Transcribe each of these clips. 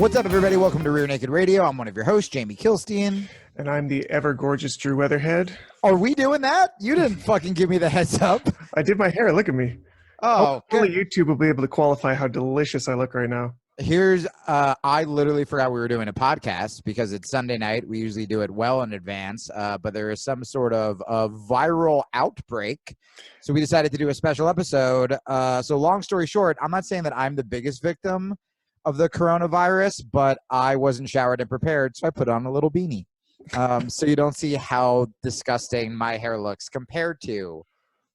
What's up, everybody? Welcome to Rear Naked Radio. I'm one of your hosts, Jamie Kilstein. And I'm the ever-gorgeous Drew Weatherhead. Are we doing that? You didn't fucking give me the heads up. I did my hair. Look at me. Oh, only YouTube will be able to qualify how delicious I look right now. I literally forgot we were doing a podcast because it's Sunday night. We usually do it well in advance, but there is some sort of a viral outbreak. So we decided to do a special episode. So long story short, I'm not saying that I'm the biggest victim of the coronavirus, but I wasn't showered and prepared, so I put on a little beanie. So you don't see how disgusting my hair looks compared to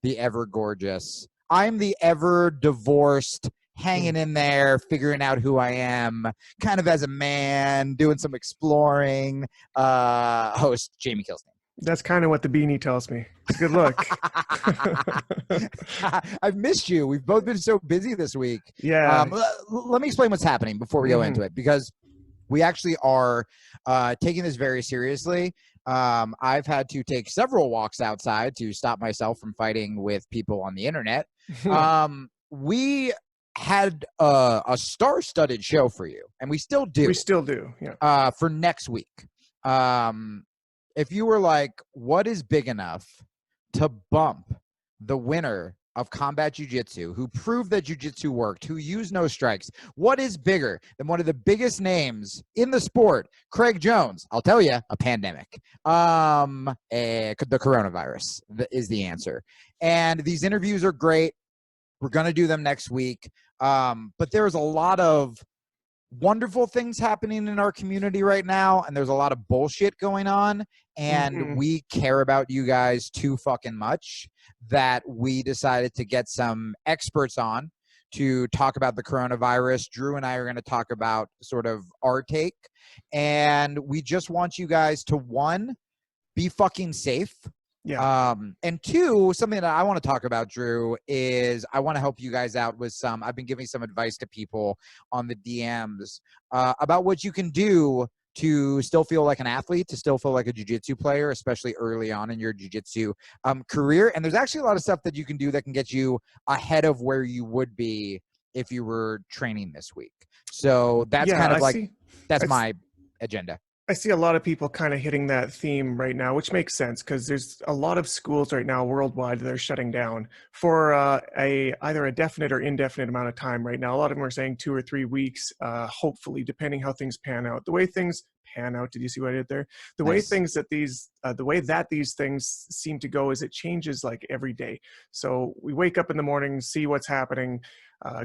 the ever gorgeous. I'm the ever divorced, hanging in there, figuring out who I am, kind of as a man, doing some exploring, host Jamie Kilstein. That's kind of what the beanie tells me. It's a good look. I've missed you. We've both been so busy this week. Yeah. Let me explain what's happening before we go into it, because we actually are taking this very seriously. I've had to take several walks outside to stop myself from fighting with people on the internet. We had a star-studded show for you, and we still do. We still do, yeah. For next week. If you were like, what is big enough to bump the winner of combat jiu-jitsu, who proved that jiu-jitsu worked, who used no strikes, what is bigger than one of the biggest names in the sport, Craig Jones? I'll tell you, a pandemic. The coronavirus is the answer. And these interviews are great. We're going to do them next week. But there's a lot of wonderful things happening in our community right now, and there's a lot of bullshit going on, and we care about you guys too fucking much that we decided to get some experts on to talk about the coronavirus. Drew and I are going to talk about sort of our take, and we just want you guys to, one, be fucking safe. Yeah. And two, something that I want to talk about, Drew, is I want to help you guys out with I've been giving some advice to people on the DMs about what you can do to still feel like an athlete, to still feel like a jiu-jitsu player, especially early on in your jiu-jitsu career. And there's actually a lot of stuff that you can do that can get you ahead of where you would be if you were training this week. So that's that's my agenda. I see a lot of people kind of hitting that theme right now, which makes sense because there's a lot of schools right now worldwide that are shutting down for either a definite or indefinite amount of time right now. A lot of them are saying 2 or 3 weeks, hopefully, depending how things pan out. The way things pan out, did you see what I did there? The way things that these things seem to go is it changes like every day. So we wake up in the morning, see what's happening,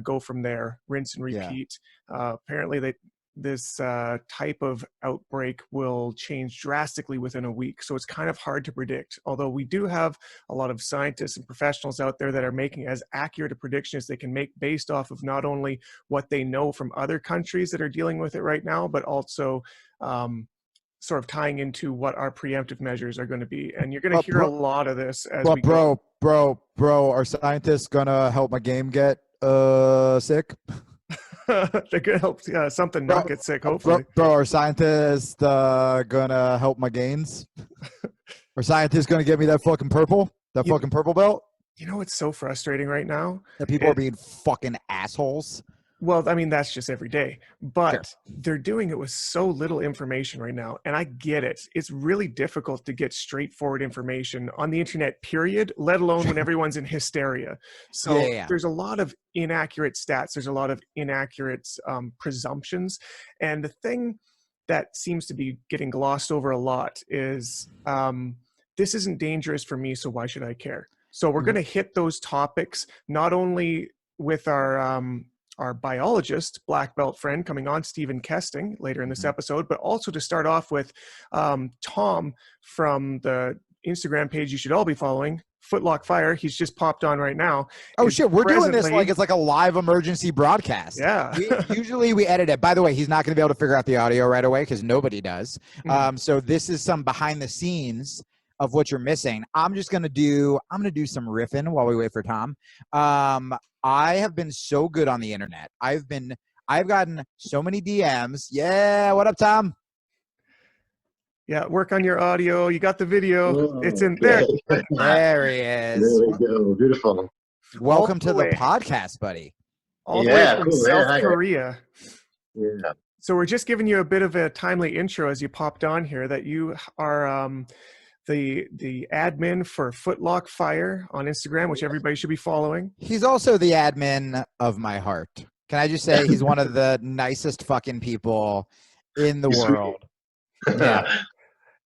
go from there, rinse and repeat. Yeah. Apparently this type of outbreak will change drastically within a week. So it's kind of hard to predict, although we do have a lot of scientists and professionals out there that are making as accurate a prediction as they can make based off of not only what they know from other countries that are dealing with it right now, but also sort of tying into what our preemptive measures are going to be. And you're going to hear a lot of this as we go. Bro, are scientists going to help my game get sick? They're gonna help something not get sick, hopefully. Bro, are scientists gonna help my gains? Are scientists gonna get me that fucking purple belt? You know what's so frustrating right now? That people are being fucking assholes. Well, I mean, that's just every day. But sure, they're doing it with so little information right now. And I get it. It's really difficult to get straightforward information on the internet, period, let alone when everyone's in hysteria. So there's a lot of inaccurate stats. There's a lot of inaccurate presumptions. And the thing that seems to be getting glossed over a lot is this isn't dangerous for me, so why should I care? So we're going to hit those topics, not only with our biologist, black belt friend coming on, Stephan Kesting, later in this episode, but also to start off with Tom from the Instagram page you should all be following, Footlock Fire. He's just popped on right now. Oh shit, we're doing this like it's like a live emergency broadcast. Yeah. Usually we edit it. By the way, he's not going to be able to figure out the audio right away because nobody does. So this is some behind the scenes of what you're missing. I'm going to do some riffing while we wait for Tom. I have been so good on the internet. I've gotten so many DMs. Yeah, what up, Tom? Yeah, work on your audio. You got the video. It's in there. There he is. There we go. Beautiful. Welcome to the podcast, buddy. All the way from South Korea. Yeah. So we're just giving you a bit of a timely intro as you popped on here that you are the admin for Footlock Fire on Instagram, which everybody should be following. He's also the admin of my heart. Can I just say he's one of the nicest fucking people in the world. Yeah.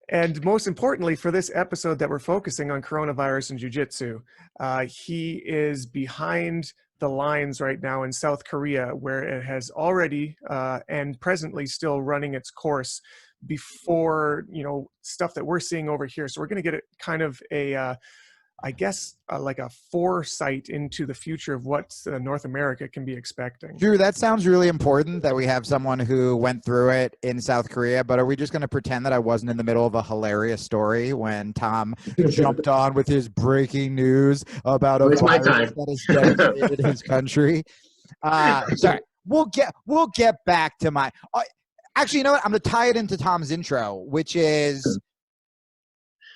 And most importantly, for this episode that we're focusing on coronavirus and jiu-jitsu, he is behind the lines right now in South Korea, where it has already and presently still running its course before, stuff that we're seeing over here. So we're going to get it kind of like a foresight into the future of what North America can be expecting. Drew, that sounds really important that we have someone who went through it in South Korea, but are we just going to pretend that I wasn't in the middle of a hilarious story when Tom jumped on with his breaking news about a virus that has devastated his country? Sorry, we'll get back to my actually, you know what? I'm going to tie it into Tom's intro, which is,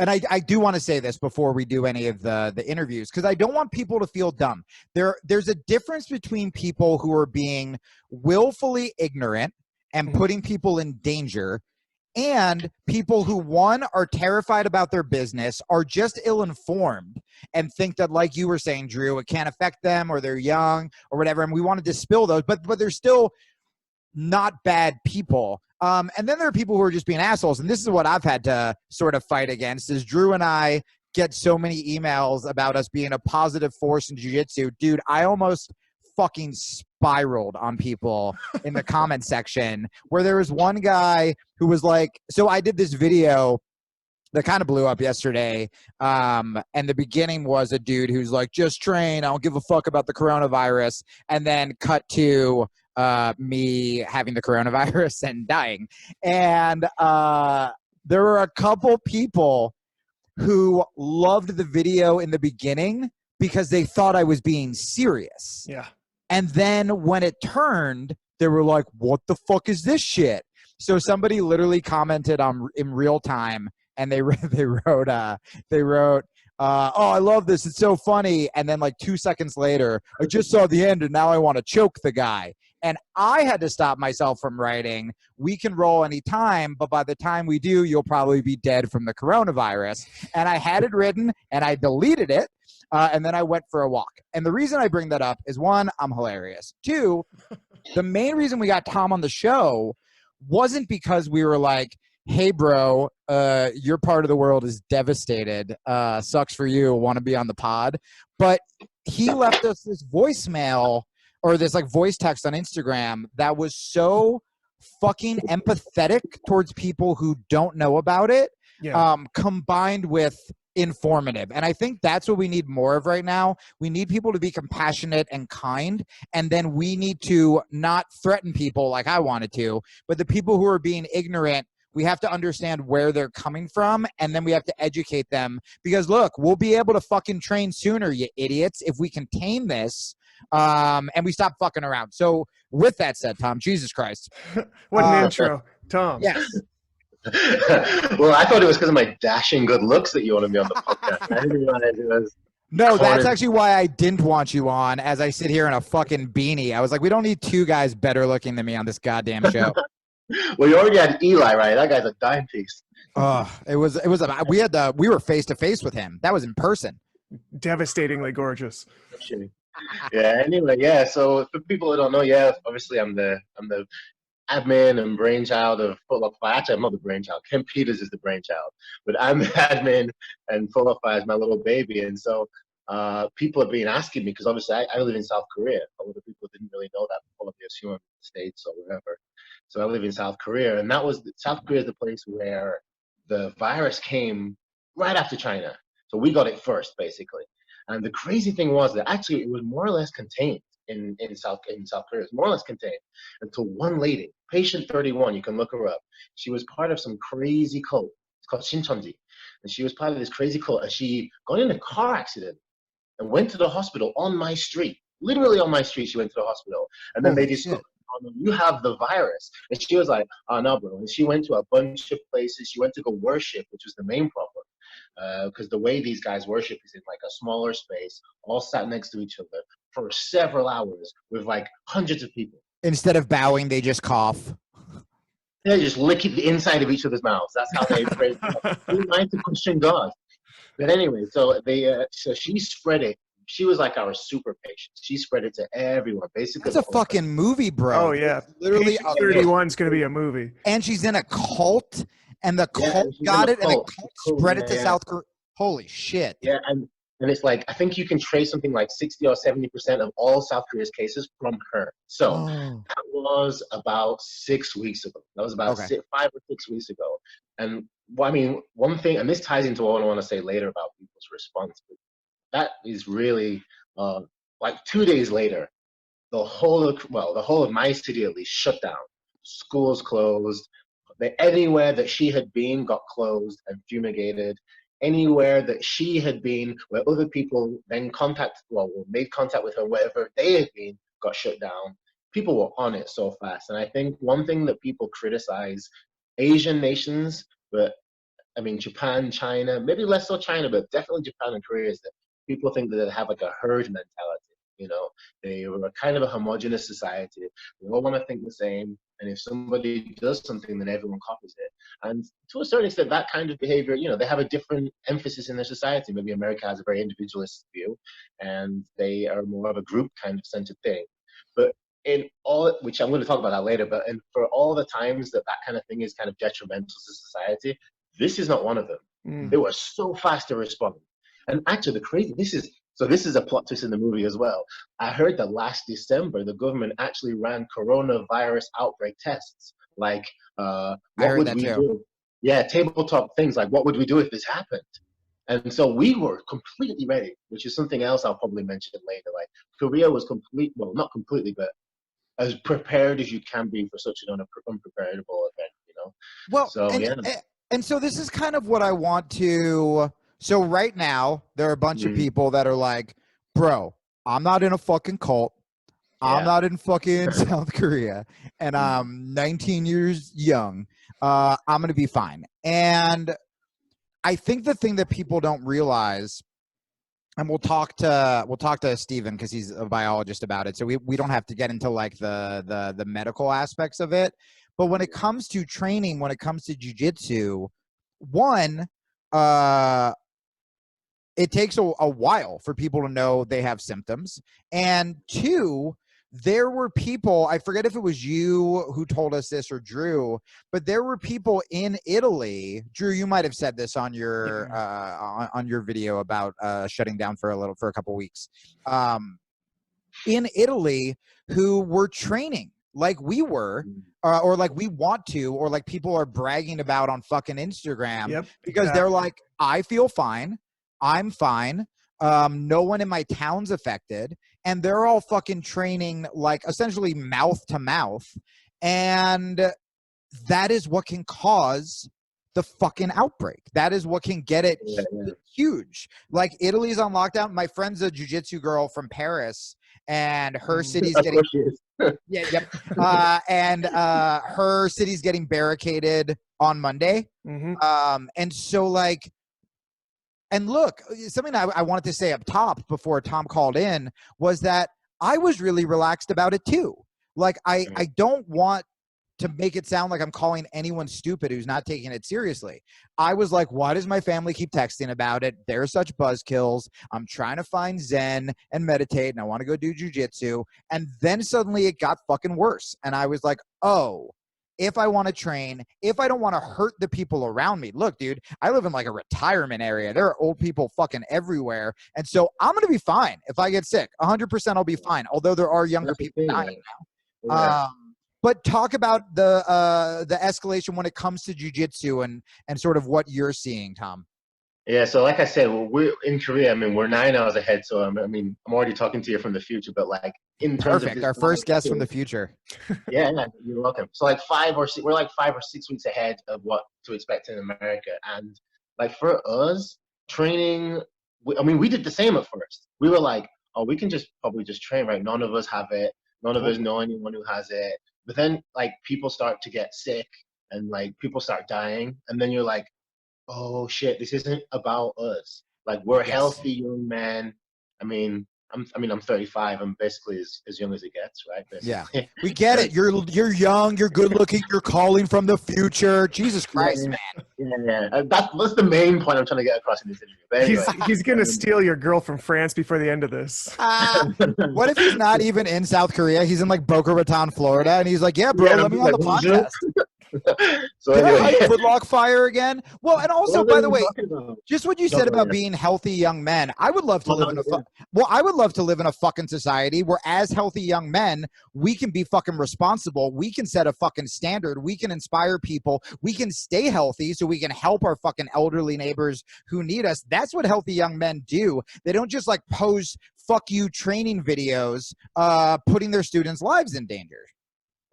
and I do want to say this before we do any of the interviews, because I don't want people to feel dumb. There's a difference between people who are being willfully ignorant and putting people in danger, and people who, one, are terrified about their business, are just ill-informed, and think that, like you were saying, Drew, it can't affect them, or they're young, or whatever, and we want to dispel those, but they're still not bad people. And then there are people who are just being assholes. And this is what I've had to sort of fight against, is Drew and I get so many emails about us being a positive force in jiu-jitsu. Dude, I almost fucking spiraled on people in the comment section, where there was one guy who was like, so I did this video that kind of blew up yesterday. And the beginning was a dude who's like, just train, I don't give a fuck about the coronavirus. And then cut to me having the coronavirus and dying. And there were a couple people who loved the video in the beginning because they thought I was being serious. Yeah. And then when it turned, they were like, what the fuck is this shit? So somebody literally commented in real time, and they wrote, oh, I love this, it's so funny. And then like 2 seconds later, I just saw the end and now I want to choke the guy. And I had to stop myself from writing, we can roll anytime, but by the time we do, you'll probably be dead from the coronavirus. And I had it written and I deleted it. And then I went for a walk. And the reason I bring that up is, one, I'm hilarious. Two, the main reason we got Tom on the show wasn't because we were like, hey, bro, your part of the world is devastated. Sucks for you. Want to be on the pod. But he left us this voicemail, or this like voice text on Instagram, that was so fucking empathetic towards people who don't know about it, combined with informative. And I think that's what we need more of right now. We need people to be compassionate and kind, and then we need to not threaten people like I wanted to, but the people who are being ignorant, we have to understand where they're coming from, and then we have to educate them, because look, we'll be able to fucking train sooner, you idiots, if we contain this and we stop fucking around. So with that said, Tom, Jesus Christ. What an intro, Tom. Yes. Well, I thought it was because of my dashing good looks that you wanted me on the podcast. I didn't realize it was. No, that's actually why I didn't want you on, as I sit here in a fucking beanie. I was like, we don't need two guys better looking than me on this goddamn show. Well, you already had Eli, right? That guy's a dime piece. We were face to face with him. That was in person. Devastatingly gorgeous. Yeah. Anyway, yeah. So for people who don't know, yeah, obviously I'm the admin and brainchild of Footlock Fire. Actually, I'm not the brainchild. Ken Peters is the brainchild, but I'm the admin, and Footlock Fire is my little baby. And so people have been asking me, because obviously I live in South Korea. A lot of people didn't really know that. Probably assume I'm in the States or wherever. So I live in South Korea, and South Korea is the place where the virus came right after China. So we got it first, basically. And the crazy thing was that actually it was more or less contained in South Korea. It's more or less contained until one lady, patient 31, you can look her up. She was part of some crazy cult. It's called Shincheonji. And she was part of this crazy cult, and she got in a car accident and went to the hospital on my street. Literally on my street, she went to the hospital. And then they discovered, oh, no, you have the virus. And she was like, oh, no, bro. And she went to a bunch of places. She went to go worship, which was the main problem. Because the way these guys worship is in like a smaller space, all sat next to each other for several hours with like hundreds of people. Instead of bowing, they just cough. They just lick the inside of each other's mouths. That's how they pray. Be nice to Christian God. But anyway, so she spread it. She was like our super patient. She spread it to everyone, basically. That's a fucking movie, bro. Oh yeah, Literally, Patient 31 is going to be a movie. and she's in a cult, and the cult and she's got in it, and the cult. cult Cool, spread it to yeah. South Korea. Holy shit. Yeah, and it's like I think you can trace something like 60 or 70% of all South Korea's cases from her. So Oh. that was about 6 weeks ago. That was about Okay. 5 or 6 weeks ago. And well, I mean, one thing, and this ties into what I want to say later about people's response. But that is really like 2 days later, the whole of my city at least shut down. Schools closed. Anywhere that she had been got closed and fumigated. Anywhere that she had been, where other people then made contact with her, wherever they had been, got shut down. People were on it so fast. And I think one thing that people criticize Asian nations, but I mean, Japan, China, maybe less so China, but definitely Japan and Korea, is that people think that they have like a herd mentality. You know, they were kind of a homogenous society. They all want to think the same. And if somebody does something, then everyone copies it. And to a certain extent, that kind of behavior, you know, they have a different emphasis in their society. Maybe America has a very individualist view, and they are more of a group kind of centered thing. But in all, which I'm going to talk about that later, but for all the times that kind of thing is kind of detrimental to society, this is not one of them. They were so fast to respond. And actually, this is a plot twist in the movie as well. I heard that last December, the government actually ran coronavirus outbreak tests. Like, what would we do? Yeah, tabletop things like, what would we do if this happened? And so we were completely ready, which is something else I'll probably mention later. Like, Korea was not completely, but as prepared as you can be for such an unpreparable event, you know? Well, so, and so this is kind of what I want to. So right now, there are a bunch of people that are like, bro, I'm not in a fucking cult. I'm not in fucking South Korea, and I'm 19 years young. I'm going to be fine. And I think the thing that people don't realize, and we'll talk to Stephan because he's a biologist about it, so we don't have to get into like the medical aspects of it. But when it comes to training, when it comes to jiu-jitsu, one, it takes a while for people to know they have symptoms. And two, there were people, I forget if it was you who told us this or Drew, but there were people in Italy. Drew, you might have said this on your on your video about shutting down for a couple weeks. In Italy, who were training like we were, or like we want to, or like people are bragging about on fucking Instagram, because they're like, I feel fine. I'm fine. No one in my town's affected. And they're all fucking training like essentially mouth to mouth. And that is what can cause the fucking outbreak. That is what can get it huge. Like Italy's on lockdown. My friend's a jiu-jitsu girl from Paris, and her city's getting and her city's getting barricaded on Monday. And so like, and look, something I wanted to say up top before Tom called in was that I was really relaxed about it too. Like I don't want to make it sound like I'm calling anyone stupid who's not taking it seriously. I was like, why does my family keep texting about it? They're such buzzkills. I'm trying to find Zen and meditate, and I want to go do jujitsu. And then suddenly it got fucking worse. And I was like, oh, if I want to train, if I don't want to hurt the people around me. Look, dude, I live in like a retirement area. There are old people fucking everywhere. And so I'm going to be fine if I get sick. 100% I'll be fine. Although there are younger people dying now. But talk about the escalation when it comes to jiu-jitsu and sort of what you're seeing, Tom. Yeah, so like I said, we're in Korea. I mean, we're 9 hours ahead, so I mean, I'm already talking to you from the future. But like, in terms of our first guest from the future. Yeah, you're welcome. So like we're like 5 or 6 weeks ahead of what to expect in America, and like for us, training. I mean, we did the same at first. We were like, oh, we can probably just train, right? None of us have it. None of us know anyone who has it. But then like people start to get sick, and like people start dying, and then you're like, oh shit, this isn't about us. Like we're healthy young men. I mean, I'm 35. I'm basically as young as it gets, right? Yeah, Basically. we get it. You're young. You're good looking. You're calling from the future. Jesus Christ, man. Yeah. That's the main point I'm trying to get across in this interview. But anyway, He's gonna steal your girl from France before the end of this. What if he's not even in South Korea? He's in like Boca Raton, Florida, and he's like, "Yeah, bro, Yeah, let I'm me just on like, the bonjour. podcast." So Can I anyway, hype Footlock Fire again? Well, and also, what by are the we way, talking about? just what you No, said go about ahead. being healthy young men, I would love to Oh, live no, in a yeah. well, I would love to live in a fucking society where, as healthy young men, we can be fucking responsible. We can set a fucking standard. We can inspire people. We can stay healthy so we can help our fucking elderly neighbors who need us. That's what healthy young men do. They don't just like post fuck you training videos, putting their students' lives in danger.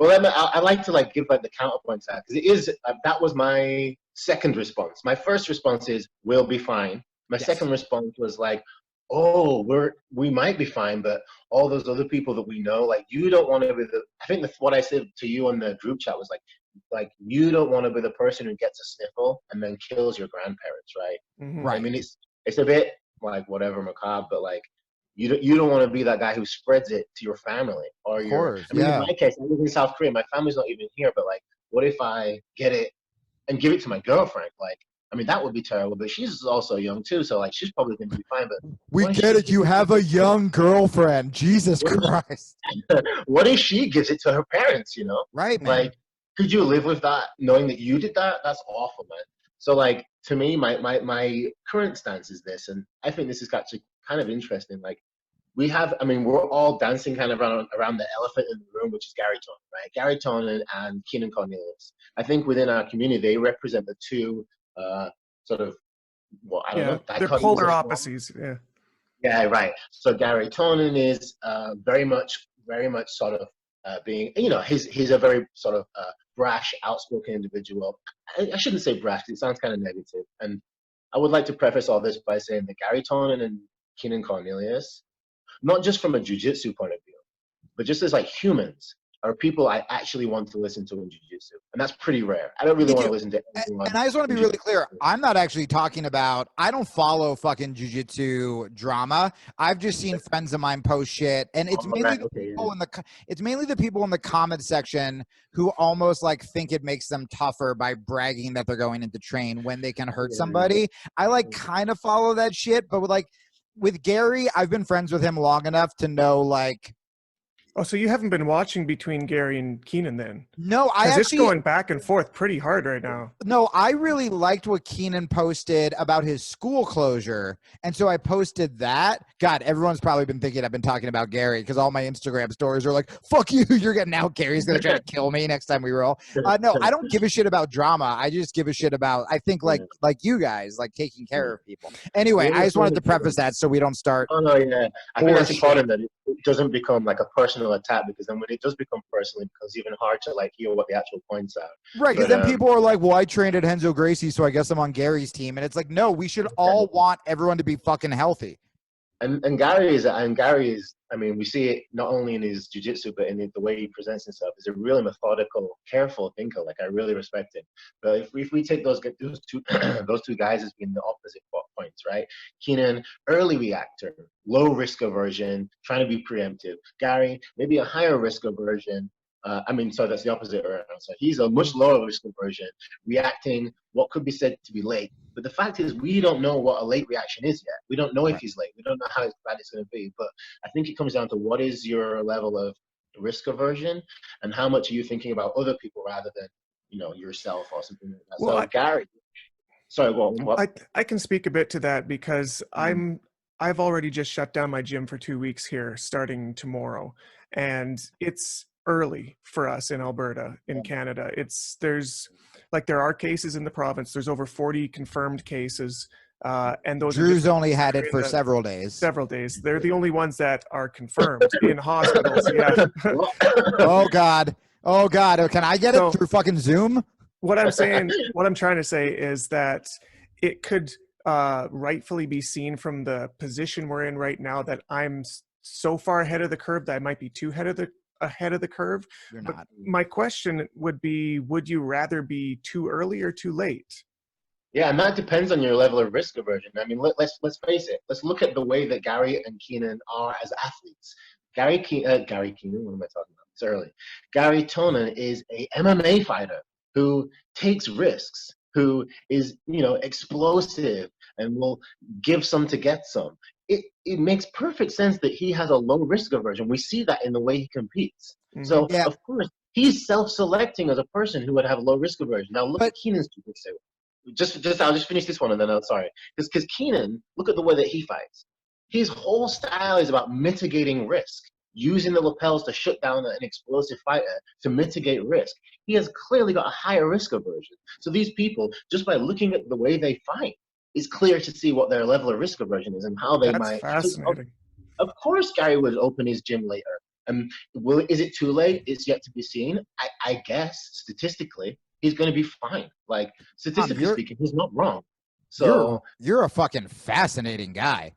Well, I like to like give like the counterpoint to that, because it is that was my second response. My first response is we'll be fine. My Yes. second response was like, oh, we might be fine, but all those other people that we know, like you don't want to be the. I think what I said to you on the group chat was like you don't want to be the person who gets a sniffle and then kills your grandparents, right? Mhm. Right. I mean, it's a bit like whatever macabre, but like you don't want to be that guy who spreads it to your family or Of your. course, I mean, yeah. in my case, I live in South Korea. My family's not even here, but like, what if I get it and give it to my girlfriend? Like, I mean, that would be terrible. But she's also young too, so like, she's probably going to be fine. But We what if get she it. You gives have a young girlfriend. Jesus What if- Christ. what if she gives it to her parents? You know, Right, man. like, could you live with that, knowing that you did that? That's awful, man. So like, to me, my current stance is this, and I think this is actually kind of interesting. Like, we're all dancing kind of around the elephant in the room, which is Gary Tonin, right? Gary Tonin and Keenan Cornelius. I think within our community, they represent the two sort of, well, I don't Yeah, know, they're dichotomies polar of- opposites. Yeah. Yeah, right. So Gary Tonin is very much sort of being, he's a very sort of brash, outspoken individual. I shouldn't say brash, 'cause it sounds kind of negative. And I would like to preface all this by saying that Gary Tonin and Keenan Cornelius, not just from a jiu-jitsu point of view, but just as like humans, are people I actually want to listen to in jiu-jitsu. And that's pretty rare. I don't really Me want too. to listen to anyone. And I just want to be really clear. I'm not actually talking about, I don't follow fucking jujitsu drama. I've just seen friends of mine post shit, and it's mainly the people it's mainly the people in the comment section who almost like think it makes them tougher by bragging that they're going into train when they can hurt somebody. I like kind of follow that shit, but with Gary, I've been friends with him long enough to know like. Oh, so you haven't been watching between Gary and Keenan then? No, I Because it's actually going back and forth pretty hard right now. No, I really liked what Keenan posted about his school closure. And so I posted that. God, everyone's probably been thinking I've been talking about Gary because all my Instagram stories are like, fuck you, you're getting out. Gary's going to try to kill me next time we roll. No, I don't give a shit about drama. I just give a shit about, I think like you guys, like taking care of people. Anyway, I just wanted to preface that so we don't start. Oh, no, yeah. I think that's Bullshit. important that it doesn't become like a personal attack, because then when it does become personal, it becomes even hard to like hear what the actual points are. Right, because But, then people are like, well, I trained at Renzo Gracie, so I guess I'm on Gary's team. And it's like, no, we should all want everyone to be fucking healthy. And Gary is, I mean, we see it not only in his jiu-jitsu, but in the way he presents himself. He's a really methodical, careful thinker. Like, I really respect him. But if we take those two those two guys as being the opposite points, right? Keenan, early reactor, low risk aversion, trying to be preemptive. Gary, maybe a higher risk aversion. So that's the opposite around. So he's a much lower risk aversion, reacting what could be said to be late. But the fact is, we don't know what a late reaction is yet. We don't know if he's late. We don't know how bad it's going to be. But I think it comes down to what is your level of risk aversion and how much are you thinking about other people rather than, yourself or something like that. Well, so Gary, sorry, what? I can speak a bit to that because I've already just shut down my gym for 2 weeks here, starting tomorrow, and it's early for us in Alberta, in Canada. There are cases in the province. There's over 40 confirmed cases, and those Drew's only had it for several days. Several days. They're the only ones that are confirmed in hospitals. Yeah. Oh God. Can I get it through fucking Zoom? What I'm trying to say is that it could rightfully be seen from the position we're in right now that I'm so far ahead of the curve that I might be too ahead of the curve. You're but not. my question would be, would you rather be too early or too late? Yeah, and that depends on your level of risk aversion. I mean, let's face it. Let's look at the way that Gary and Keenan are as athletes. Gary Keenan, what am I talking about? It's early. Gary Tonin is a MMA fighter who takes risks, who is, explosive and will give some to get some. It makes perfect sense that he has a low risk aversion. We see that in the way he competes. So, Yeah. of course, he's self-selecting as a person who would have low risk aversion. Now, look at Keenan's jiu-jitsu. I'll just finish this one and then I'm sorry. Because Keenan, look at the way that he fights. His whole style is about mitigating risk, using the lapels to shut down an explosive fighter to mitigate risk. He has clearly got a higher risk aversion. So these people, just by looking at the way they fight, it's clear to see what their level of risk aversion is and how they That's might. fascinating. Of course, Gary would open his gym later. Is it too late? It's yet to be seen. I guess statistically, he's going to be fine. Like statistically speaking, he's not wrong. So you're a fucking fascinating guy.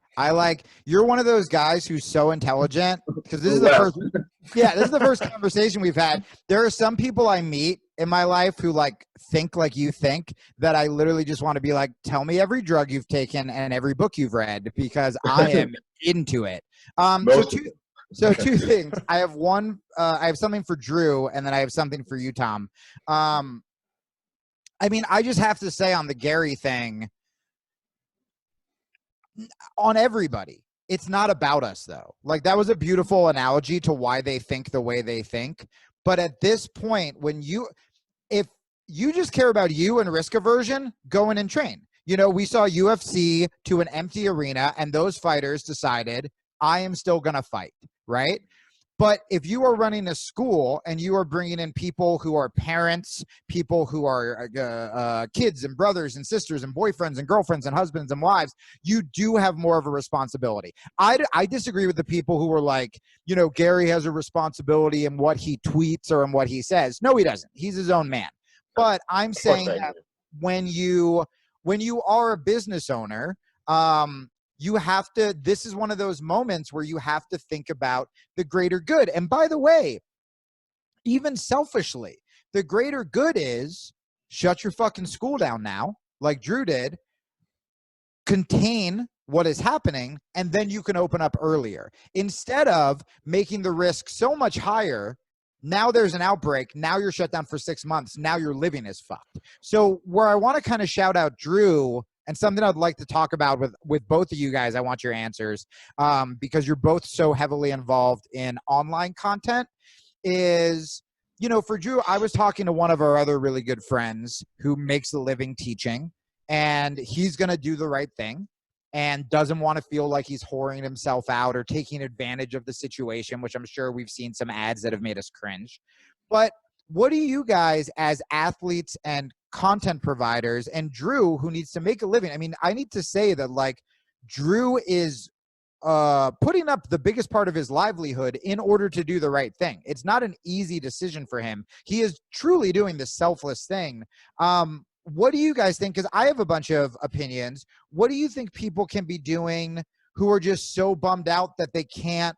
You're one of those guys who's so intelligent because this is the first. Yeah, this is the first conversation we've had. There are some people I meet in my life who think like you think, that I literally just want to be like, tell me every drug you've taken and every book you've read because I am into it. So two things. I have one. I have something for Drew, and then I have something for you, Tom. I mean, I just have to say on the Gary thing, on everybody, it's not about us though. Like that was a beautiful analogy to why they think the way they think. But at this point, if you just care about you and risk aversion, go in and train. We saw UFC to an empty arena and those fighters decided, I am still going to fight, right? But if you are running a school and you are bringing in people who are parents, people who are kids and brothers and sisters and boyfriends and girlfriends and husbands and wives, you do have more of a responsibility. I disagree with the people who are like, Gary has a responsibility in what he tweets or in what he says. No, he doesn't. He's his own man. But I'm saying that when you are a business owner, you have to, this is one of those moments where you have to think about the greater good. And by the way, even selfishly, the greater good is shut your fucking school down now, like Drew did, contain what is happening, and then you can open up earlier. Instead of making the risk so much higher, now there's an outbreak, now you're shut down for 6 months, now your living is fucked. So where I want to kind of shout out Drew, and something I'd like to talk about with both of you guys, I want your answers, because you're both so heavily involved in online content, is, for Drew, I was talking to one of our other really good friends who makes a living teaching, and he's going to do the right thing and doesn't want to feel like he's whoring himself out or taking advantage of the situation, which I'm sure we've seen some ads that have made us cringe. But what do you guys as athletes and content providers, and Drew, who needs to make a living? I mean, I need to say that Drew is putting up the biggest part of his livelihood in order to do the right thing. It's not an easy decision for him. He is truly doing the selfless thing. What do you guys think? Because I have a bunch of opinions. What do you think people can be doing who are just so bummed out that they can't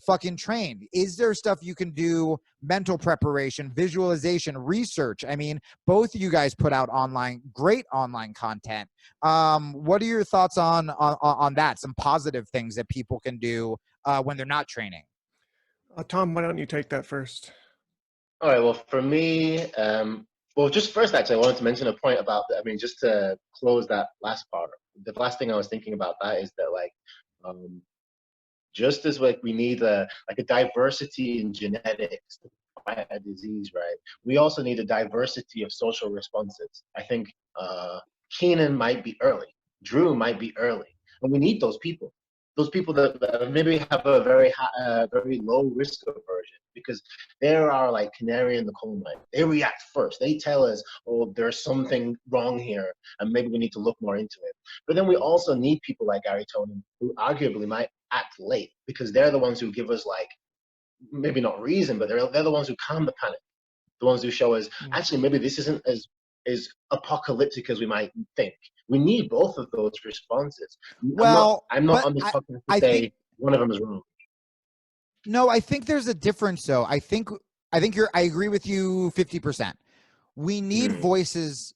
fucking train? Is there stuff you can do? Mental preparation, visualization, research. I mean, both of you guys put out great online content. What are your thoughts on that? Some positive things that people can do when they're not training. Tom, why don't you take that first? All right. Well, for me, just first, actually, I wanted to mention a point about that. I mean, just to close that last part, the last thing I was thinking about that is that just as we need a diversity in genetics to fight a disease, right? We also need a diversity of social responses. I think Keenan might be early, Drew might be early, and we need those people. Those people that maybe have a very low risk aversion, because they are like canary in the coal mine. They react first. They tell us, oh, there's something wrong here, and maybe we need to look more into it. But then we also need people like Gary Tonin, who arguably might act late, because they're the ones who give us maybe not reason, but they're the ones who calm the panic. The ones who show us, actually, maybe this isn't as apocalyptic as we might think. We need both of those responses. Well, I'm not on this podcast to say one of them is wrong. No, I think there's a difference though. I think I agree with you 50%. We need voices.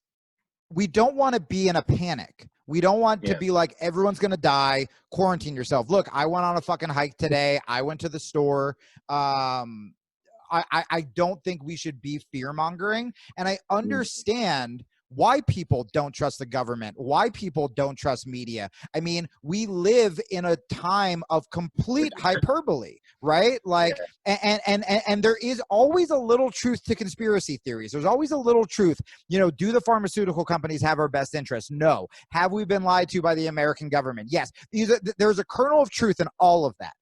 we don't want to be in a panic. We don't want to be like, everyone's going to die, quarantine yourself. Look, I went on a fucking hike today. I went to the store. I don't think we should be fear-mongering. And I understand why people don't trust the government, why people don't trust media. I mean, we live in a time of complete hyperbole, right? Like, and there is always a little truth to conspiracy theories. There's always a little truth. You know, do the pharmaceutical companies have our best interests? No. Have we been lied to by the American government? Yes. There's a kernel of truth in all of that.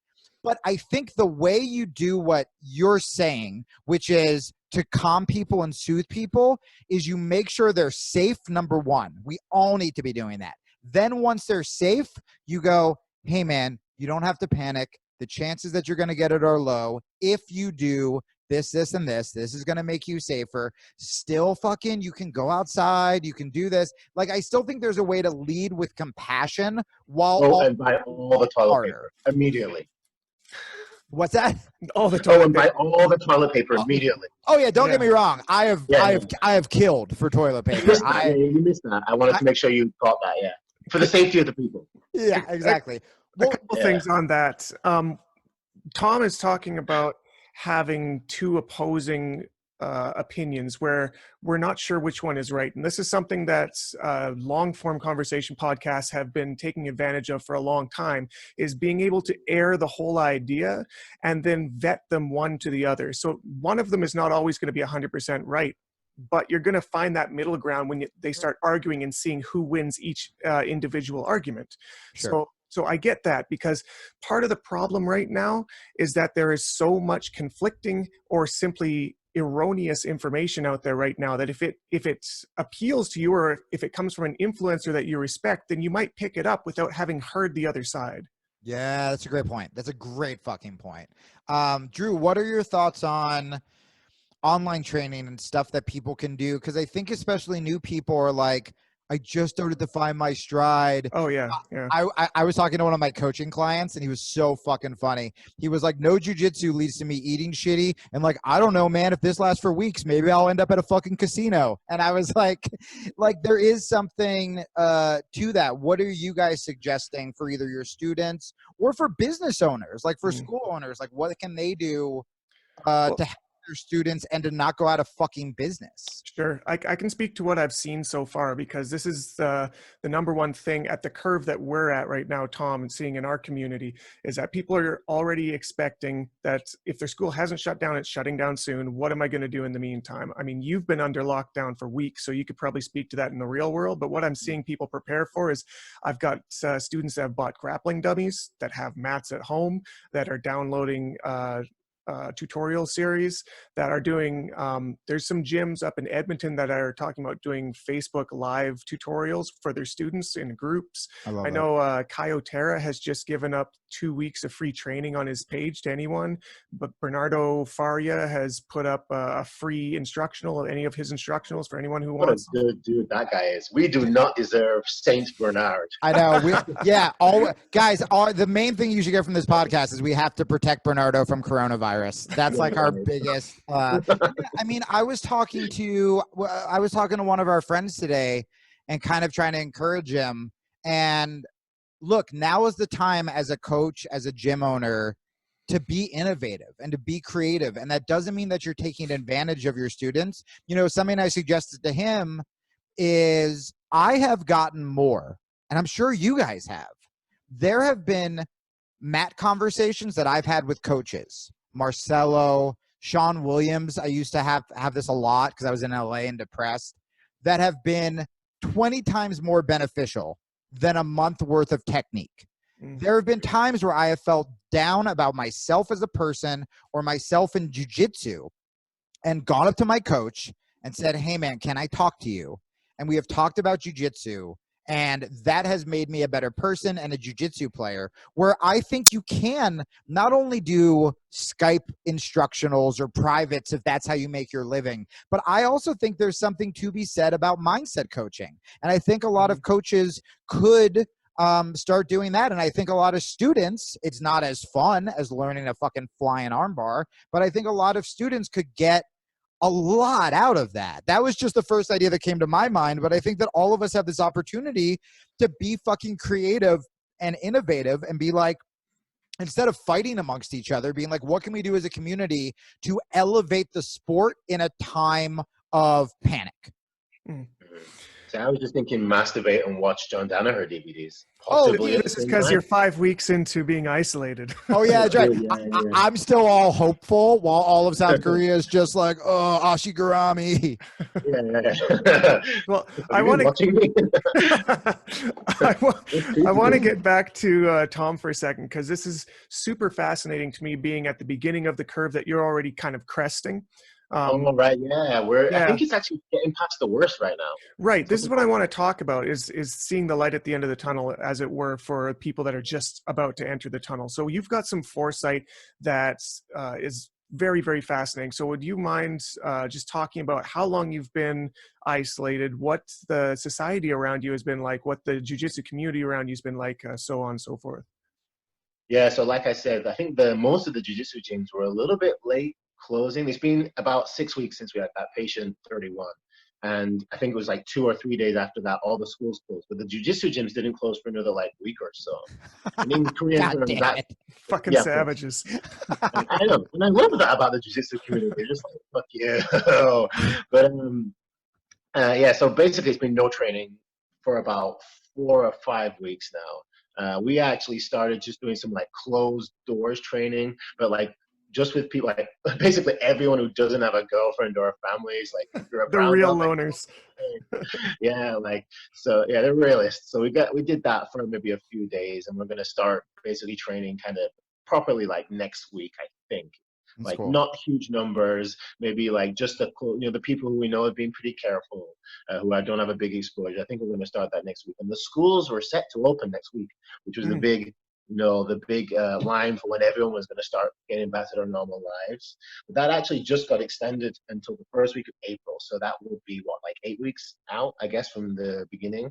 But I think the way you do what you're saying, which is to calm people and soothe people, is you make sure they're safe, number one. We all need to be doing that. Then once they're safe, you go, hey, man, you don't have to panic. The chances that you're going to get it are low. If you do this, this, and this is going to make you safer. Still fucking, you can go outside. You can do this. Like, I still think there's a way to lead with compassion while and buy all the toilet paper immediately. What's that? All the toilet and buy all the toilet paper immediately. Oh yeah, don't get me wrong. I have killed for toilet paper. You missed that. I wanted to make sure you got that. Yeah, for the safety of the people. Yeah, exactly. A couple things on that. Tom is talking about having two opposing opinions where we're not sure which one is right. And this is something that long form conversation podcasts have been taking advantage of for a long time, is being able to air the whole idea and then vet them one to the other. So one of them is not always going to be 100% right, but you're going to find that middle ground when they start arguing and seeing who wins each individual argument. Sure. So I get that, because part of the problem right now is that there is so much conflicting or simply erroneous information out there right now that if it appeals to you, or if it comes from an influencer that you respect, then you might pick it up without having heard the other side. Yeah, that's a great point. That's a great fucking point. Drew, what are your thoughts on online training and stuff that people can do? Because I think especially new people are like, I just started to find my stride. Oh yeah. I was talking to one of my coaching clients, and he was so fucking funny. He was like, no jujitsu leads to me eating shitty. And like, I don't know, man, if this lasts for weeks, maybe I'll end up at a fucking casino. And I was like there is something to that. What are you guys suggesting for either your students or for business owners, like for school owners? Like, what can they do to help their students and to not go out of fucking business? Sure. I can speak to what I've seen so far, because this is the number one thing at the curve that we're at right now, Tom, and seeing in our community, is that people are already expecting that if their school hasn't shut down, it's shutting down soon. What am I going to do in the meantime? I mean, you've been under lockdown for weeks, so you could probably speak to that in the real world. But what I'm seeing people prepare for is, I've got students that have bought grappling dummies, that have mats at home, that are downloading tutorial series, that are doing there's some gyms up in Edmonton that are talking about doing Facebook live tutorials for their students in groups. I know Kyotera has just given up 2 weeks of free training on his page to anyone, but Bernardo Faria has put up a free instructional, any of his instructionals for anyone who wants. What a good dude that guy is. We do not deserve Saint Bernard. I know. The main thing you should get from this podcast is we have to protect Bernardo from coronavirus. That's like our biggest. I mean, I was talking to one of our friends today and kind of trying to encourage him. And look, now is the time as a coach, as a gym owner, to be innovative and to be creative. And that doesn't mean that you're taking advantage of your students. You know, something I suggested to him is, I have gotten more, and I'm sure you guys have. There have been mat conversations that I've had with coaches. Marcelo, Sean Williams, I used to have this a lot because I was in LA and depressed, that have been 20 times more beneficial than a month worth of technique. There have been times where I have felt down about myself as a person or myself in jiu-jitsu, and gone up to my coach and said, hey man, can I talk to you? And we have talked about jiu-jitsu, and that has made me a better person and a jiu-jitsu player, where I think you can not only do Skype instructionals or privates if that's how you make your living, but I also think there's something to be said about mindset coaching. And I think a lot of coaches could start doing that. And I think a lot of students, it's not as fun as learning a fucking flying armbar, but I think a lot of students could get a lot out of that. That was just the first idea that came to my mind. But I think that all of us have this opportunity to be fucking creative and innovative and be like, instead of fighting amongst each other, being like, what can we do as a community to elevate the sport in a time of panic? So I was just thinking masturbate and watch John Danaher DVDs. Oh, this is because you're 5 weeks into being isolated. Oh, yeah, that's right. Yeah. I'm still all hopeful while all of South Korea is just like, oh, Ashigarami. Yeah. Well, I want to get back to Tom for a second, because this is super fascinating to me, being at the beginning of the curve that you're already kind of cresting. Right, yeah. I think it's actually getting past the worst right now. Right. This is what I want to talk about, is seeing the light at the end of the tunnel, as it were, for people that are just about to enter the tunnel. So you've got some foresight that is very, very fascinating. So would you mind just talking about how long you've been isolated, what the society around you has been like, what the jiu-jitsu community around you has been like, so on and so forth? Yeah, so like I said, I think most of the jiu-jitsu gyms were a little bit late closing. It's been about 6 weeks since we had that patient 31. And I think it was like 2 or 3 days after that, all the schools closed. But the jiu-jitsu gyms didn't close for another week or so. And in Korean terms, that fucking savages. I know. And I love that about the jiu-jitsu community. They're just like, fuck yeah. But yeah, so basically it's been no training for about 4 or 5 weeks now. We actually started just doing some closed doors training, but just with people, basically everyone who doesn't have a girlfriend or a family is you're a the real loners. Yeah, so yeah, they're realists. So we did that for maybe a few days, and we're gonna start basically training kind of properly next week, I think. That's cool. Not huge numbers, maybe just the people who we know have been pretty careful, who don't have a big exposure. I think we're going to start that next week. And the schools were set to open next week, which was the big line for when everyone was going to start getting back to their normal lives. But that actually just got extended until the first week of April. So that would be 8 weeks out, I guess, from the beginning.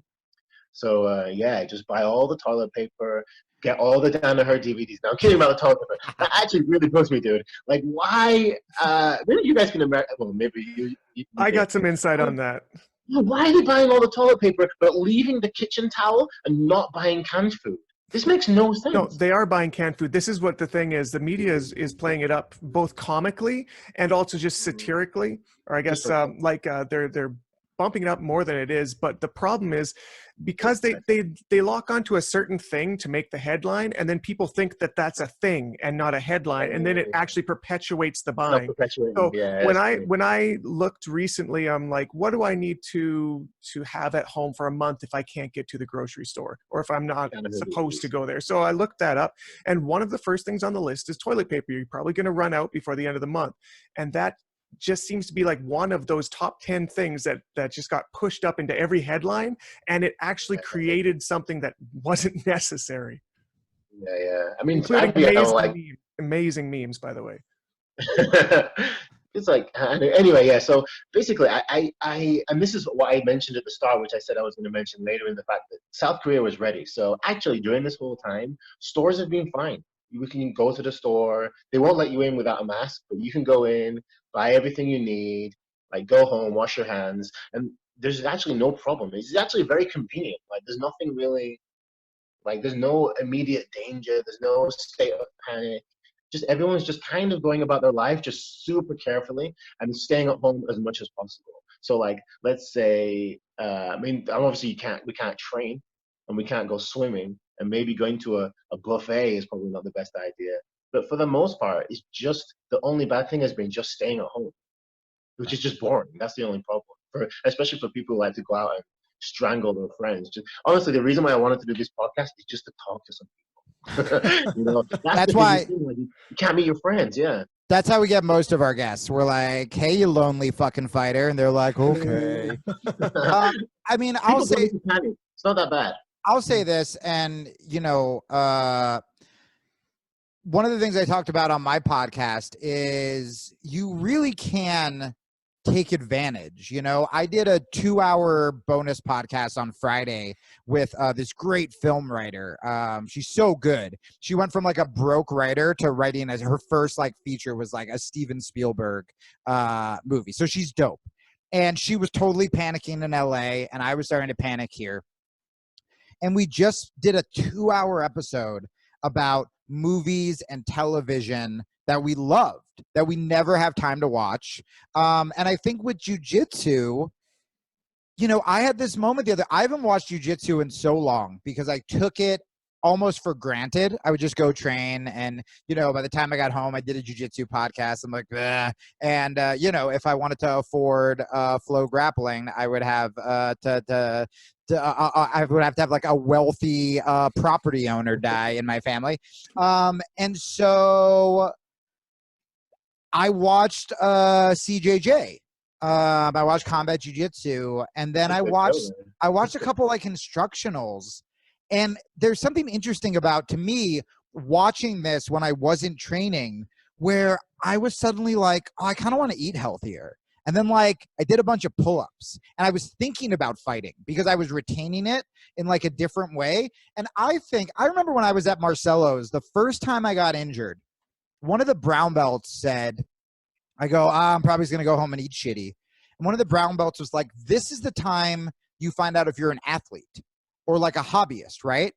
So yeah, just buy all the toilet paper, get all the Danaher DVDs. Now I'm kidding about the toilet paper. That actually really bugs me, dude. Why? Maybe you guys can American. Well, maybe you I got some insight on that. Why are they buying all the toilet paper but leaving the kitchen towel and not buying canned food? This makes no sense. No, they are buying canned food. This is what the thing is. The media is playing it up both comically and also just satirically, or I guess they're bumping it up more than it is. But the problem is, because they lock onto a certain thing to make the headline, and then people think that that's a thing and not a headline, and then it actually perpetuates the buying. So yeah, when I looked recently, I'm like, what do I need to have at home for a month if I can't get to the grocery store, or if I'm not supposed to go there? So I looked that up, and one of the first things on the list is toilet paper. You're probably going to run out before the end of the month, and that just seems to be one of those top 10 things that just got pushed up into every headline, and it actually created something that wasn't necessary. Yeah. I mean, including amazing memes, by the way. It's anyway, yeah. So basically, I and this is what I mentioned at the start, which I said I was going to mention later, in the fact that South Korea was ready. So actually, during this whole time, stores have been fine. You can go to the store. They won't let you in without a mask, but you can go in, buy everything you need, go home, wash your hands, and there's actually no problem. It's actually very convenient. There's nothing really, there's no immediate danger. There's no state of panic. Just everyone's just kind of going about their life just super carefully and staying at home as much as possible. So let's say, obviously we can't train and we can't go swimming, and maybe going to a buffet is probably not the best idea. But for the most part, it's just, the only bad thing has been just staying at home, which is just boring. That's the only problem, especially for people who like to go out and strangle their friends. Honestly, the reason why I wanted to do this podcast is just to talk to some people. That's why you can't meet your friends. Yeah. That's how we get most of our guests. We're like, hey, you lonely fucking fighter. And they're like, okay. I'll say, it's not that bad. I'll say this, and one of the things I talked about on my podcast is you really can take advantage. You know, I did a 2-hour bonus podcast on Friday with this great film writer. She's so good. She went from like a broke writer to writing as her first like feature was like a Steven Spielberg movie. So she's dope. And she was totally panicking in LA, and I was starting to panic here. And we just did a 2-hour episode about movies and television that we loved, that we never have time to watch. And I think with jiu-jitsu, you know, I had this moment I haven't watched jiu-jitsu in so long because I took it almost for granted. I would just go train, and, you know, by the time I got home, I did a jiu-jitsu podcast. I'm like, bleh. And, you know, if I wanted to afford flow grappling, I would have I would have to have like a wealthy property owner die in my family. And so I watched CJJ. I watched Combat Jiu-Jitsu, and then I watched a couple like instructionals. And there's something interesting about, to me, watching this when I wasn't training, where I was suddenly like, oh, I kind of want to eat healthier. And then like I did a bunch of pull-ups, and I was thinking about fighting because I was retaining it in like a different way. And I remember when I was at Marcelo's, the first time I got injured, one of the brown belts said, I'm probably going to go home and eat shitty. And one of the brown belts was like, this is the time you find out if you're an athlete or like a hobbyist, right?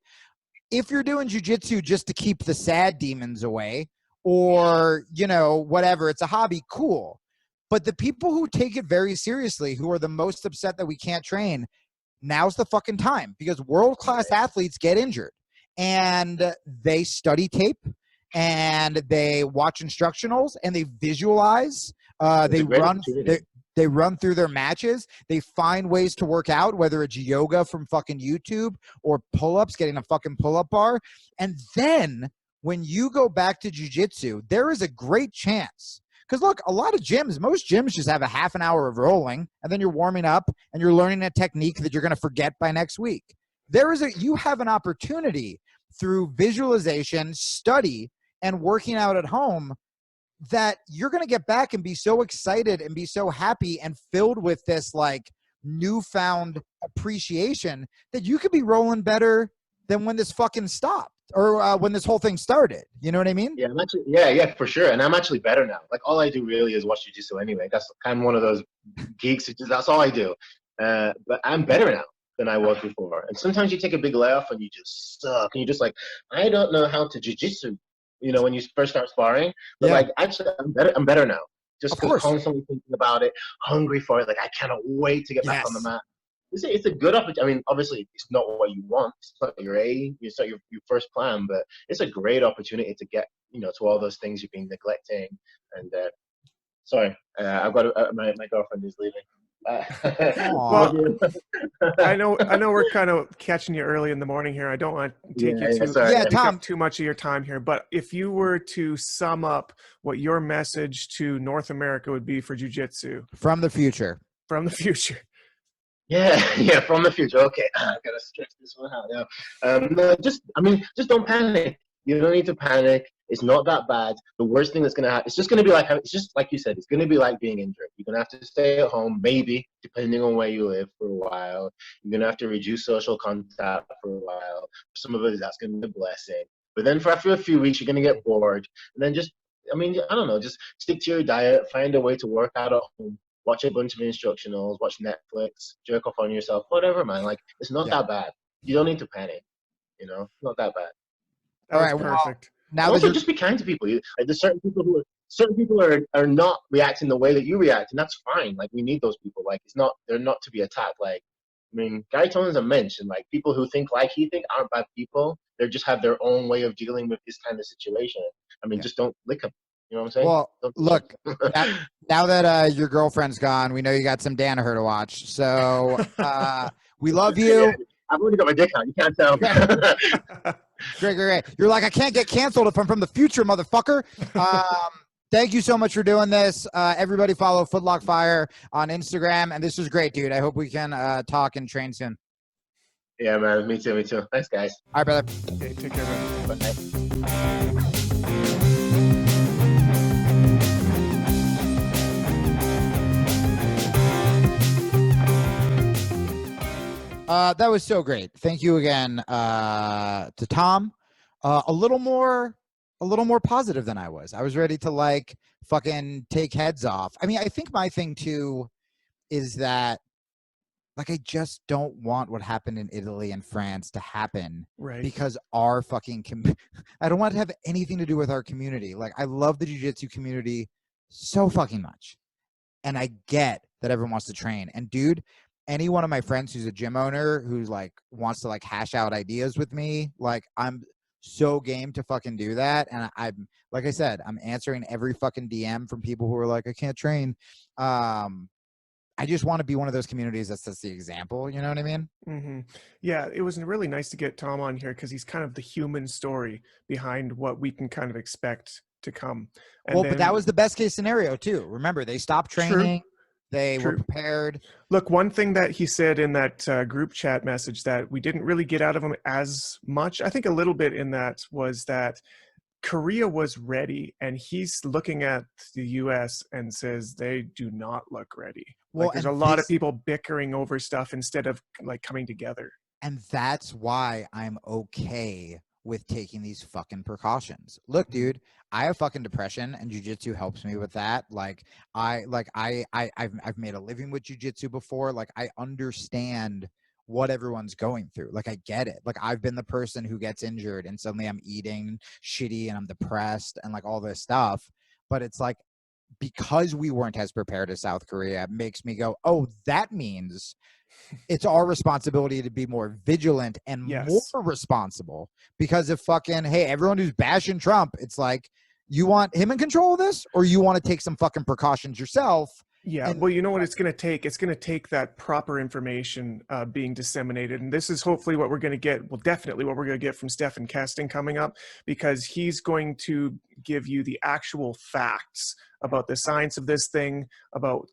If you're doing jiu-jitsu just to keep the sad demons away, or, you know, whatever, it's a hobby, cool. But the people who take it very seriously, who are the most upset that we can't train, now's the fucking time, because world-class athletes get injured and they study tape and they watch instructionals and they visualize, they run through their matches. They find ways to work out, whether it's yoga from fucking YouTube or pull-ups, getting a fucking pull-up bar. And then when you go back to jiu-jitsu, there is a great chance. Because look, a lot of gyms, most gyms just have a half an hour of rolling, and then you're warming up and you're learning a technique that you're going to forget by next week. You have an opportunity through visualization, study, and working out at home that you're going to get back and be so excited and be so happy and filled with this like newfound appreciation that you could be rolling better than when this fucking stopped or when this whole thing started. You know what I mean? Yeah, yeah, for sure. And I'm actually better now. Like all I do really is watch jiu-jitsu anyway. That's kind of one of those geeks. That's all I do. But I'm better now than I was before. And sometimes you take a big layoff and you just suck. And you're just like, I don't know how to jiu-jitsu. You know, when you first start sparring, but like actually, I'm better now. Just constantly thinking about it, hungry for it. Like I cannot wait to get back on the mat. It's a good opportunity. I mean, obviously, it's not what you want. It's not your it's not your first plan, but it's a great opportunity to get, you know, to all those things you've been neglecting. And sorry, I've got my girlfriend is leaving. Well, I know we're kind of catching you early in the morning here. I don't want to take Tom, too much of your time here, but if you were to sum up what your message to North America would be for jiu-jitsu from the future. Yeah, from the future. Okay, I gotta stretch this one out now. No, just don't panic. You don't need to panic. It's not that bad. The worst thing that's going to happen, it's just going to be like, it's just like you said, it's going to be like being injured. You're going to have to stay at home, maybe, depending on where you live for a while. You're going to have to reduce social contact for a while. For some of us, that's going to be a blessing. But then after a few weeks, you're going to get bored. And then just stick to your diet, find a way to work out at home, watch a bunch of instructionals, watch Netflix, jerk off on yourself, whatever, man. Like, it's not that bad. You don't need to panic. You know, it's not that bad. All right, perfect. Now also, just be kind to people. Like, there's certain people are not reacting the way that you react, and that's fine. Like, we need those people. Like, they're not to be attacked. Like, I mean, Gary Tonin's a mensch, and like people who think like he think aren't bad people. They just have their own way of dealing with this kind of situation. I mean, just don't lick them. You know what I'm saying? Well, look, now that your girlfriend's gone, we know you got some Danaher to watch. So we love you. I've already got my dick out. You can't tell. Great. You're like, I can't get canceled if I'm from the future, motherfucker. Thank you so much for doing this. Everybody follow Footlock Fire on Instagram. And this was great, dude. I hope we can talk and train soon. Yeah, man. Me too. Thanks, guys. All right, brother. Okay, take care, man. Bye. That was so great. Thank you again to Tom. A little more positive than I was. I was ready to like fucking take heads off. I mean, I think my thing too is that like I just don't want what happened in Italy and France to happen, Right. because our fucking I don't want it to have anything to do with our community. Like I love the jiu-jitsu community so fucking much. And I get that everyone wants to train. And dude, any one of my friends who's a gym owner who's like wants to like hash out ideas with me, like I'm so game to fucking do that. And I'm like I said, I'm answering every fucking DM from people who are like, I can't train. I just want to be one of those communities that sets the example. You know what I mean? Mm-hmm. Yeah, it was really nice to get Tom on here because he's kind of the human story behind what we can kind of expect to come. And but that was the best case scenario too. Remember, they stopped training. They were prepared. Look, one thing that he said in that group chat message that we didn't really get out of him as much, I think a little bit in that, was that Korea was ready, and he's looking at the US and says they do not look ready. Well, like there's a lot of people bickering over stuff instead of like coming together. And that's why I'm okay with taking these fucking precautions. Look, dude, I have fucking depression, and jiu-jitsu helps me with that. Like I've made a living with jiu-jitsu before. Like I understand what everyone's going through. Like I get it. Like I've been the person who gets injured and suddenly I'm eating shitty and I'm depressed and like all this stuff. But it's like, because we weren't as prepared as South Korea, it makes me go, oh, that means it's our responsibility to be more vigilant and more responsible. Because if fucking, hey, everyone who's bashing Trump, it's like, you want him in control of this, or you want to take some fucking precautions yourself? Yeah, well, you know what it's going to take? It's going to take that proper information being disseminated. And this is hopefully what we're going to get, well, definitely what we're going to get from Stephan Kesting coming up, because he's going to give you the actual facts about the science of this thing, about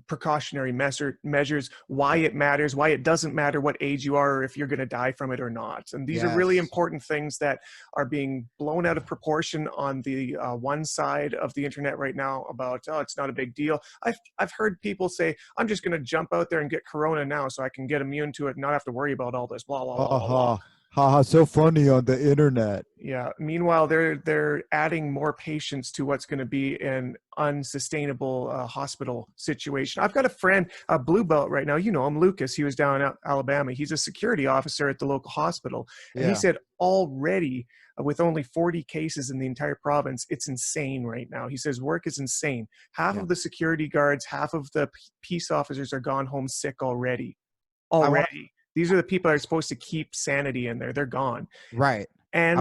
precautionary measures, why it matters, why it doesn't matter what age you are, or if you're going to die from it or not. And these are really important things that are being blown out of proportion on the one side of the internet right now about, oh, it's not a big deal. I've heard people say, I'm just going to jump out there and get corona now so I can get immune to it and not have to worry about all this blah blah blah, blah. Haha, so funny on the internet. Yeah. Meanwhile, they're adding more patients to what's going to be an unsustainable hospital situation. I've got a friend, a blue belt right now. You know him, Lucas. He was down in Alabama. He's a security officer at the local hospital. And he said already with only 40 cases in the entire province, it's insane right now. He says work is insane. Half of the security guards, half of the peace officers are gone home sick already. These are the people that are supposed to keep sanity in there. They're gone. Right. And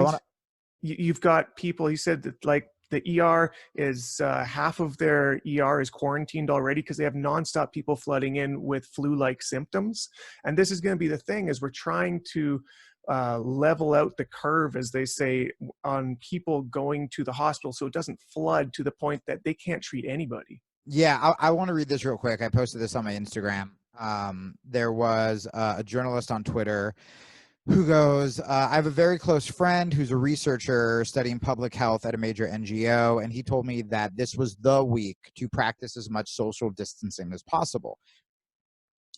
you've got people, he said that like the ER is half of their ER is quarantined already because they have nonstop people flooding in with flu-like symptoms. And this is going to be the thing, is we're trying to level out the curve, as they say, on people going to the hospital so it doesn't flood to the point that they can't treat anybody. Yeah, I want to read this real quick. I posted this on my Instagram. There was a journalist on Twitter who goes, I have a very close friend who's a researcher studying public health at a major NGO, and he told me that this was the week to practice as much social distancing as possible.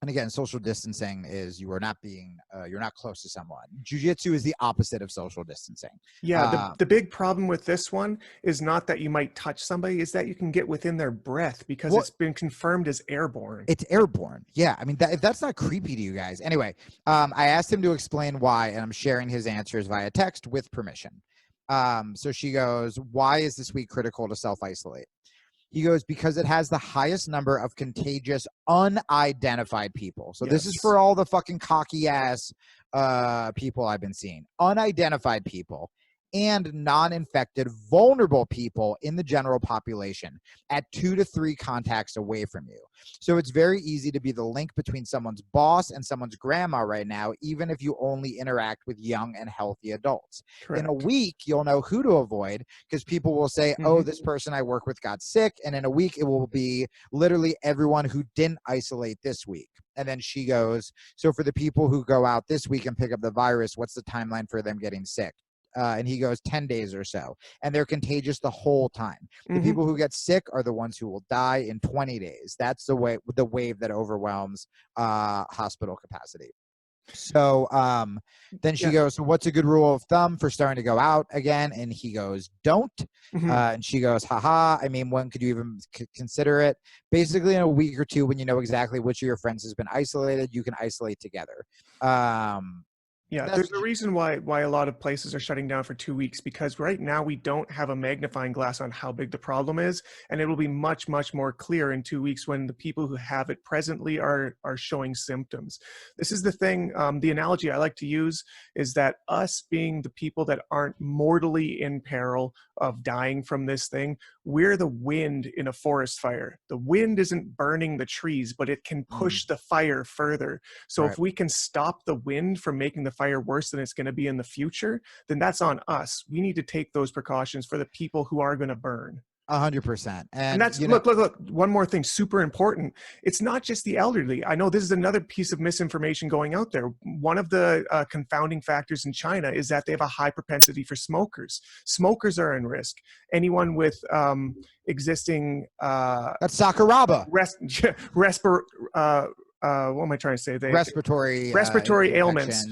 And again, social distancing is you are not being, you're not close to someone. Jiu-jitsu is the opposite of social distancing. Yeah, the big problem with this one is not that you might touch somebody, is that you can get within their breath because it's been confirmed as airborne. It's airborne. Yeah, I mean, if that's not creepy to you guys. Anyway, I asked him to explain why, and I'm sharing his answers via text with permission. So she goes, why is this week critical to self-isolate? He goes, because it has the highest number of contagious unidentified people. So this is for all the fucking cocky ass people I've been seeing. Unidentified people and non-infected vulnerable people in the general population at 2 to 3 contacts away from you. So it's very easy to be the link between someone's boss and someone's grandma right now, even if you only interact with young and healthy adults. Correct. In a week, you'll know who to avoid because people will say, oh, this person I work with got sick. And in a week, it will be literally everyone who didn't isolate this week. And then she goes, so for the people who go out this week and pick up the virus, what's the timeline for them getting sick? And he goes 10 days or so. And they're contagious the whole time. The people who get sick are the ones who will die in 20 days. That's the wave that overwhelms hospital capacity. So then she goes, so what's a good rule of thumb for starting to go out again? And he goes, don't. And she goes, haha, I mean, when could you even consider it? Basically in a week or two, when you know exactly which of your friends has been isolated, you can isolate together. Yeah, there's a reason why a lot of places are shutting down for 2 weeks, because right now we don't have a magnifying glass on how big the problem is, and it will be much, much more clear in 2 weeks when the people who have it presently are showing symptoms. This is the thing, the analogy I like to use is that us being the people that aren't mortally in peril of dying from this thing, we're the wind in a forest fire. The wind isn't burning the trees, but it can push the fire further. So if we can stop the wind from making the fire worse than it's going to be in the future, then that's on us. We need to take those precautions for the people who are going to burn. 100%. And that's, look, one more thing, super important. It's not just the elderly. I know this is another piece of misinformation going out there. One of the confounding factors in China is that they have a high propensity for smokers. Smokers are in risk. Anyone with existing that's Sakuraba. What am I trying to say? Respiratory ailments.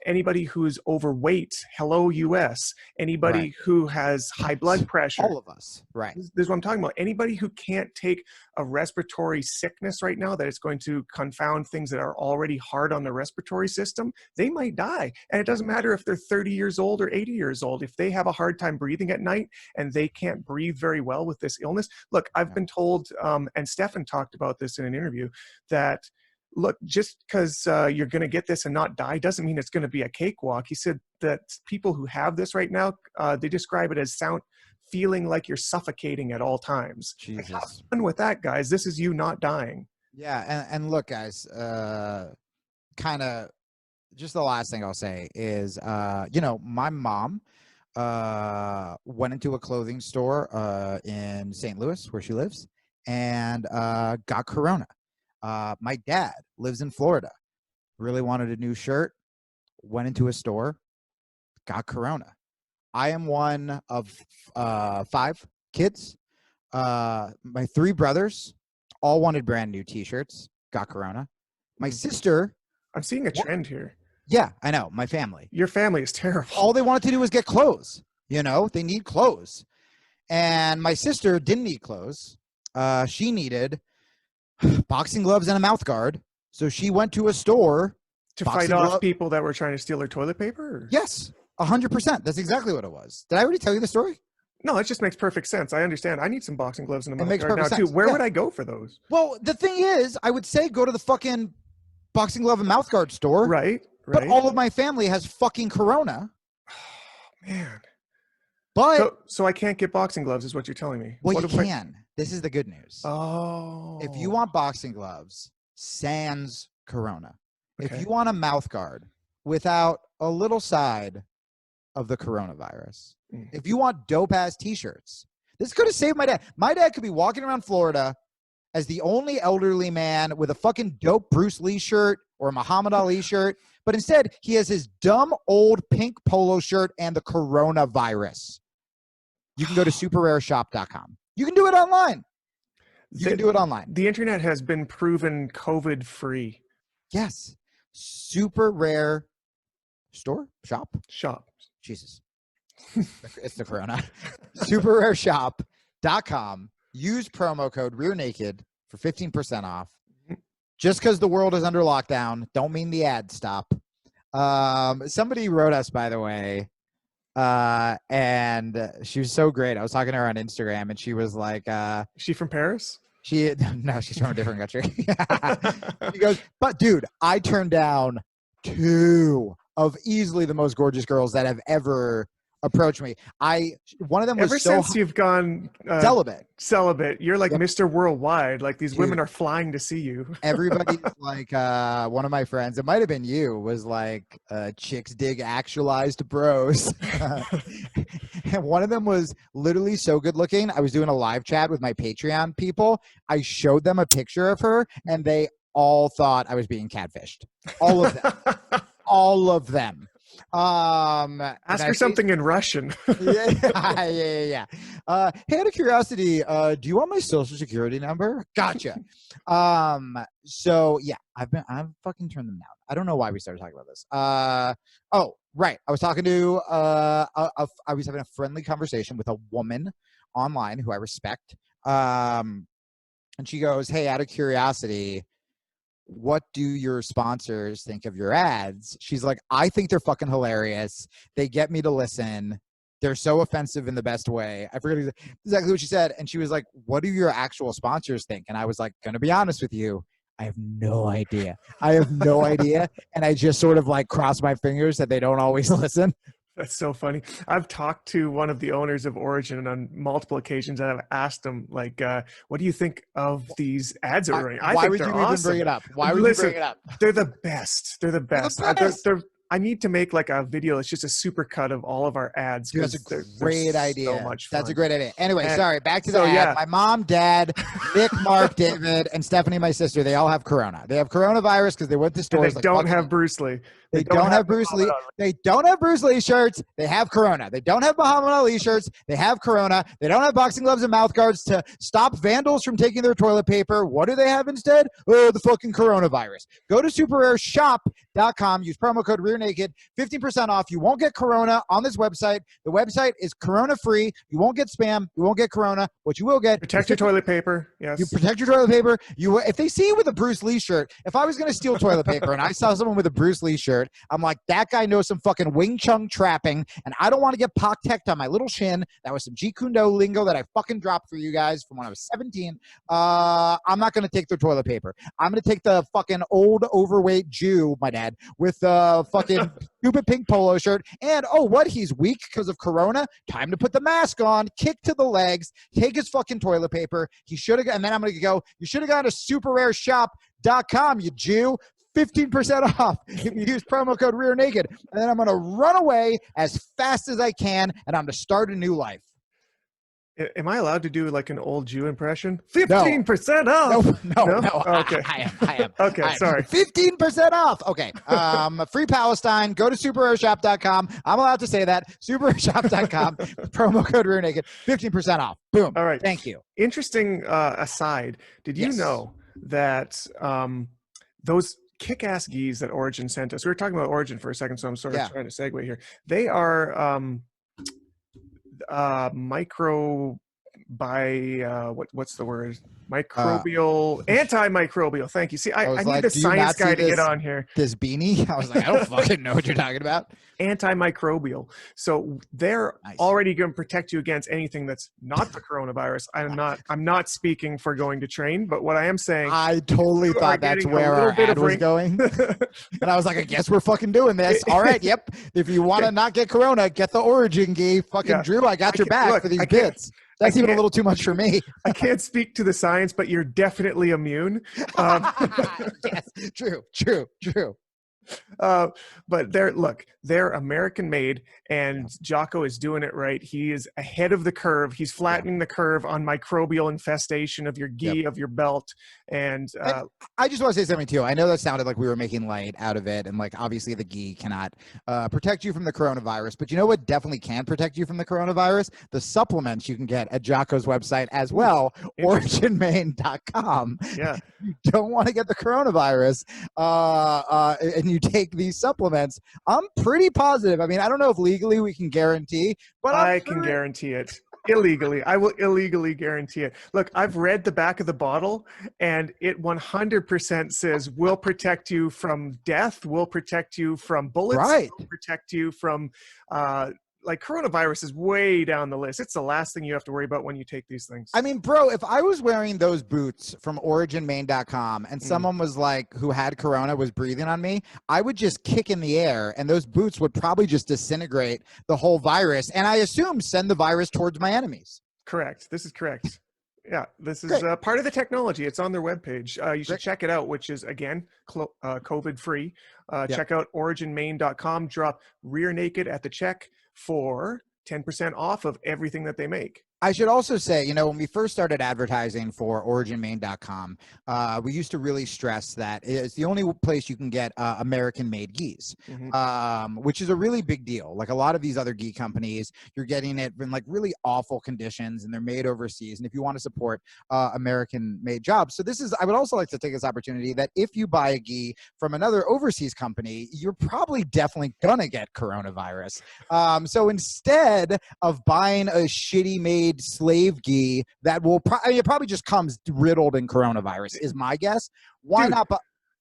Anybody who's overweight, hello US. Anybody who has high blood pressure. All of us, right. This is what I'm talking about. Anybody who can't take a respiratory sickness right now that is going to confound things that are already hard on the respiratory system, they might die. And it doesn't matter if they're 30 years old or 80 years old. If they have a hard time breathing at night and they can't breathe very well with this illness. Look, I've been told, and Stephan talked about this in an interview, that look, just because you're going to get this and not die doesn't mean it's going to be a cakewalk. He said that people who have this right now, they describe it as feeling like you're suffocating at all times. Jesus. Like, have fun with that, guys. This is you not dying. Yeah, and look, guys, kind of just the last thing I'll say is, my mom went into a clothing store in St. Louis, where she lives, and got corona. My dad lives in Florida, really wanted a new shirt, went into a store, got corona. I am one of 5 kids. My 3 brothers all wanted brand new t-shirts, got corona. My sister. I'm seeing a trend here. Yeah, I know. My family. Your family is terrible. All they wanted to do was get clothes. They need clothes. And my sister didn't need clothes. She needed boxing gloves and a mouth guard. So she went to a store to fight off people that were trying to steal her toilet paper? Or? Yes, 100%. That's exactly what it was. Did I already tell you the story? No, it just makes perfect sense. I understand. I need some boxing gloves and a mouth guard now too. Where would I go for those? Well, the thing is, I would say go to the fucking boxing glove and mouth guard store. Right. But all of my family has fucking corona. Oh, man. But so I can't get boxing gloves is what you're telling me. Well, you can. This is the good news. Oh. If you want boxing gloves, sans corona. Okay. If you want a mouth guard without a little side of the coronavirus. If you want dope ass t-shirts, this could have saved my dad. My dad could be walking around Florida as the only elderly man with a fucking dope Bruce Lee shirt or a Muhammad Ali shirt. But instead, he has his dumb old pink polo shirt and the coronavirus. You can go to superrareshop.com. You can do it online. You can do it online. The internet has been proven COVID free. Yes. Super rare shop. Jesus. It's the corona. Superrareshop.com. Use promo code RearNaked for 15% off. Just because the world is under lockdown, don't mean the ads stop. Somebody wrote us, by the way, and she was so great. I was talking to her on Instagram, and she was like, is she from Paris? No, she's from a different country. She goes, but dude, I turned down 2 of easily the most gorgeous girls that have ever approached me. One of them was ever since you've gone celibate. You're like Mr. Worldwide. Like these women are flying to see you. Everybody's like, one of my friends, it might have been you, was like, chicks dig actualized bros. And one of them was literally so good looking. I was doing a live chat with my Patreon people. I showed them a picture of her and they all thought I was being catfished. All of them. All of them. Ask her something in Russian. Yeah. Hey, out of curiosity, do you want my social security number? Gotcha. So yeah, I've fucking turned them down. I don't know why we started talking about this. Oh, right. I was talking to I was having a friendly conversation with a woman online who I respect. And she goes, "Hey, out of curiosity, what do your sponsors think of your ads?" She's like, "I think they're fucking hilarious. They get me to listen. They're so offensive in the best way." I forget exactly what she said. And she was like, "What do your actual sponsors think?" And I was like, "Gonna be honest with you, I have no idea. I have no idea." And I just sort of like cross my fingers that they don't always listen. That's so funny. I've talked to one of the owners of Origin on multiple occasions, and I've asked him, like, what do you think of these ads that we're running? I Why think would they're you even awesome. bring it up? Why would Listen, you bring it up? They're the best. They're the best. best. I need to make like a video. It's just a super cut of all of our ads. Dude, that's a 'cause great they're idea. So much fun. That's a great idea. Anyway, And sorry, back to the so, ad. yeah. My mom, dad, Nick, Mark, David, and Stephanie, my sister, they all have corona. They have coronavirus because they went to And stores. they don't have Bruce Lee. They don't have Bruce Lee. They don't have Bruce Lee shirts. They have corona. They don't have Muhammad Ali shirts. They have corona. They don't have boxing gloves and mouth guards to stop vandals from taking their toilet paper. What do they have instead? Oh, the fucking coronavirus. Go to superairshop.com. Use promo code RearNaked. 15% off. You won't get corona on this website. The website is corona free. You won't get spam. You won't get corona. What you will get. Protect your toilet paper. Yes. You protect your toilet paper. If they see you with a Bruce Lee shirt, if I was going to steal toilet paper and I saw someone with a Bruce Lee shirt, I'm like, that guy knows some fucking Wing Chun trapping, and I don't want to get pock-teched on my little shin. That was some Jeet Kune Do lingo that I fucking dropped for you guys from when I was 17. I'm not going to take their toilet paper. I'm going to take the fucking old overweight Jew, my dad, with the fucking stupid pink polo shirt. And, oh, what? He's weak because of corona? Time to put the mask on, kick to the legs, take his fucking toilet paper. He should have, and then I'm going to go, you should have gone to superairshop.com, you Jew. 15% off if you use promo code RearNaked. And then I'm going to run away as fast as I can, and I'm going to start a new life. Am I allowed to do like an old Jew impression? 15% off. No. Okay. I am. Okay, sorry. 15% off. Okay. Free Palestine. Go to superairshop.com. I'm allowed to say that. Superairshop.com. Promo code RearNaked. 15% off. Boom. All right. Thank you. Interesting aside. Did you know that those kick-ass gis that Origin sent us, we were talking about Origin for a second, so I'm sort of trying to segue here. They are what's the word? Microbial, antimicrobial. Thank you. See, I need the science guy to get on here. This beanie? I was like, I don't fucking know what you're talking about. Antimicrobial. So they're already going to protect you against anything that's not the coronavirus. I'm not speaking for going to train, but what I am saying, I totally thought that's where our ad was going. And I was like, I guess we're fucking doing this. All right. Yep. If you want to not get corona, get the Origin gi. Fucking Drew, I got your back for these bits. That's even a little too much for me. I can't speak to the science, but you're definitely immune. Yes, true. But they're American made, and Jocko is doing it right. He is ahead of the curve. He's flattening the curve on microbial infestation of your gi, of your belt. And I just want to say something too. I know that sounded like we were making light out of it, and like obviously the gi cannot protect you from the coronavirus, but you know what definitely can protect you from the coronavirus? The supplements you can get at Jocko's website as well, originmain.com. Yeah. You don't want to get the coronavirus and you take these supplements. I'm pretty positive. I mean, I don't know if legally we can guarantee, but I can guarantee it. Illegally. I will illegally guarantee it. Look, I've read the back of the bottle, and it 100% says will protect you from death, will protect you from bullets, will protect you from like coronavirus is way down the list. It's the last thing you have to worry about when you take these things. I mean, bro, if I was wearing those boots from originmain.com and someone was like, who had corona was breathing on me, I would just kick in the air and those boots would probably just disintegrate the whole virus. And I assume send the virus towards my enemies. Correct. This is correct. Yeah, this is part of the technology. It's on their webpage. You should check it out, which is, again, COVID-free. Check out originmain.com. Drop Rear Naked at the check for 10% off of everything that they make. I should also say, you know, when we first started advertising for originmain.com, we used to really stress that it's the only place you can get American-made gis, which is a really big deal. Like a lot of these other gi companies, you're getting it in like really awful conditions, and they're made overseas. And if you want to support American-made jobs, so this is, I would also like to take this opportunity that if you buy a gi from another overseas company, you're probably definitely gonna get coronavirus. So instead of buying a shitty made slave gi that will it probably just comes riddled in coronavirus is my guess. Why Dude, not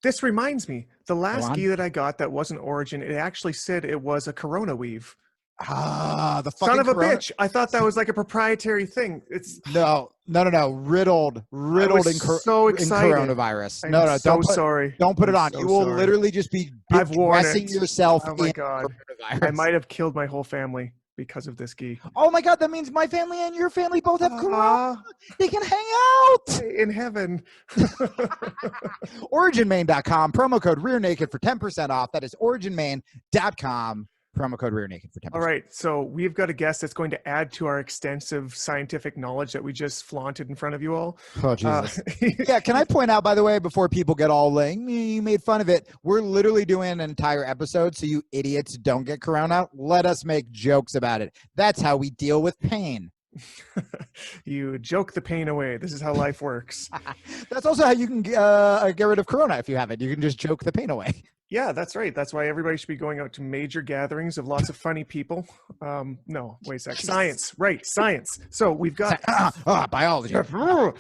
this reminds me, the last gi that I got that wasn't Origin, it actually said it was a Corona weave. the fucking Son of a corona- bitch. I thought that was like a proprietary thing. It's no riddled so in excited. coronavirus. I'm No, so sorry. Don't put it on. So You will sorry. literally just be I've worn dressing it. yourself Oh my in God. coronavirus. I might have killed my whole family because of this gi. Oh my God, that means my family and your family both have corona. They can hang out In heaven. originmain.com, promo code rear naked for 10% off. That is originmain.com, promo code rear naked for 10%. All right, so we've got a guest that's going to add to our extensive scientific knowledge that we just flaunted in front of you all. Oh, Jesus. Yeah, can I point out, by the way, before people get all like, you made fun of it, we're literally doing an entire episode so you idiots don't get corona. Let us make jokes about it. That's how we deal with pain. You joke the pain away. This is how life works. That's also how you can get rid of corona if you have it. You can just joke the pain away. Yeah, that's right. That's why everybody should be going out to major gatherings of lots of funny people. No, wait a sec. Science, right? Science. So we've got biology. Stephan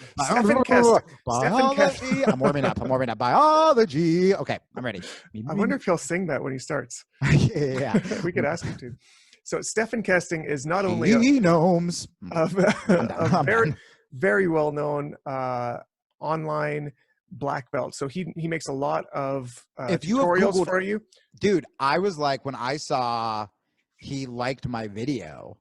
Kesting. Biology. I'm warming up. Biology. Okay, I'm ready. I wonder if he'll sing that when he starts. Yeah. We could ask him to. So Stephan Kesting is not only genomes. a very, very well-known online black belt. So he makes a lot of if you tutorials Googled, for you. Dude, I was like, when I saw he liked my video,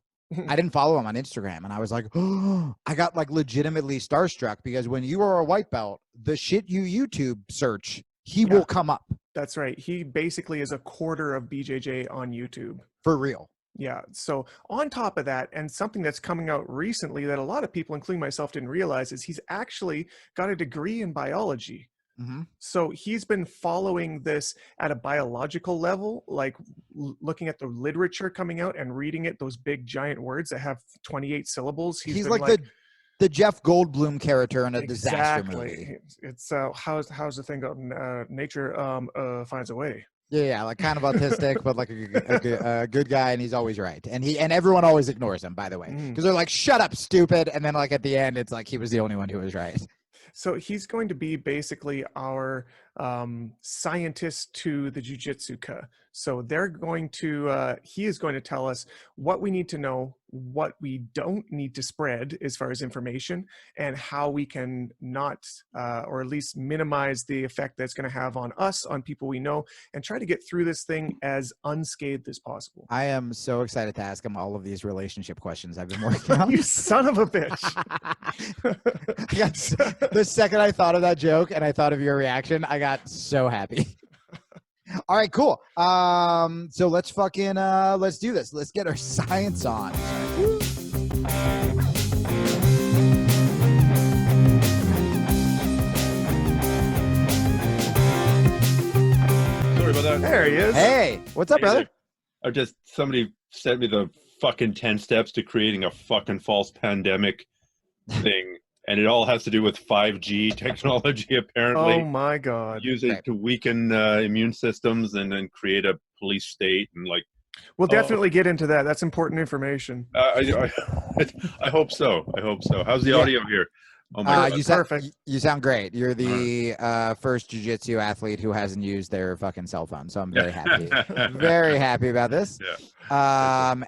I didn't follow him on Instagram, and I was like, oh, I got like legitimately starstruck, because when you are a white belt, the shit you YouTube search, he will come up. That's right. He basically is a quarter of BJJ on YouTube. For real. Yeah. So on top of that, and something that's coming out recently that a lot of people, including myself, didn't realize, is he's actually got a degree in biology. So he's been following this at a biological level, like looking at the literature coming out and reading it, those big giant words that have 28 syllables. He's like the Jeff Goldblum character in a disaster movie. Exactly. It's how's the thing going? Nature finds a way. Yeah, like kind of autistic, but like a good guy, and he's always right. And everyone always ignores him, by the way, because they're like, "Shut up, stupid!" And then like at the end, it's like he was the only one who was right. So he's going to be basically our scientist to the jiu-jitsu-ka. So they're going to, he is going to tell us what we need to know, what we don't need to spread as far as information, and how we can not, or at least minimize the effect that's going to have on us, on people we know, and try to get through this thing as unscathed as possible. I am so excited to ask him all of these relationship questions I've been working on. You son of a bitch. The second I thought of that joke and I thought of your reaction, I got so happy. All right, cool. So let's do this. Let's get our science on. Sorry about that. There he is. Hey, what's up, brother? Somebody sent me the fucking 10 steps to creating a fucking false pandemic thing. And it all has to do with 5G technology, apparently. Oh my God. Use it to weaken immune systems and then create a police state and like. We'll definitely get into that. That's important information. I hope so. How's the audio here? Oh my God. Perfect. You sound great. You're the first jiu-jitsu athlete who hasn't used their fucking cell phone, so I'm very happy. Very happy about this. Yeah.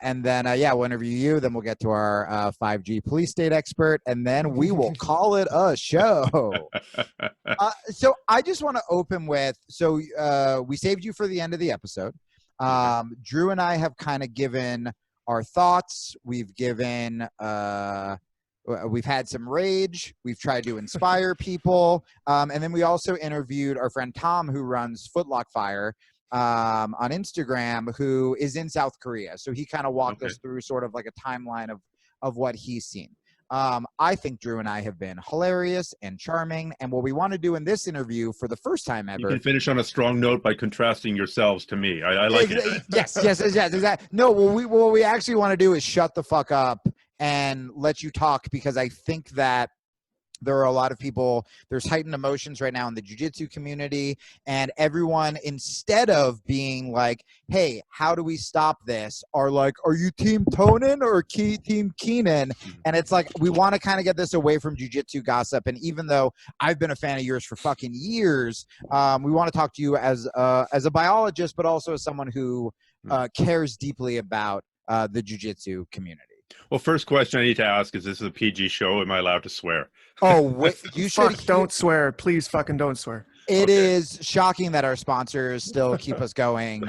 And then we'll interview you. Then we'll get to our 5G police state expert, and then we will call it a show. So I just want to open with, we saved you for the end of the episode. Drew and I have kind of given our thoughts. We've given we've had some rage. We've tried to inspire people. And then we also interviewed our friend Tom, who runs Footlock Fire on Instagram, who is in South Korea. So he kind of walked us through sort of like a timeline of what he's seen. I think Drew and I have been hilarious and charming. And what we want to do in this interview for the first time ever. You can finish on a strong note by contrasting yourselves to me. I like it. Yes, exactly. No, what we actually want to do is shut the fuck up and let you talk, because I think that there are a lot of people, there's heightened emotions right now in the jiu-jitsu community, and everyone, instead of being like, hey, how do we stop this, are like, are you team Tonin or team Keenan? And it's like, we want to kind of get this away from jiu-jitsu gossip. And even though I've been a fan of yours for fucking years, we want to talk to you as a biologist, but also as someone who cares deeply about the jiu-jitsu community. Well, first question I need to ask is, this is a PG show. Am I allowed to swear? Oh, wait, you should. Don't swear. Please fucking don't swear. It is shocking that our sponsors still keep us going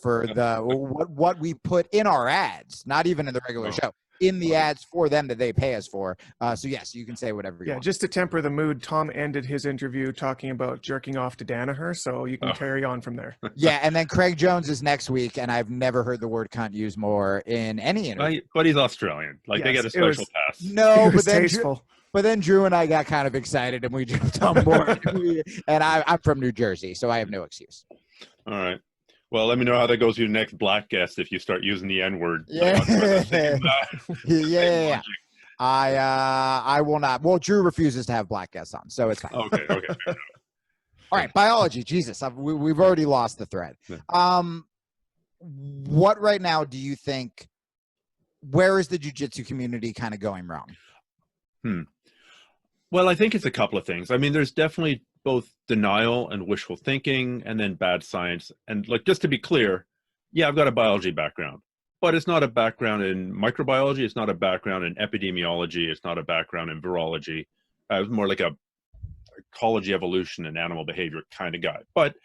for the what we put in our ads, not even in the regular show, in the ads for them that they pay us for. So yes, you can say whatever you want. Just to temper the mood, Tom ended his interview talking about jerking off to Danaher, so you can carry on from there. Yeah, and then Craig Jones is next week, and I've never heard the word cunt used more in any interview. But he's Australian. Like, they get a special pass. No, but then tasteful. But then Drew and I got kind of excited, and we jumped on board. And I'm from New Jersey, so I have no excuse. All right. Well, let me know how that goes with your next black guest if you start using the N-word. Yeah. Yeah. I will not. Well, Drew refuses to have black guests on, so it's fine. Okay. All right, biology. Jesus, we've already lost the thread. What right now do you think, where is the jiu-jitsu community kind of going wrong? Well, I think it's a couple of things. I mean, there's definitely both denial and wishful thinking, and then bad science. And like, just to be clear, yeah, I've got a biology background, but it's not a background in microbiology. It's not a background in epidemiology. It's not a background in virology. I was more like a ecology, evolution, and animal behavior kind of guy. But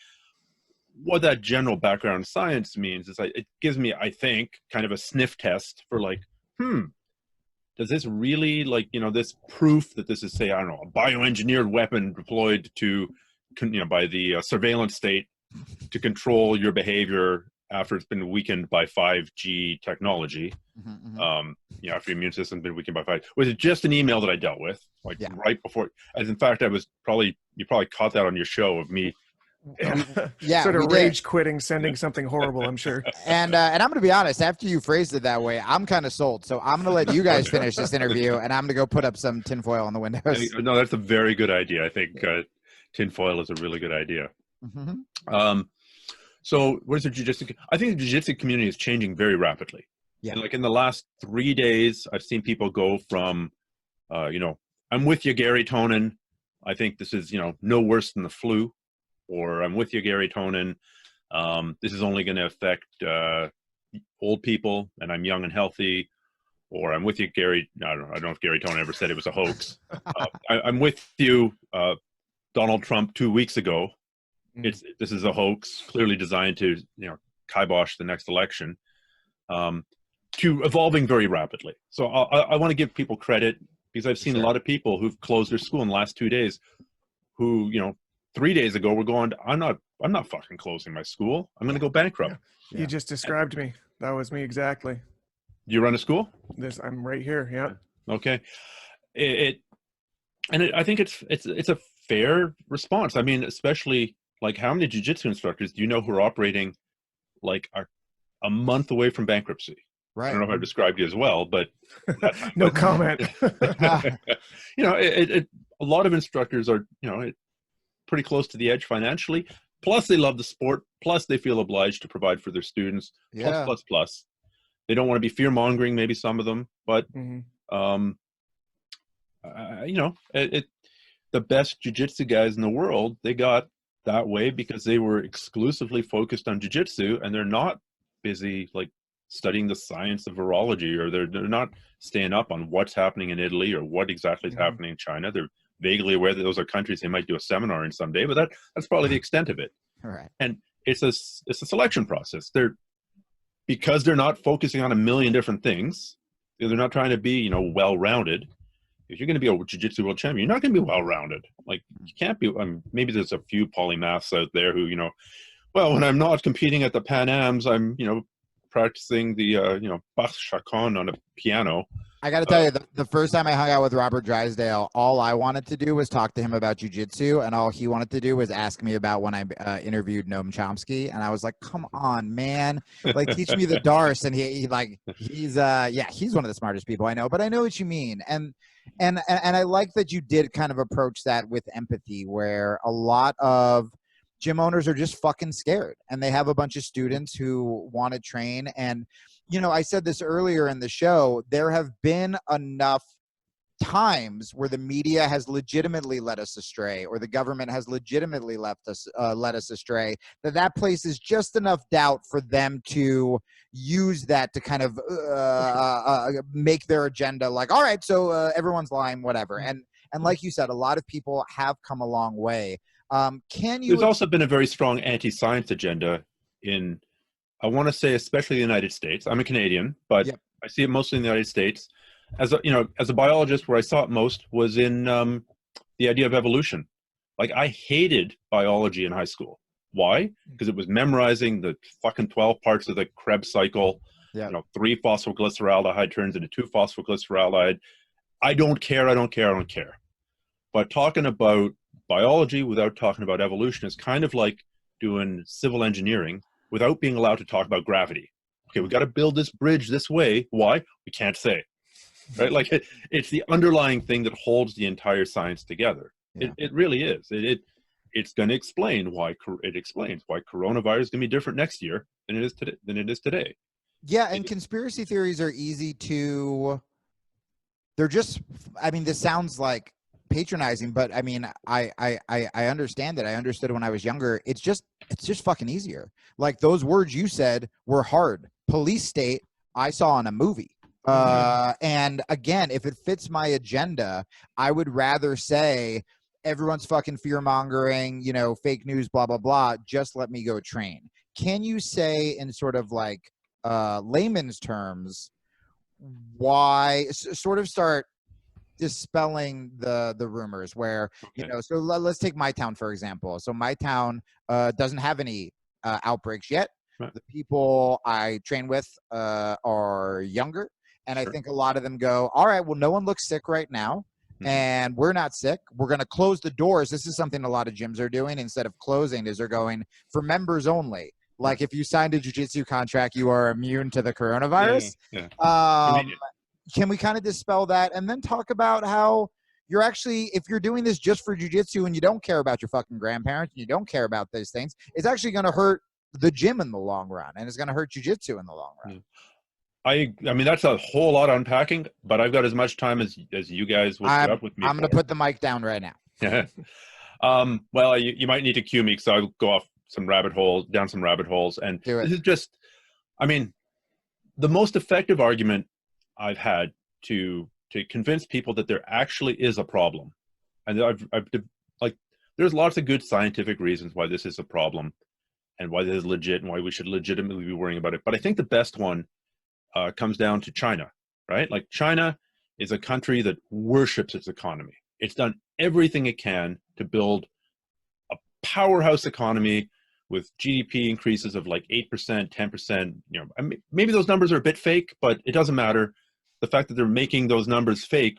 what that general background in science means is it gives me, I think, kind of a sniff test for like, does this really, like, this proof that this is, say, I don't know, a bioengineered weapon deployed to, by the surveillance state to control your behavior after it's been weakened by 5G technology, after your immune system's been weakened by 5G. Was it just an email that I dealt with, right before? As in fact, you probably caught that on your show of me. Sort of rage quitting, sending something horrible, I'm sure. And I'm going to be honest, after you phrased it that way, I'm kind of sold. So I'm going to let you guys finish this interview, and I'm going to go put up some tinfoil on the windows. No, that's a very good idea. I think tinfoil is a really good idea. So where's the jiu-jitsu? I think the jiu-jitsu community is changing very rapidly. Yeah. And like in the last 3 days, I've seen people go from, I'm with you, Gary Tonin. I think this is, no worse than the flu. Or I'm with you, Gary Tonin. This is only going to affect old people, and I'm young and healthy. Or I'm with you, Gary. I don't know if Gary Tonin ever said it was a hoax. I'm with you, Donald Trump 2 weeks ago. This is a hoax, clearly designed to kibosh the next election. To evolving very rapidly. So I want to give people credit, because I've seen a lot of people who've closed their school in the last 2 days, who 3 days ago we're going, I'm not fucking closing my school. I'm going to go bankrupt. Yeah. You just described me. That was me exactly. Do you run a school? I'm right here. Yeah. Okay. I think it's a fair response. I mean, especially like, how many jiu-jitsu instructors do you know who are operating like a month away from bankruptcy? Right. I don't know if I've described you as well, but no comment. A lot of instructors are, pretty close to the edge financially. Plus, they love the sport. Plus, they feel obliged to provide for their students. Plus. They don't want to be fear-mongering, maybe some of them. But, the best jiu-jitsu guys in the world, they got that way because they were exclusively focused on jiu-jitsu, and they're not busy, like, studying the science of virology, or they're not staying up on what's happening in Italy or what exactly is happening in China. They're vaguely aware that those are countries they might do a seminar in someday, but that's probably the extent of it. All right. And it's a selection process. Because they're not focusing on a million different things. They're not trying to be, well-rounded. If you're going to be a jiu-jitsu world champion, you're not going to be well-rounded. Like, you can't be. Maybe there's a few polymaths out there who, well, when I'm not competing at the Pan Ams, I'm, practicing the, Bach Chacon on a piano. I got to tell you, the first time I hung out with Robert Drysdale, all I wanted to do was talk to him about jiu-jitsu, and all he wanted to do was ask me about when I interviewed Noam Chomsky, and I was like, come on, man, like teach me the Darce. And he's one of the smartest people I know, but I know what you mean. And I like that you did kind of approach that with empathy, where a lot of gym owners are just fucking scared, and they have a bunch of students who want to train. And you know, I said this earlier in the show, there have been enough times where the media has legitimately led us astray, or the government has legitimately led us astray, that places just enough doubt for them to use that to kind of make their agenda like, all right, so everyone's lying, whatever. And like you said, a lot of people have come a long way. There's also been a very strong anti-science agenda in, I want to say, especially the United States. I'm a Canadian, but yep. I see it mostly in the United States. As a biologist, where I saw it most was in the idea of evolution. Like, I hated biology in high school. Why? Because it was memorizing the fucking 12 parts of the Krebs cycle. Yep. 3 phosphoglyceraldehyde turns into 2 phosphoglyceraldehyde. I don't care. But talking about biology without talking about evolution is kind of like doing civil engineering without being allowed to talk about gravity. Okay, we got to build this bridge this way. Why? We can't say. Right? Like, it's the underlying thing that holds the entire science together. Yeah. It really is. It's going to explain why coronavirus is going to be different next year than it is today. Yeah, and conspiracy theories are easy to. They're just. I mean, this sounds like patronizing, but I mean, I understand it. I understood it when I was younger. It's just fucking easier. Like, those words you said were hard. Police state, I saw in a movie. And again, if it fits my agenda, I would rather say everyone's fucking fear mongering, fake news, blah, blah, blah. Just let me go train. Can you say in sort of like layman's terms, why sort of start dispelling the rumors where, so let's take my town, for example. So my town doesn't have any outbreaks yet. Right. The people I train with are younger. And sure. I think a lot of them go, all right, well, no one looks sick right now. And we're not sick. We're going to close the doors. This is something a lot of gyms are doing. Instead of closing, is they're going for members only. Like, if you signed a jiu-jitsu contract, you are immune to the coronavirus. Yeah. Can we kind of dispel that and then talk about how you're actually, if you're doing this just for jiu-jitsu and you don't care about your fucking grandparents and you don't care about these things, it's actually going to hurt the gym in the long run, and it's going to hurt jiu-jitsu in the long run. I mean, that's a whole lot unpacking, but I've got as much time as you guys will put up with me. I'm going to put the mic down right now. Yeah. Well, you might need to cue me, because I'll go off down some rabbit holes. And this is just, I mean, the most effective argument I've had to convince people that there actually is a problem. And there's lots of good scientific reasons why this is a problem and why this is legit and why we should legitimately be worrying about it. But I think the best one comes down to China, right? Like, China is a country that worships its economy. It's done everything it can to build a powerhouse economy with GDP increases of like 8%, 10%. I mean, maybe those numbers are a bit fake, but it doesn't matter. The fact that they're making those numbers fake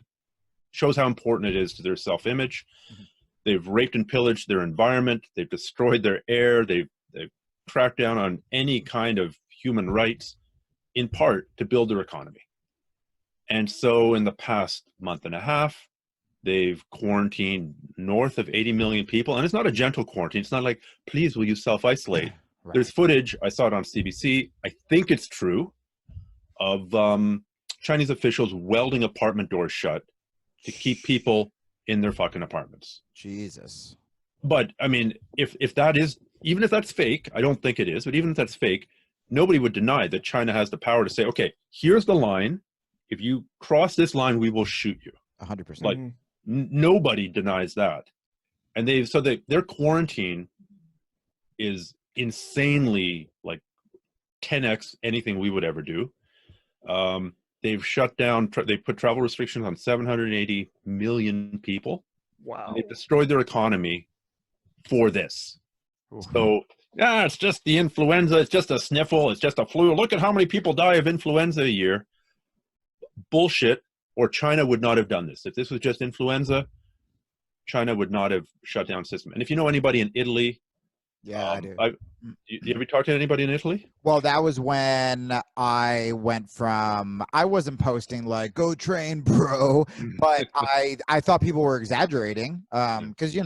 shows how important it is to their self-image. Mm-hmm. They've raped and pillaged their environment. They've destroyed their air. They've cracked down on any kind of human rights, in part to build their economy. And so in the past month and a half, they've quarantined north of 80 million people. And it's not a gentle quarantine. It's not like, please, will you self-isolate? Right. There's footage, I saw it on CBC, I think it's true, of Chinese officials welding apartment doors shut to keep people in their fucking apartments. Jesus. But I mean, if that is, even if that's fake, I don't think it is, but even if that's fake, nobody would deny that China has the power to say, okay, here's the line. If you cross this line, we will shoot you. 100%. Like, nobody denies that. And their quarantine is insanely, like, 10x anything we would ever do. They've shut down, they put travel restrictions on 780 million people. Wow. They've destroyed their economy for this. Ooh. So, yeah, it's just the influenza. It's just a sniffle. It's just a flu. Look at how many people die of influenza a year. Bullshit. or China would not have done this. If this was just influenza, China would not have shut down system. And if you know anybody in Italy, Yeah, I do. You ever talk to anybody in Italy? Well, that was when I went from, I wasn't posting like "go train, bro," but I thought people were exaggerating. Because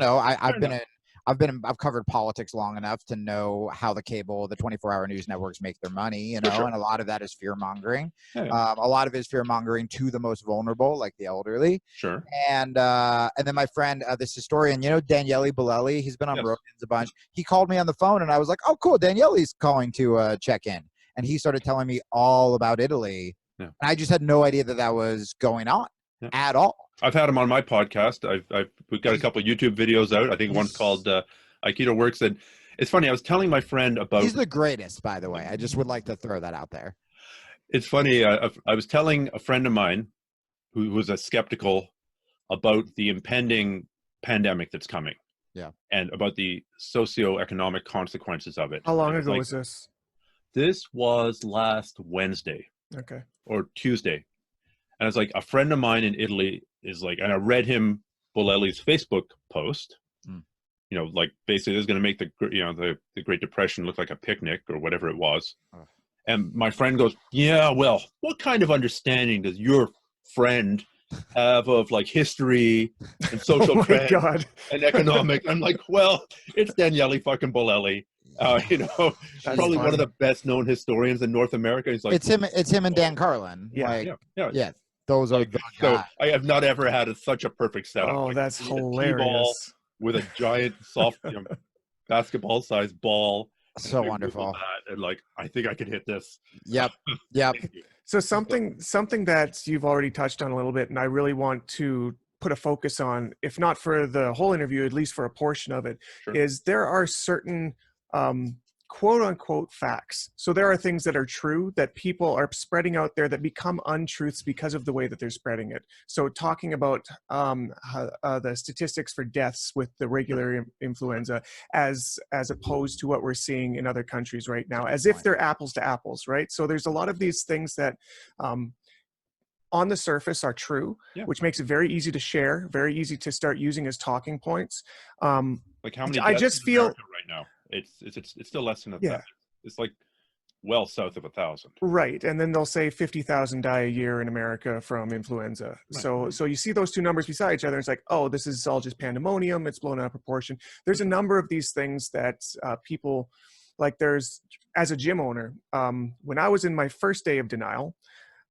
I've covered politics long enough to know how the 24-hour news networks make their money, and a lot of that is fear mongering. Yeah. A lot of it is fear mongering to the most vulnerable, like the elderly. Sure. And then my friend, this historian, Daniele Bolelli, he's been on Rogan's a bunch. He called me on the phone, and I was like, "Oh, cool, Daniele's calling to check in." And he started telling me all about Italy, and I just had no idea that was going on at all. I've had him on my podcast. We've got a couple of YouTube videos out. I think one's called Aikido Works. And it's funny, I was telling my friend about... He's the greatest, by the way. I just would like to throw that out there. It's funny, I was telling a friend of mine who was skeptical about the impending pandemic that's coming. Yeah. And about the socioeconomic consequences of it. How long ago was this? This was last Wednesday. Okay. Or Tuesday. And it's like a friend of mine in Italy is like, and I read him Bolelli's Facebook post, like basically this is going to make the Great Depression look like a picnic or whatever it was. And my friend goes, yeah, well, what kind of understanding does your friend have of like history and social trends and economic? I'm like, well, it's Daniele fucking Bolelli. Probably one of the best known historians in North America. He's like, it's him and Dan Carlin. Yeah. Those are the guys. So I have not ever had such a perfect setup. Oh, that's hilarious. With a giant soft basketball-sized ball. So wonderful. And like, I think I could hit this. Yep. So something that you've already touched on a little bit, and I really want to put a focus on, if not for the whole interview, at least for a portion of it, is there are certain quote unquote facts. So there are things that are true that people are spreading out there that become untruths because of the way that they're spreading it. So talking about the statistics for deaths with the regular influenza as opposed to what we're seeing in other countries right now, as if they're apples to apples, right? So there's a lot of these things that on the surface are true, which makes it very easy to share, very easy to start using as talking points. Like how many deaths I just in feel America right now? It's still less than 1,000. It's like well south of 1,000. Right, and then they'll say 50,000 die a year in America from influenza. Right. So you see those two numbers beside each other. It's like, oh, this is all just pandemonium. It's blown out of proportion. There's a number of these things that people like. There's, as a gym owner, when I was in my first day of denial,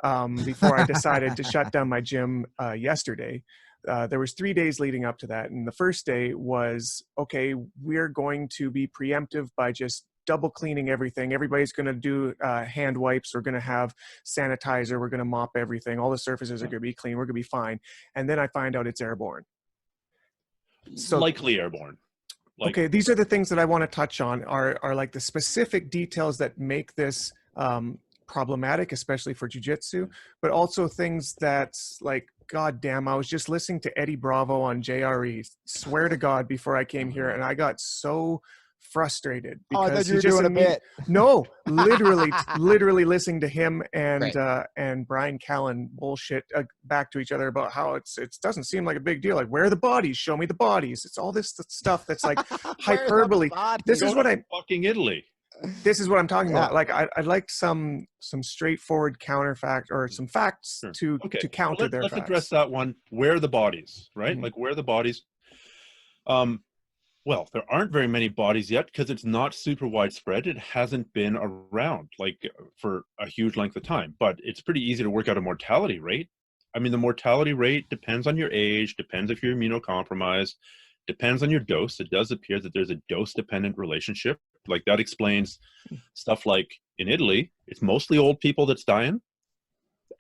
before I decided to shut down my gym yesterday. There was 3 days leading up to that. And the first day was, okay, we're going to be preemptive by just double cleaning everything. Everybody's going to do hand wipes. We're going to have sanitizer. We're going to mop everything. All the surfaces are going to be clean. We're going to be fine. And then I find out it's airborne. So likely airborne. Okay, these are the things that I want to touch on are like the specific details that make this problematic, especially for jiu-jitsu, but also things that's like, God damn, I was just listening to Eddie Bravo on JRE, swear to God, before I came here, and I got so frustrated because I thought you were doing a bit. No, literally listening to him and Brian Callen bullshit back to each other about how it doesn't seem like a big deal. Like, where are the bodies? Show me the bodies. It's all this stuff that's like hyperbole. This is what I'm fucking Italy. This is what I'm talking about. Like, I'd like some straightforward counterfact or some facts to counter their facts. Let's address that one. Where are the bodies, right? Like, where are the bodies? Well, there aren't very many bodies yet because it's not super widespread. It hasn't been around like for a huge length of time, but it's pretty easy to work out a mortality rate. I mean, the mortality rate depends on your age, depends if you're immunocompromised, depends on your dose. It does appear that there's a dose-dependent relationship. Like that explains stuff like in Italy, it's mostly old people that's dying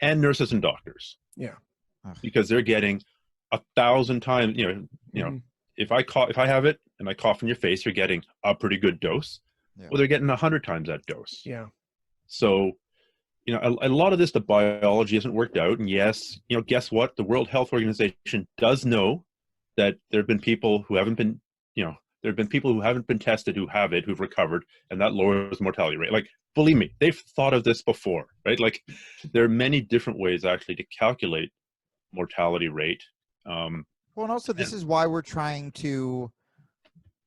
and nurses and doctors. Yeah. Because they're getting 1,000 times, you know, if I have it and I cough in your face, you're getting a pretty good dose. Yeah. Well, they're getting 100 times that dose. Yeah. So, you know, a lot of this, the biology isn't worked out. And yes, you know, guess what? The World Health Organization does know that there have been people who haven't been, you know, there have been people who haven't been tested who have it, who've recovered, and that lowers mortality rate. Like, believe me, they've thought of this before, right? Like, there are many different ways actually to calculate mortality rate. Well, and also this is why we're trying to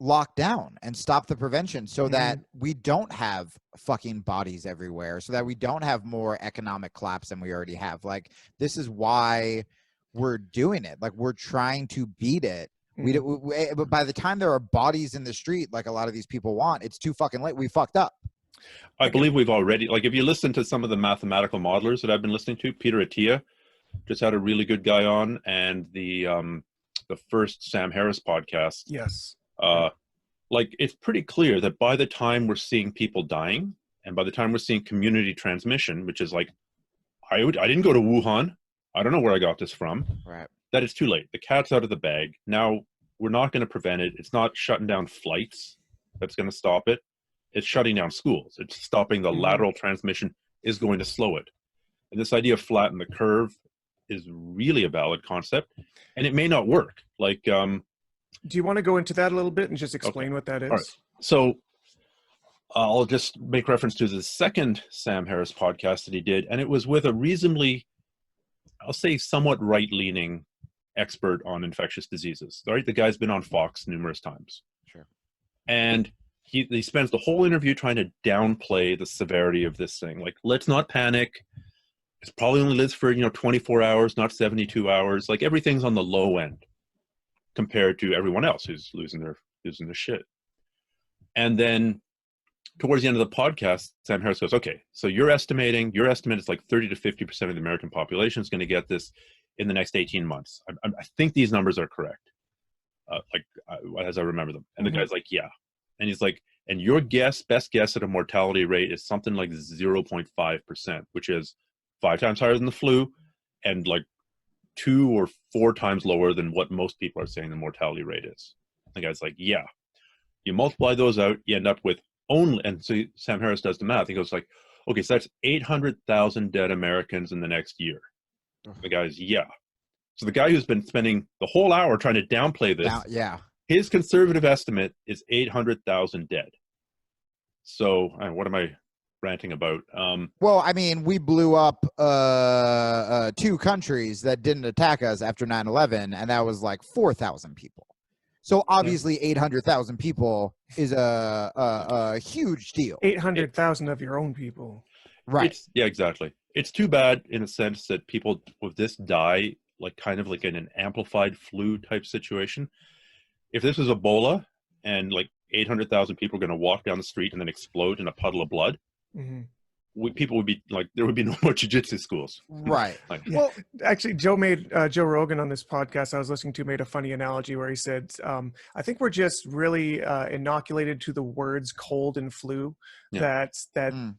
lock down and stop the prevention so that we don't have fucking bodies everywhere, so that we don't have more economic collapse than we already have. Like, this is why we're doing it. Like, we're trying to beat it. But by the time there are bodies in the street, like a lot of these people want, it's too fucking late. We fucked up. I believe we've already, like, if you listen to some of the mathematical modelers that I've been listening to, Peter Attia just had a really good guy on, and the first Sam Harris podcast. Yes. Like, it's pretty clear that by the time we're seeing people dying, and by the time we're seeing community transmission, which is like, I didn't go to Wuhan. I don't know where I got this from. Right. That it's too late. The cat's out of the bag. Now, we're not going to prevent it. It's not shutting down flights that's going to stop it. It's shutting down schools. It's stopping the lateral transmission is going to slow it. And this idea of flatten the curve is really a valid concept, and it may not work. Like, do you want to go into that a little bit and just explain what that is? All right. So I'll just make reference to the second Sam Harris podcast that he did, and it was with a reasonably, I'll say, somewhat right-leaning expert on infectious diseases. Right, the guy's been on Fox numerous times. Sure. And he spends the whole interview trying to downplay the severity of this thing. Like, let's not panic. It's probably only lives for 24 hours, not 72 hours. Like, everything's on the low end compared to everyone else who's losing their shit. And then towards the end of the podcast, Sam Harris goes, okay, so your estimate is like 30 to 50% of the American population is going to get this in the next 18 months. I think these numbers are correct, as I remember them. And the guy's like, yeah. And he's like, and your best guess at a mortality rate is something like 0.5%, which is 5 times higher than the flu and like 2 or 4 times lower than what most people are saying the mortality rate is. The guy's like, yeah. You multiply those out, you end up with only, and so Sam Harris does the math. He goes like, okay, so that's 800,000 dead Americans in the next year. The guy's, yeah. So the guy who's been spending the whole hour trying to downplay this, his conservative estimate is 800,000 dead. So what am I ranting about? Well, I mean, we blew up 2 countries that didn't attack us after 9/11, and that was like 4,000 people. So obviously 800,000 people is a huge deal. 800,000 of your own people. Right. Yeah, exactly. It's too bad in a sense that people with this die like kind of like in an amplified flu type situation. If this was Ebola and like 800,000 people are going to walk down the street and then explode in a puddle of blood, people would be like, there would be no more jiu-jitsu schools. Right. Well, actually, Joe Rogan on this podcast I was listening to made a funny analogy where he said, I think we're just really inoculated to the words cold and flu, that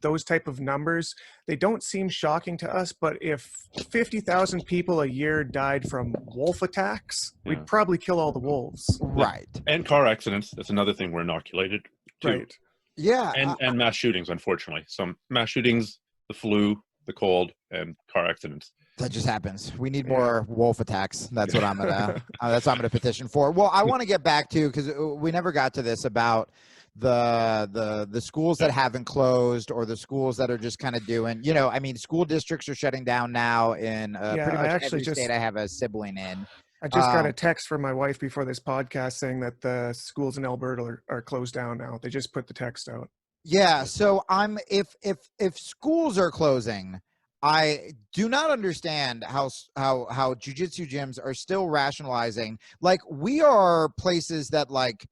those type of numbers, they don't seem shocking to us, but if 50,000 people a year died from wolf attacks, we'd probably kill all the wolves. Right. And car accidents. That's another thing we're inoculated to. Right. Yeah. And mass shootings, unfortunately. Some mass shootings, the flu, the cold, and car accidents. That just happens. We need more wolf attacks. That's what I'm gonna petition for. Well, I want to get back to, because we never got to this, about the schools that haven't closed, or the schools that are just kind of doing, I mean, school districts are shutting down now in pretty much every state I have a sibling in. I just got a text from my wife before this podcast saying that the schools in Alberta are closed down now. They just put the text out. Yeah. So if schools are closing, I do not understand how jiu-jitsu gyms are still rationalizing. Like, we are places that like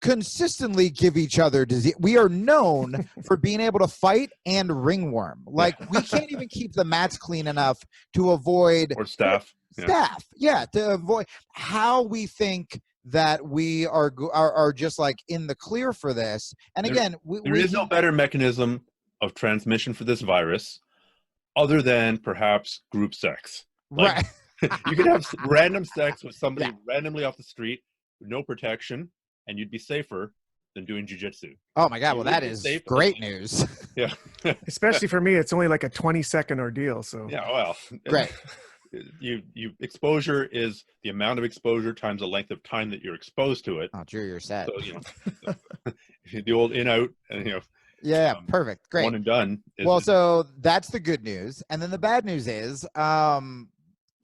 consistently give each other disease. We are known for being able to fight and ringworm. Like, we can't even keep the mats clean enough to avoid, or staff. To avoid. How we think that we are just like in the clear for this. And again, there is no better mechanism of transmission for this virus other than perhaps group sex. Like, right. You could have random sex with somebody randomly off the street with no protection, and you'd be safer than doing jiu-jitsu. Oh my God. Well, that is great news. Yeah. Especially for me, it's only like a 20-second ordeal. So yeah, well, great. You exposure is the amount of exposure times the length of time that you're exposed to it. Oh, Drew, you're set. So, the old in out, and perfect, great, one and done. So that's the good news, and then the bad news is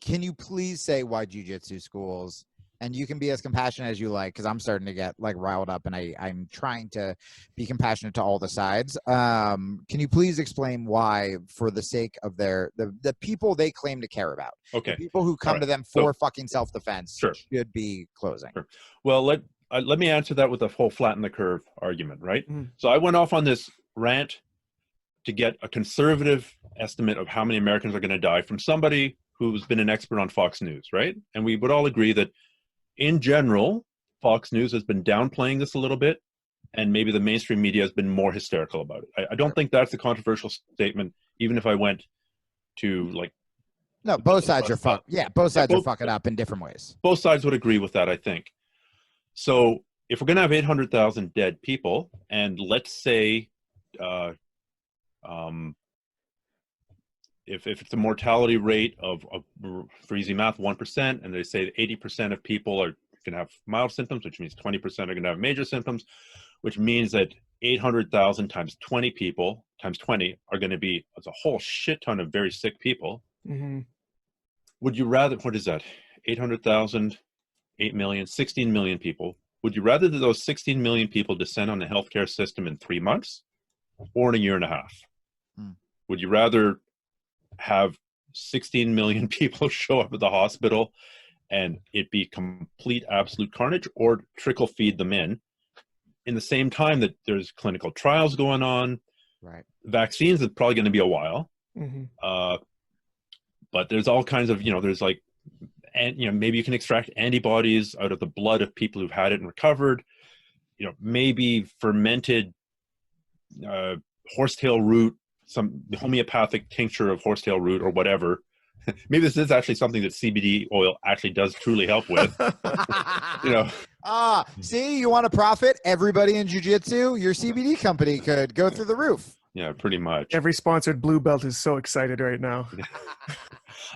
can you please say why jiu-jitsu schools? And you can be as compassionate as you like, because I'm starting to get like riled up, and I'm trying to be compassionate to all the sides. Can you please explain why, for the sake of the people they claim to care about, Okay. the people who come to them for fucking self-defense, Sure. should be closing? Sure. Well, let me answer that with the whole flatten the curve argument, right? Mm. So I went off on this rant to get a conservative estimate of how many Americans are going to die from somebody who's been an expert on Fox News, right? And we would all agree that in general, Fox News has been downplaying this a little bit, and maybe the mainstream media has been more hysterical about it. I don't think that's a controversial statement, even if I went to like. No, both sides are fuck. Yeah, both sides are fucking up in different ways. Both sides would agree with that, I think. So if we're going to have 800,000 dead people, and let's say, if it's a mortality rate of for easy math, 1%, and they say 80% of people are going to have mild symptoms, which means 20% are going to have major symptoms, which means that 800,000 times 20 people times 20 are going to be, it's a whole shit ton of very sick people. Mm-hmm. Would you rather, what is that? 800,000, 8 million, 16 million people. Would you rather that those 16 million people descend on the healthcare system in 3 months or in a year and a half? Would you rather have 16 million people show up at the hospital and it be complete absolute carnage, or trickle feed them in the same time that there's clinical trials going on? Right. Vaccines is probably going to be a while. Mm-hmm. But there's all kinds of, there's like, and maybe you can extract antibodies out of the blood of people who've had it and recovered. Maybe fermented horsetail root, some homeopathic tincture of horsetail root or whatever. Maybe this is actually something that CBD oil actually does truly help with. See, you want to profit? Everybody in jiu-jitsu, your CBD company could go through the roof. Yeah, pretty much. Every sponsored blue belt is so excited right now.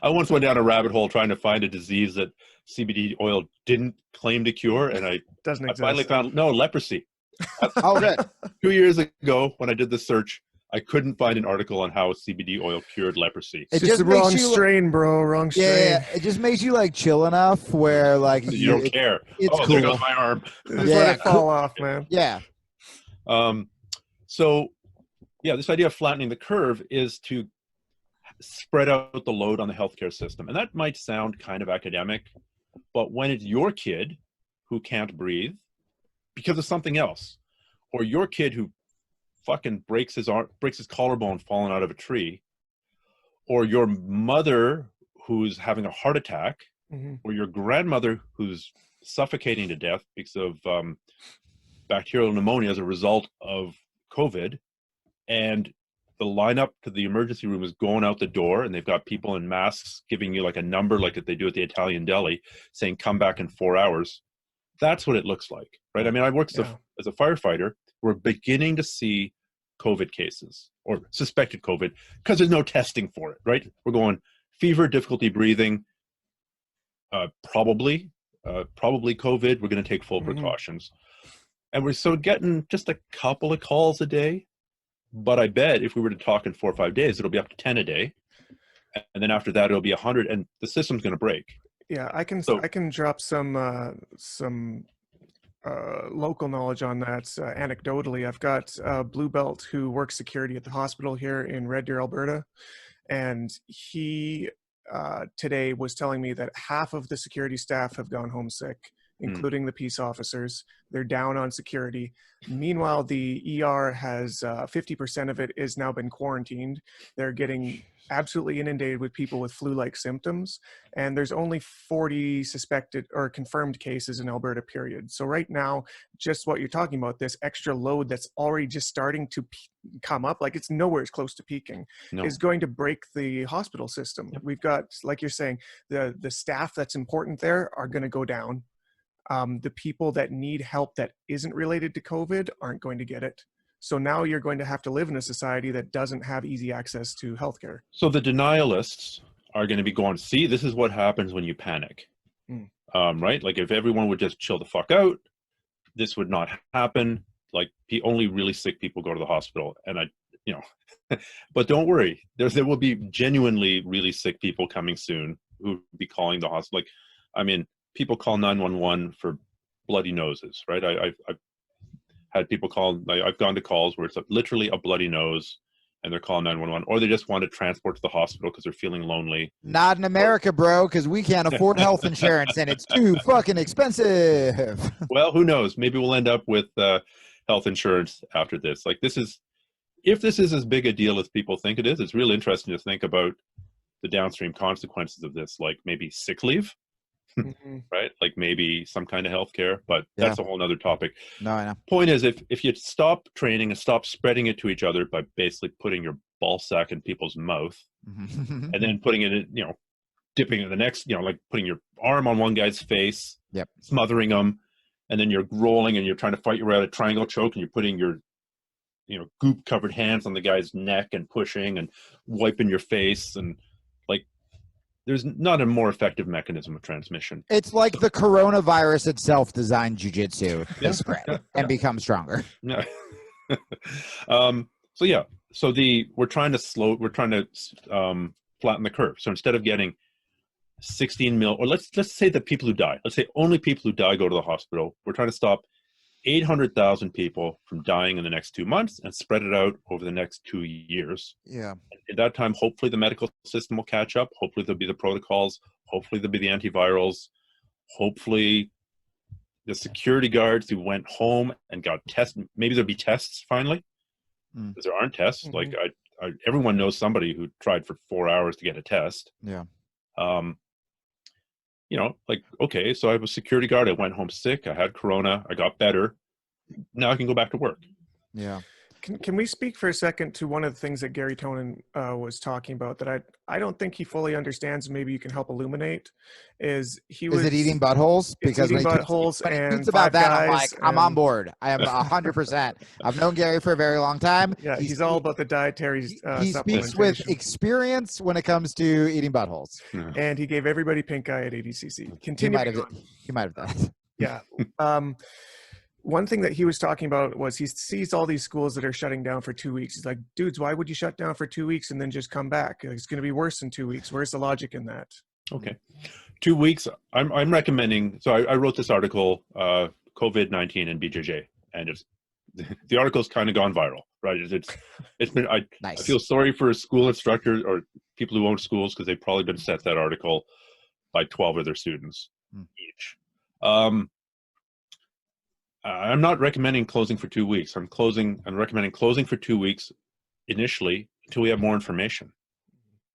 I once went down a rabbit hole trying to find a disease that CBD oil didn't claim to cure, and I finally found leprosy. Oh, good. 2 years ago, when I did the search, I couldn't find an article on how CBD oil cured leprosy. It's just the wrong strain, bro. Wrong strain. Yeah, it just makes you like chill enough where like you don't care. It's cool. There goes my arm. Just let it fall off, man. Yeah. So, yeah, this idea of flattening the curve is to spread out the load on the healthcare system. And that might sound kind of academic, but when it's your kid who can't breathe because of something else, or your kid who fucking breaks his collarbone falling out of a tree, or your mother who's having a heart attack, mm-hmm. or your grandmother who's suffocating to death because of bacterial pneumonia as a result of COVID, and the lineup to the emergency room is going out the door, and they've got people in masks giving you like a number like they do at the Italian deli saying come back in 4 hours. That's what it looks like, right? I mean, I worked as a firefighter. We're beginning to see COVID cases or suspected COVID because there's no testing for it, right? We're going fever, difficulty breathing, probably COVID. We're going to take full mm-hmm. precautions. And we're so getting just a couple of calls a day. But I bet if we were to talk in 4 or 5 days, it'll be up to 10 a day. And then after that, it'll be 100, and the system's going to break. Yeah, I can drop some local knowledge on that. Anecdotally, I've got a blue belt who works security at the hospital here in Red Deer, Alberta, and he today was telling me that half of the security staff have gone home sick, including the peace officers. They're down on security. Meanwhile, the ER has 50% of it is now been quarantined. They're getting absolutely inundated with people with flu-like symptoms, and there's only 40 suspected or confirmed cases in Alberta, period. So right now, just what you're talking about, this extra load that's already just starting to come up, like it's nowhere as close to peaking, is going to break the hospital system. Yep. We've got, like you're saying, the staff that's important there are going to go down. The people that need help that isn't related to COVID aren't going to get it. So now you're going to have to live in a society that doesn't have easy access to healthcare. So the denialists are going to be going, see, this is what happens when you panic, right? Like if everyone would just chill the fuck out, this would not happen. Like only really sick people go to the hospital. And but don't worry, there will be genuinely really sick people coming soon who'd be calling the hospital. Like, I mean, people call 911 for bloody noses, right? I've had people call, I've gone to calls where it's literally a bloody nose and they're calling 911, or they just want to transport to the hospital because they're feeling lonely. Not in America, bro, because we can't afford health insurance and it's too fucking expensive. Well, who knows? Maybe we'll end up with health insurance after this. Like, if this is as big a deal as people think it is, it's really interesting to think about the downstream consequences of this, like maybe sick leave, right? Like maybe some kind of healthcare, but that's a whole nother topic. No, I know. Point is, if you stop training and stop spreading it to each other by basically putting your ball sack in people's mouth and then putting it in, dipping it in the next, like putting your arm on one guy's face, smothering them, and then you're rolling and you're trying to fight your way out of triangle choke and you're putting your goop covered hands on the guy's neck and pushing and wiping your face, and like there's not a more effective mechanism of transmission. It's like the coronavirus itself designed jiu-jitsu to spread and become stronger. Yeah. So we're trying to flatten the curve. So instead of getting 16 mil, or let's say the people who die, let's say only people who die go to the hospital. We're trying to stop 800,000 people from dying in the next 2 months and spread it out over the next 2 years. Yeah. At that time, hopefully the medical system will catch up. Hopefully there'll be the protocols. Hopefully there'll be the antivirals. Hopefully the security guards who went home and got tested, maybe there'll be tests finally, because there aren't tests. Like everyone knows somebody who tried for 4 hours to get a test. Yeah. Like, okay, so I was a security guard. I went home sick. I had corona. I got better. Now I can go back to work. Yeah. Can we speak for a second to one of the things that Gary Tonin was talking about that I don't think he fully understands, maybe you can help illuminate, is it eating buttholes? Because eating when buttholes he and tweets about that, I'm guys like, I'm on board. I am 100%. I've known Gary for a very long time. Yeah, he's all about the dietary he speaks with experience when it comes to eating buttholes. And he gave everybody pink eye at ADCC. Continue. He might have done. Yeah. One thing that he was talking about was he sees all these schools that are shutting down for 2 weeks. He's like, dudes, why would you shut down for 2 weeks and then just come back? It's going to be worse in 2 weeks. Where's the logic in that? Okay. 2 weeks. I'm recommending. So I wrote this article, COVID-19 and BJJ, and the article's kind of gone viral, right? It's been. Nice. I feel sorry for school instructors or people who own schools because they've probably been sent that article by 12 of their students each. I'm not recommending closing for 2 weeks. I'm recommending closing for 2 weeks initially until we have more information.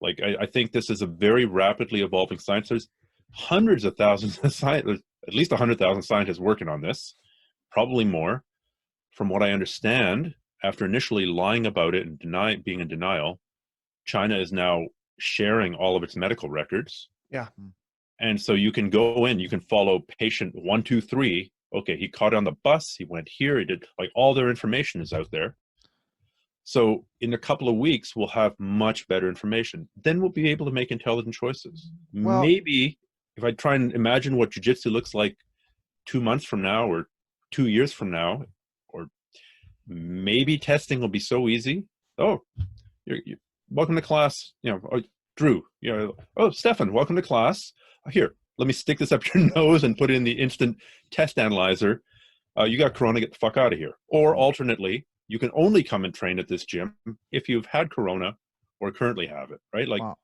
Like, I think this is a very rapidly evolving science. There's hundreds of thousands of scientists, at least 100,000 scientists working on this, probably more. From what I understand, after initially lying about it and being in denial, China is now sharing all of its medical records. Yeah. And so you can go in, you can follow patient 1, 2, 3. Okay, he caught on the bus, he went here, he did, like, all their information is out there. So in a couple of weeks, we'll have much better information. Then we'll be able to make intelligent choices. Well, maybe if I try and imagine what jiu-jitsu looks like 2 months from now or 2 years from now, or maybe testing will be so easy. Oh, you're welcome to class. Drew, oh, Stephan, welcome to class. Here, let me stick this up your nose and put it in the instant test analyzer. You got corona, get the fuck out of here. Or alternately, you can only come and train at this gym if you've had corona or currently have it, right? Like, wow.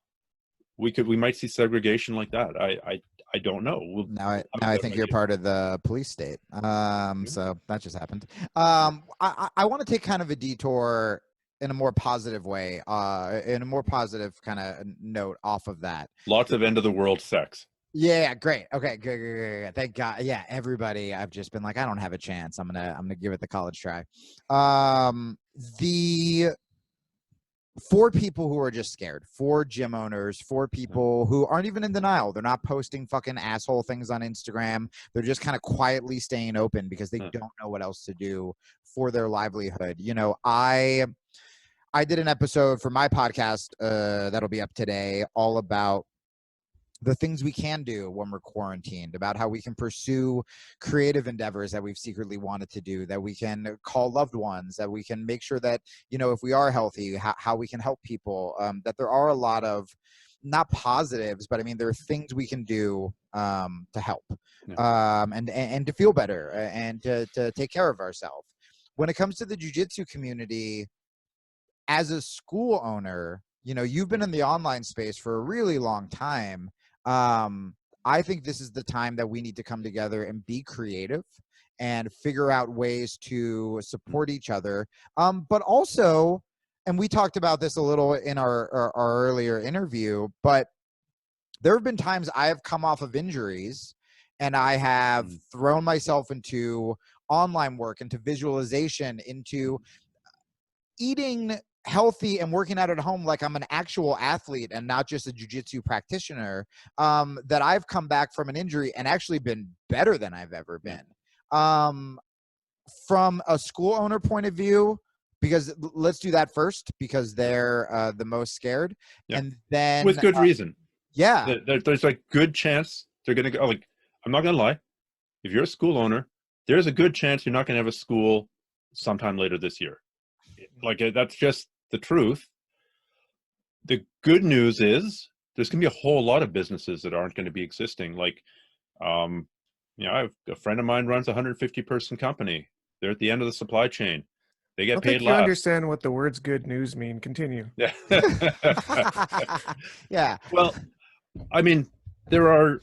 we might see segregation like that. I don't know. Now I think you're part of the police state. So that just happened. I want to take kind of a detour in a more positive way, in a more positive kind of note off of that. Lots of end of the world sex. Yeah, great. Okay, good. Thank God. Yeah, everybody. I've just been like, I don't have a chance. I'm gonna give it the college try. For people who are just scared, for gym owners, for people who aren't even in denial, they're not posting fucking asshole things on Instagram. They're just kind of quietly staying open because they don't know what else to do for their livelihood. I did an episode for my podcast that'll be up today all about the things we can do when we're quarantined, about how we can pursue creative endeavors that we've secretly wanted to do, that we can call loved ones, that we can make sure that, if we are healthy, how we can help people, that there are a lot of not positives, but I mean, there are things we can do to help, and to feel better and to take care of ourselves. When it comes to the jiu-jitsu community, as a school owner, you know, you've been in the online space for a really long time. I think this is the time that we need to come together and be creative and figure out ways to support each other. But also, and we talked about this a little in our earlier interview, but there have been times I have come off of injuries and I have thrown myself into online work, into visualization, into eating healthy and working out at home like I'm an actual athlete and not just a jiu-jitsu practitioner, that I've come back from an injury and actually been better than I've ever been. From a school owner point of view, because let's do that first, because they're the most scared. And then with good reason. Yeah. There's a good chance they're going to go, like, I'm not going to lie. If you're a school owner, there's a good chance you're not going to have a school sometime later this year. Like, that's just the truth. The good news is there's going to be a whole lot of businesses that aren't going to be existing. Like, you know, I have a friend of mine runs a 150-person company. They're at the end of the supply chain. They get I don't paid think you last. understand what the words "good news" mean. Continue. Yeah. Yeah. Well, I mean, you're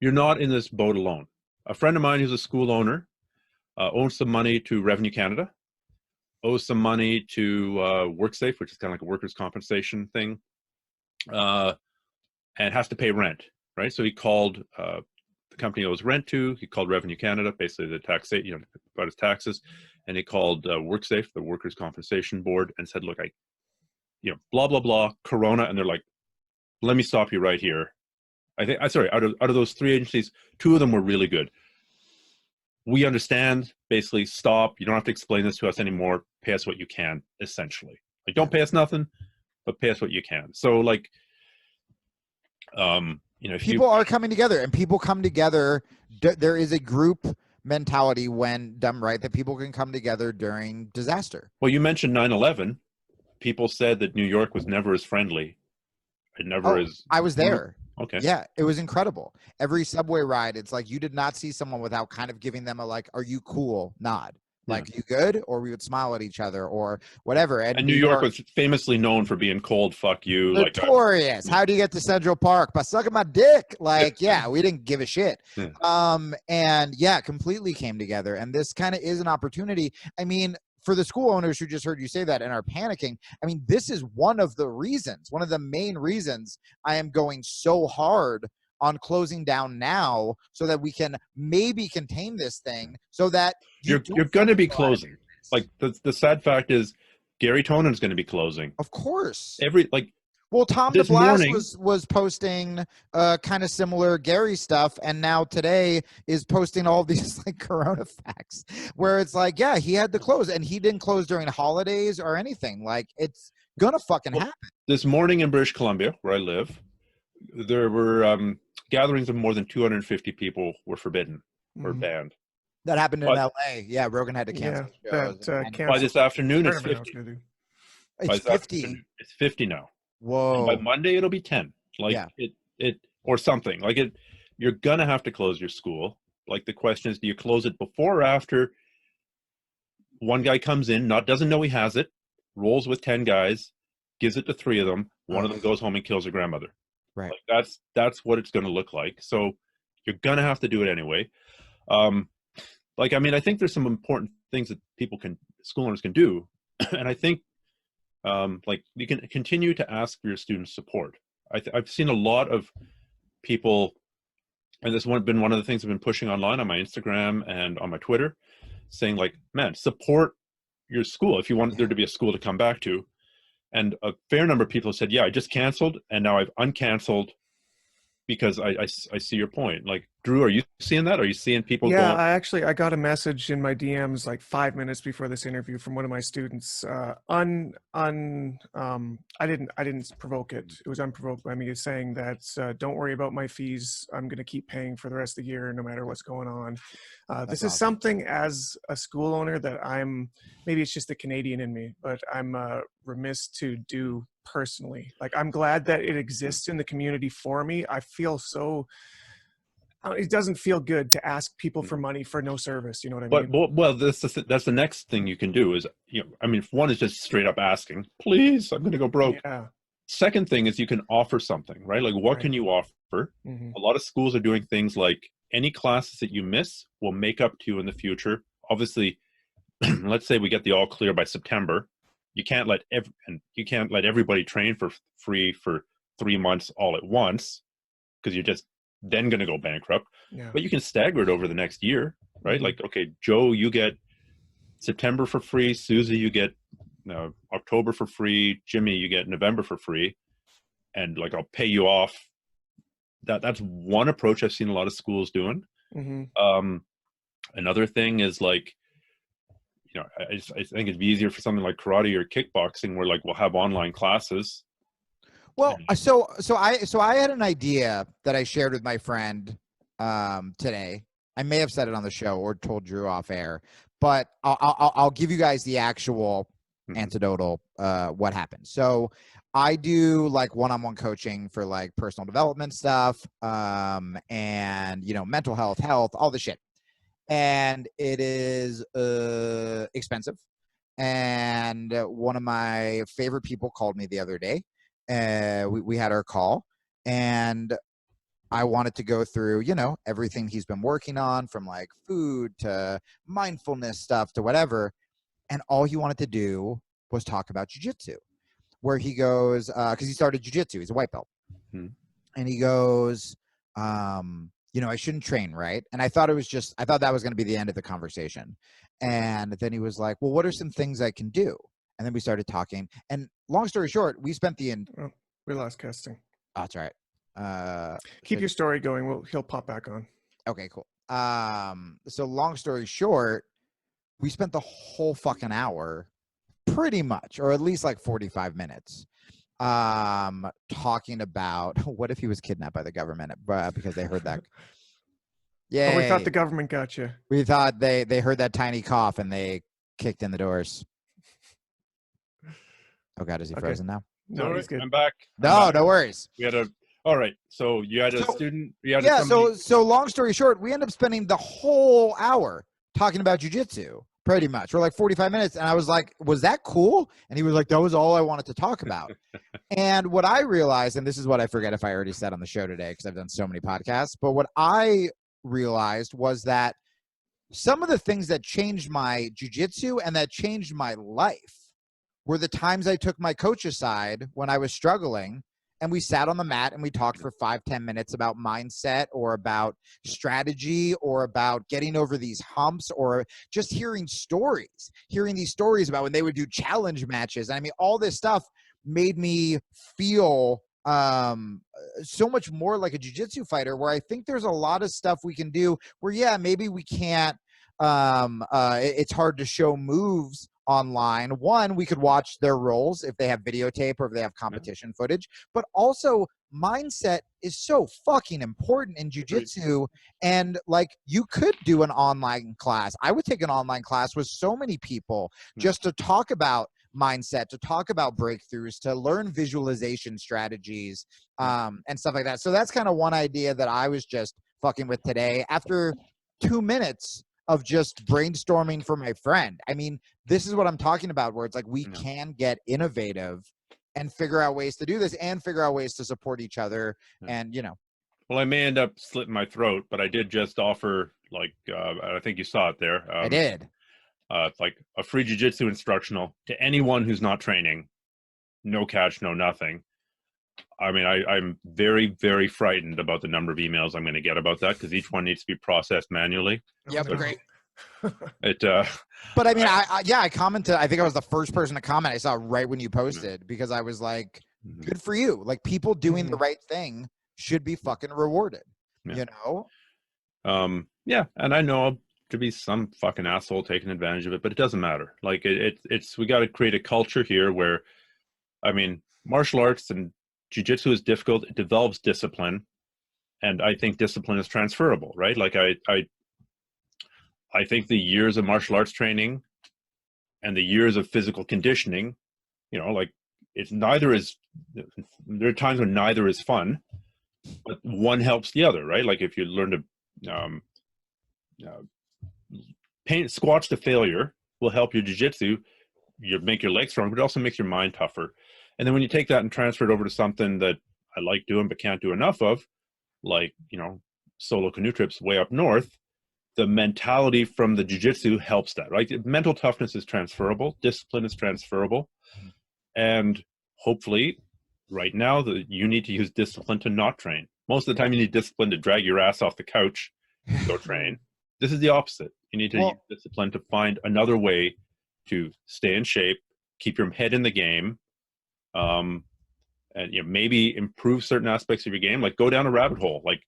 not in this boat alone. A friend of mine who's a school owner owes some money to Revenue Canada, owes some money to WorkSafe, which is kind of like a workers' compensation thing, and has to pay rent, right? So he called the company he owes rent to. He called Revenue Canada, basically the taxation, you know, about his taxes, and he called WorkSafe, the workers' compensation board, and said, "Look, blah blah blah, Corona," and they're like, "Let me stop you right here." Out of those three agencies, two of them were really good. We understand, basically, stop. You don't have to explain this to us anymore. Pay us what you can, essentially. Like, don't pay us nothing, but pay us what you can. So, like, you know, if people are coming together, and people come together. There is a group mentality when done right that people can come together during disaster. Well, you mentioned 9/11. People said that New York was never as friendly. It never is. I was there. Okay. Yeah, it was incredible. Every subway ride, it's like you did not see someone without kind of giving them a, like, "Are you cool?" nod. Like, "You good?" Or we would smile at each other or whatever. And New York was famously known for being cold. Fuck you. Notorious. How do you get to Central Park? By sucking my dick. Like, yeah, we didn't give a shit. And yeah, completely came together. And this kind of is an opportunity. I mean, for the school owners who just heard you say that and are panicking, I mean, this is one of the main reasons I am going so hard on closing down now, so that we can maybe contain this thing, so that you're going to be closing. Like, the sad fact is Gary Tonon's going to be closing. Of course. Well, Tom DeBlas was posting kind of similar Gary stuff, and now today is posting all these like Corona facts, where it's like, yeah, he had to close, and he didn't close during holidays or anything. Like, it's gonna fucking happen. This morning in British Columbia, where I live, there were gatherings of more than 250 people were forbidden or banned. That happened in LA. Yeah, Rogan had to cancel shows. By this afternoon, it's 50. It's 50. It's 50 now. Whoa. And by Monday, it'll be 10. Like, it or something. Like, you're gonna have to close your school. Like, the question is, do you close it before or after one guy comes in, doesn't know he has it, rolls with 10 guys, gives it to 3 of them, one of them goes home and kills her grandmother. Right. Like, that's what it's gonna look like. So you're gonna have to do it anyway. Like, I mean, I think there's some important things that school owners can do. And I think, like, you can continue to ask for your students' support. I've seen a lot of people, and this has been one of the things I've been pushing online on my Instagram and on my Twitter, saying, like, man, support your school if you want there to be a school to come back to. And a fair number of people said, yeah, I just canceled, and now I've uncanceled because I see your point. Like, Drew, are you seeing that? Are you seeing people going? I got a message in my DMs like 5 minutes before this interview from one of my students. I didn't provoke it. It was unprovoked by me, saying that don't worry about my fees. I'm going to keep paying for the rest of the year no matter what's going on. This is something, as a school owner, that maybe it's just the Canadian in me, but I'm remiss to do personally. Like, I'm glad that it exists in the community for me. I feel so, it doesn't feel good to ask people for money for no service. You know what I mean? Well, that's the next thing you can do is, I mean, if one is just straight up asking, please, I'm going to go broke. Yeah. Second thing is you can offer something, right? Like, what Right. can you offer? A lot of schools are doing things like any classes that you miss will make up to you in the future. Obviously, let's say we get the all clear by September. You can't let everybody train for free for 3 months all at once, because you're just then going to go bankrupt. Yeah. But you can stagger it over the next year, right? Like, okay, Joe, you get September for free. Susie, you get October for free. Jimmy, you get November for free. And like, I'll pay you off. That's one approach I've seen a lot of schools doing. Another thing is like, I think it'd be easier for something like karate or kickboxing, where like we'll have online classes. Well, so I had an idea that I shared with my friend today. I may have said it on the show or told Drew off air, but I'll give you guys the actual anecdotal what happened. So I do like one-on-one coaching for like personal development stuff, and mental health, all the shit. And it is expensive. And one of my favorite people called me the other day. We had our call, and I wanted to go through, everything he's been working on, from like food to mindfulness stuff to whatever. And all he wanted to do was talk about jiu-jitsu, where he goes, because he started jiu-jitsu, he's a white belt. And he goes, I shouldn't train, right? And I thought that was going to be the end of the conversation. And then he was like, well, what are some things I can do? And then we started talking. And long story short, we spent we lost Kesting. Oh, that's all right. Keep your story going. He'll pop back on. Okay, cool. So long story short, we spent the whole fucking hour, pretty much, or at least like 45 minutes, talking about what if he was kidnapped by the government because they heard that. Yeah, Oh, we thought the government got you. We thought they heard that tiny cough and they kicked in the doors. Oh God, is he frozen now? No, he's good. I'm back. No worries. All right. So you had a student. So long story short, we end up spending the whole hour talking about jiu-jitsu, pretty much. We're like 45 minutes. And I was like, was that cool? And he was like, that was all I wanted to talk about. And what I realized, and this is what I forget if I already said on the show today, because I've done so many podcasts, but what I realized was that some of the things that changed my jiu-jitsu and that changed my life were the times I took my coach aside when I was struggling, and we sat on the mat and we talked for 5-10 minutes about mindset or about strategy or about getting over these humps, or just hearing these stories about when they would do challenge matches. I mean, all this stuff made me feel so much more like a jiu-jitsu fighter, where I think there's a lot of stuff we can do where, maybe we can't, it's hard to show moves online. One, we could watch their rolls if they have videotape or if they have competition footage, but also mindset is so fucking important in jiu-jitsu. And like, you could do an online class. I would take an online class with so many people just to talk about mindset, to talk about breakthroughs, to learn visualization strategies, and stuff like that. So that's kind of one idea that I was just fucking with today after 2 minutes of just brainstorming for my friend. I mean, this is what I'm talking about, where it's like we can get innovative and figure out ways to do this and figure out ways to support each other. And, Well, I may end up slitting my throat, but I did just offer, like, I think you saw it there. I did. Like a free jiu-jitsu instructional to anyone who's not training. No catch, no nothing. I mean, I'm very, very frightened about the number of emails I'm going to get about that, because each one needs to be processed manually. Yep, great. But I mean, I commented. I think I was the first person to comment. I saw right when you posted, because I was like, good for you. Like, people doing the right thing should be fucking rewarded, Yeah, and I know to be some fucking asshole taking advantage of it, but it doesn't matter. Like, it's we got to create a culture here where, I mean, martial arts and jiu-jitsu is difficult. It develops discipline, and I think discipline is transferable, right? Like, I think the years of martial arts training and the years of physical conditioning, like it's neither is, there are times when neither is fun, but one helps the other, right? Like if you learn to paint squats to failure will help your jiu-jitsu, you make your legs stronger, but it also makes your mind tougher. And then when you take that and transfer it over to something that I like doing but can't do enough of, like, you know, solo canoe trips way up north, the mentality from the jiu-jitsu helps that, right? Mental toughness is transferable, discipline is transferable, and hopefully right now you need to use discipline to not train. Most of the time you need discipline to drag your ass off the couch and go train. This is the opposite. You need to use discipline to find another way to stay in shape, keep your head in the game, and you know, maybe improve certain aspects of your game, like go down a rabbit hole. Like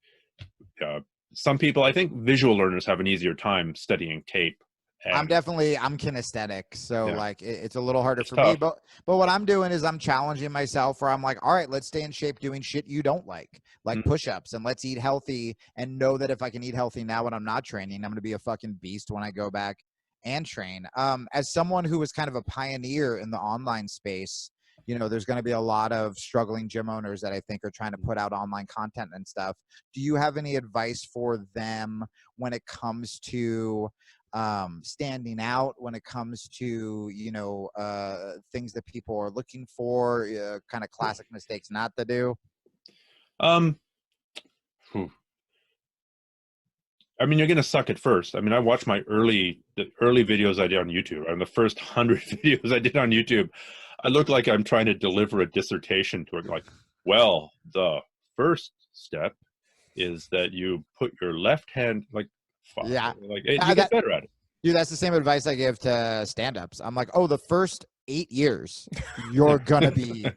some people, I think visual learners have an easier time studying tape. I'm kinesthetic, so like it's a little harder for me. But what I'm doing is I'm challenging myself, where I'm like, all right, let's stay in shape doing shit you don't like push-ups, and let's eat healthy, and know that if I can eat healthy now when I'm not training, I'm gonna be a fucking beast when I go back and train. As someone who was kind of a pioneer in the online space, you know, there's going to be a lot of struggling gym owners that I think are trying to put out online content and stuff. Do you have any advice for them when it comes to standing out, when it comes to, you know, things that people are looking for, kind of classic mistakes not to do? I mean, you're going to suck at first. I mean, I watched the early videos I did on YouTube, and the first 100 videos I did on YouTube, I look like I'm trying to deliver a dissertation to it. Like, well, the first step is that you put your left hand, like, fuck. Yeah. Like, you get better at it. Dude, that's the same advice I give to stand-ups. I'm like, oh, the first 8 years, you're going to be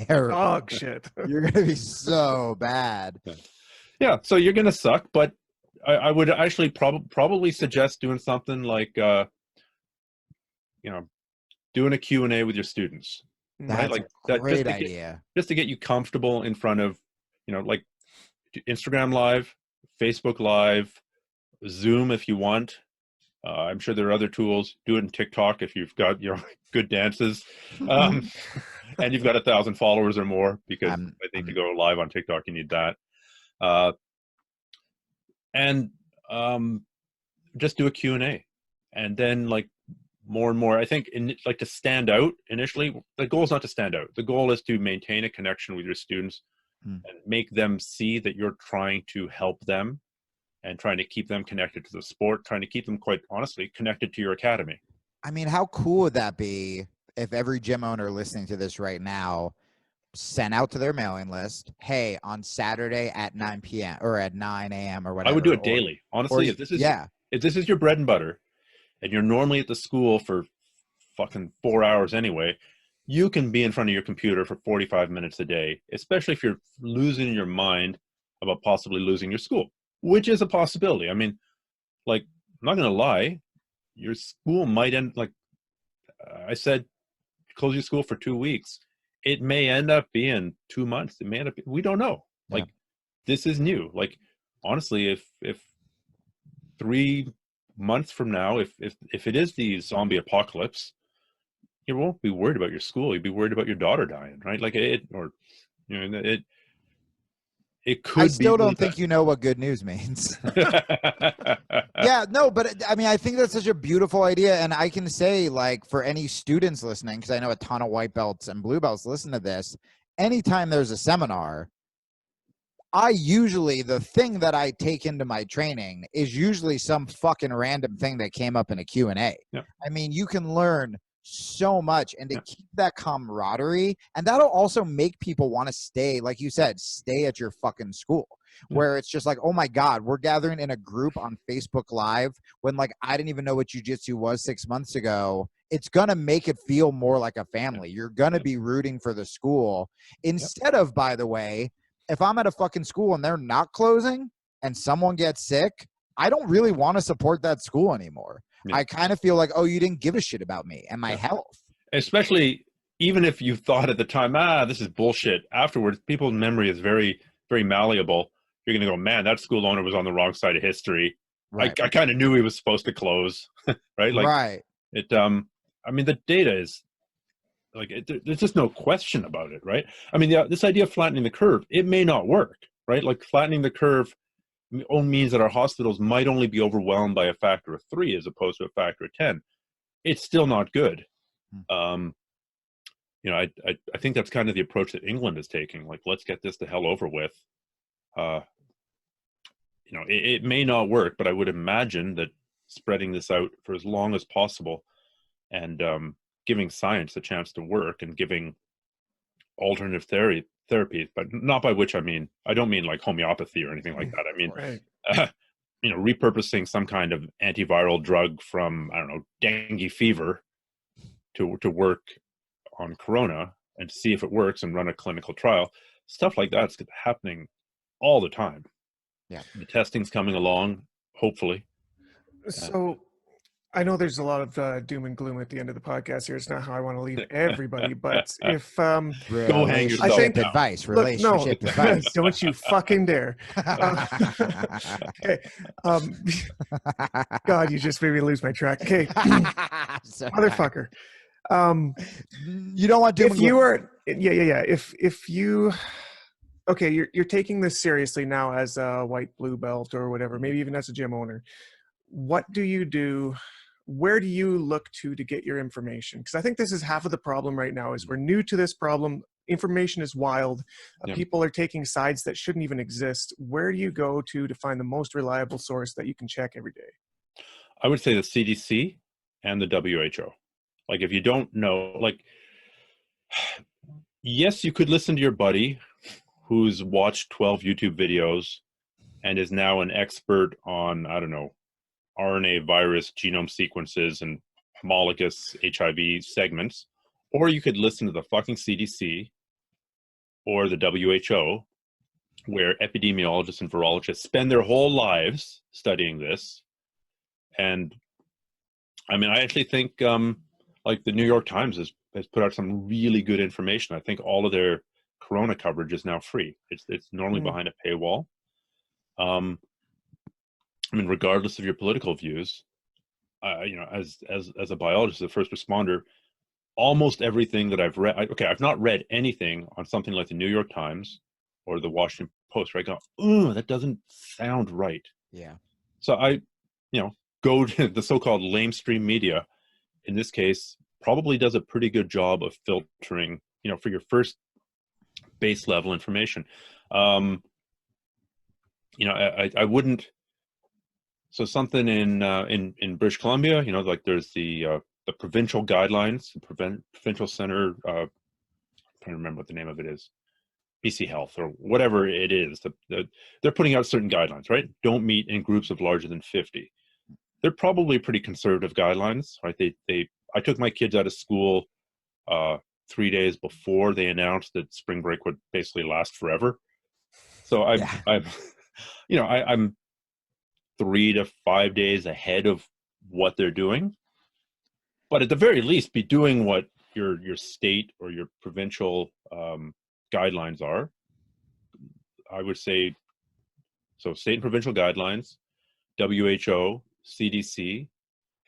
terrible. Oh, shit. You're going to be so bad. Yeah, so you're going to suck, but I would actually probably suggest doing something like, you know, doing a Q&A with your students. That's right? Like a great idea. Just to get you comfortable in front of, you know, like Instagram Live, Facebook Live, Zoom if you want. I'm sure there are other tools. Do it in TikTok if you've got, you know, good dances. And you've got 1,000 followers or more, because I think to go live on TikTok, you need that. And just do a Q&A. And then, like, more and more, I think, like, to stand out initially, the goal is not to stand out. The goal is to maintain a connection with your students and make them see that you're trying to help them and trying to keep them connected to the sport, trying to keep them, quite honestly, connected to your academy. I mean, how cool would that be if every gym owner listening to this right now sent out to their mailing list, hey, on Saturday at 9 p.m. or at 9 a.m. or whatever. I would do it daily. Honestly, if this is your bread and butter, and you're normally at the school for fucking 4 hours anyway, you can be in front of your computer for 45 minutes a day, especially if you're losing your mind about possibly losing your school, which is a possibility. I mean, like, I'm not going to lie, your school might end, like I said, close your school for 2 weeks. It may end up being 2 months. It may end up, we don't know. Like, this is new. Like, honestly, if 3 months from now, if it is the zombie apocalypse, you won't be worried about your school. You'd be worried about your daughter dying, right? Like, it could. I still don't think you know what good news means. Yeah, no, but I mean, I think that's such a beautiful idea. And I can say, like, for any students listening, because I know a ton of white belts and blue belts listen to this, anytime there's a seminar, the thing that I take into my training is usually some fucking random thing that came up in a Q&A. Yep. I mean, you can learn so much, and to keep that camaraderie, and that'll also make people want to stay, like you said, stay at your fucking school, where it's just like, oh my God, we're gathering in a group on Facebook Live when, like, I didn't even know what jiu-jitsu was 6 months ago. It's going to make it feel more like a family. You're going to be rooting for the school instead of, by the way, if I'm at a fucking school and they're not closing and someone gets sick, I don't really want to support that school anymore. Yeah. I kind of feel like, oh, you didn't give a shit about me and my health. Especially even if you thought at the time, this is bullshit. Afterwards, people's memory is very, very malleable. You're going to go, man, that school owner was on the wrong side of history. Right. I kind of knew he was supposed to close. Right. Like, right. I mean, the data is Like there's just no question about it, right? I mean, this idea of flattening the curve, it may not work, right? Like flattening the curve only means that our hospitals might only be overwhelmed by a factor of 3 as opposed to a factor of 10. It's still not good. You know, I think that's kind of the approach that England is taking. Like, let's get this the hell over with. You know, it may not work, but I would imagine that spreading this out for as long as possible and giving science a chance to work and giving alternative therapies, but not by which I don't mean like homeopathy or anything like that. I mean, Right. you know, repurposing some kind of antiviral drug from, I don't know, dengue fever to work on corona and see if it works and run a clinical trial. Stuff like that's happening all the time. Yeah. The testing's coming along, hopefully. So I know there's a lot of doom and gloom at the end of the podcast here. It's not how I want to leave everybody, but if Go hang yourself relationship down. advice, look, no, relationship advice. don't you fucking dare. Okay. God, you just made me lose my track. Okay. Motherfucker. You don't want doom If and you gloom. are, yeah. If you, okay, you're taking this seriously now as a white blue belt or whatever, maybe even as a gym owner. What do you do? Where do you look to get your information? Because I think this is half of the problem right now is we're new to this problem. Information is wild. Yeah. People are taking sides that shouldn't even exist. Where do you go to find the most reliable source that you can check every day? I would say the CDC and the WHO. Like, if you don't know, like, yes, you could listen to your buddy who's watched 12 YouTube videos and is now an expert on, I don't know, RNA virus genome sequences and homologous HIV segments, or you could listen to the fucking CDC or the WHO, where epidemiologists and virologists spend their whole lives studying this. And I mean, I actually think like the New York Times has put out some really good information. I think all of their corona coverage is now free. It's normally behind a paywall. I mean, regardless of your political views, you know, as a biologist, a first responder, almost everything that I've read, I've not read anything on something like the New York Times or the Washington Post, right? I go, that doesn't sound right. Yeah. So I, you know, go to the so-called lamestream media. In this case, probably does a pretty good job of filtering, you know, for your first base level information. You know, I wouldn't. So something in British Columbia, you know, like there's the provincial guidelines, provincial center. I'm trying to remember what the name of it is, BC Health or whatever it is. They're putting out certain guidelines, right? Don't meet in groups of larger than 50. They're probably pretty conservative guidelines, right? I took my kids out of school 3 days before they announced that spring break would basically last forever. So I'm 3 to 5 days ahead of what they're doing, but at the very least be doing what your state or your provincial guidelines are. I would say, so state and provincial guidelines, WHO, CDC,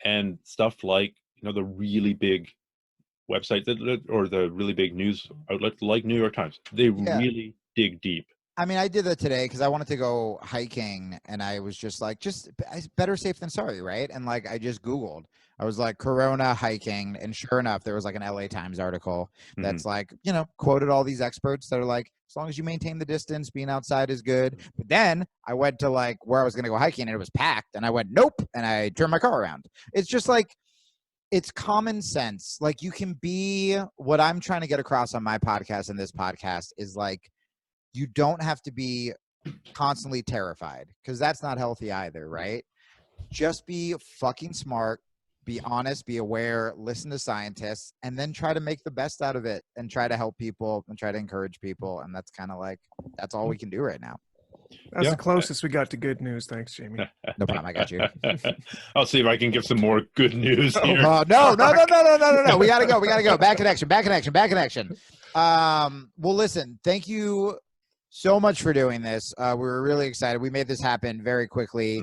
and stuff like, you know, the really big websites or the really big news outlets like New York Times. They really dig deep. I mean, I did that today because I wanted to go hiking, and I was just like, better safe than sorry, right? And like, I just Googled. I was like, Corona hiking, and sure enough, there was like an LA Times article that's like, you know, quoted all these experts that are like, as long as you maintain the distance, being outside is good. But then I went to like where I was going to go hiking, and it was packed, and I went, nope, and I turned my car around. It's just like, it's common sense. Like, you can be, what I'm trying to get across on my podcast and this podcast is like, you don't have to be constantly terrified, because that's not healthy either, right? Just be fucking smart, be honest, be aware, listen to scientists, and then try to make the best out of it and try to help people and try to encourage people. And that's kind of like, that's all we can do right now. That's the closest we got to good news. Thanks, Jamie. No problem. I got you. I'll see if I can give some more good news here. No. We gotta go. Back connection. Well, listen, thank you so much for doing this. We were really excited. We made this happen very quickly.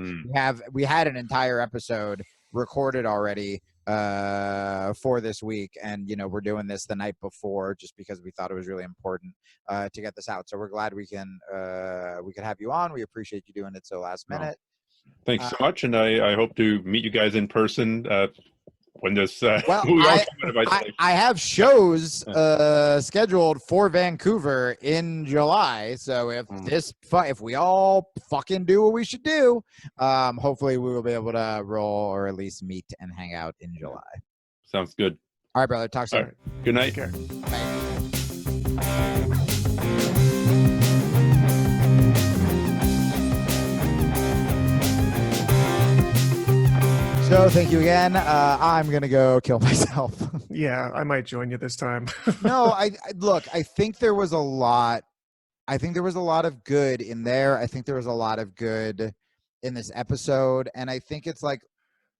We had an entire episode recorded already. for this week, and we're doing this the night before just because we thought it was really important to get this out. So we're glad we can have you on. We appreciate you doing it so last minute. Thanks so much, and I hope to meet you guys in person when this well, we all come out of isolation. I have shows scheduled for Vancouver in July. So if we all fucking do what we should do, hopefully we will be able to roll or at least meet and hang out in July. Sounds good. All right, brother. Talk soon. Right. Good night. Take care. Bye. So thank you again. I'm going to go kill myself. Yeah, I might join you this time. No, I look, I think there was a lot of good in there. I think there was a lot of good in this episode. And I think it's like,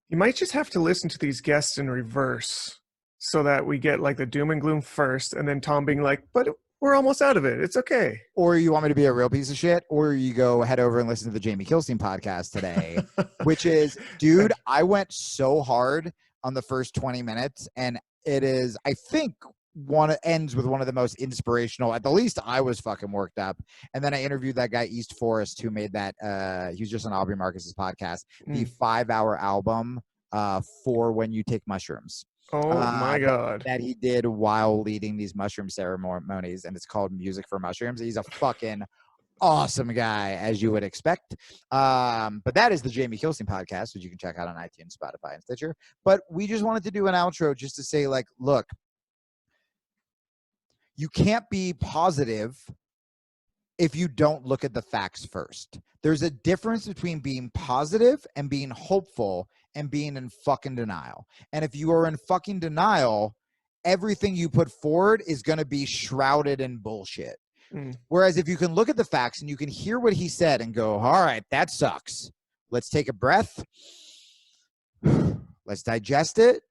you might just have to listen to these guests in reverse so that we get like the doom and gloom first and then Tom being like, but we're almost out of it. It's okay. Or you want me to be a real piece of shit, or you go head over and listen to the Jamie Kilstein podcast today, which is, dude, I went so hard on the first 20 minutes, and it is, I think, ends with one of the most inspirational. At the least, I was fucking worked up. And then I interviewed that guy East Forest who made that. He was just on Aubrey Marcus's podcast, the 5-hour album for when you take mushrooms. Oh my God. That he did while leading these mushroom ceremonies, and it's called Music for Mushrooms. He's a fucking awesome guy, as you would expect. But that is the Jamie Kilstein podcast, which you can check out on iTunes, Spotify, and Stitcher. But we just wanted to do an outro just to say, like, look, you can't be positive if you don't look at the facts first. There's a difference between being positive and being hopeful and being in fucking denial. And if you are in fucking denial, everything you put forward is going to be shrouded in bullshit. Whereas if you can look at the facts and you can hear what he said and go, all right, that sucks. Let's take a breath. Let's digest it.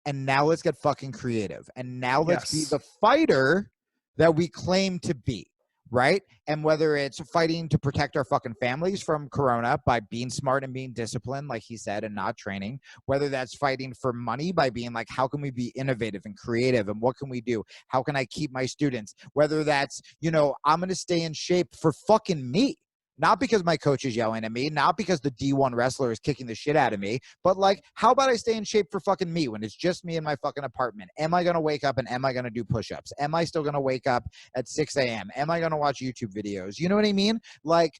And now let's get fucking creative. And now let's be the fighter that we claim to be. Right? And whether it's fighting to protect our fucking families from corona by being smart and being disciplined, like he said, and not training, whether that's fighting for money by being like, how can we be innovative and creative? And what can we do? How can I keep my students? Whether that's, I'm going to stay in shape for fucking me. Not because my coach is yelling at me, not because the D1 wrestler is kicking the shit out of me, but like, how about I stay in shape for fucking me when it's just me in my fucking apartment? Am I going to wake up and am I going to do push-ups? Am I still going to wake up at 6 a.m.? Am I going to watch YouTube videos? You know what I mean? Like,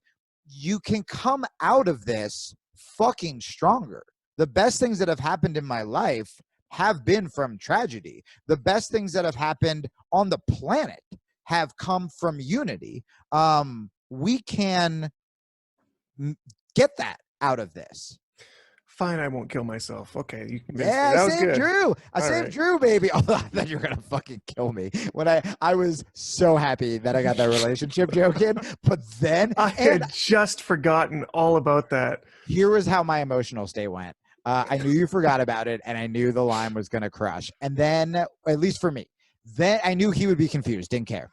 you can come out of this fucking stronger. The best things that have happened in my life have been from tragedy. The best things that have happened on the planet have come from unity. We can get that out of this. Fine, I won't kill myself. Okay, you convinced me. Yeah, That I was saved good. Drew. I saved Drew, baby. Although I thought you were gonna fucking kill me when I was so happy that I got that relationship joke in. But then I had just forgotten all about that. Here was how my emotional state went. I knew you forgot about it, and I knew the line was gonna crush. And then, at least for me, then I knew he would be confused. Didn't care.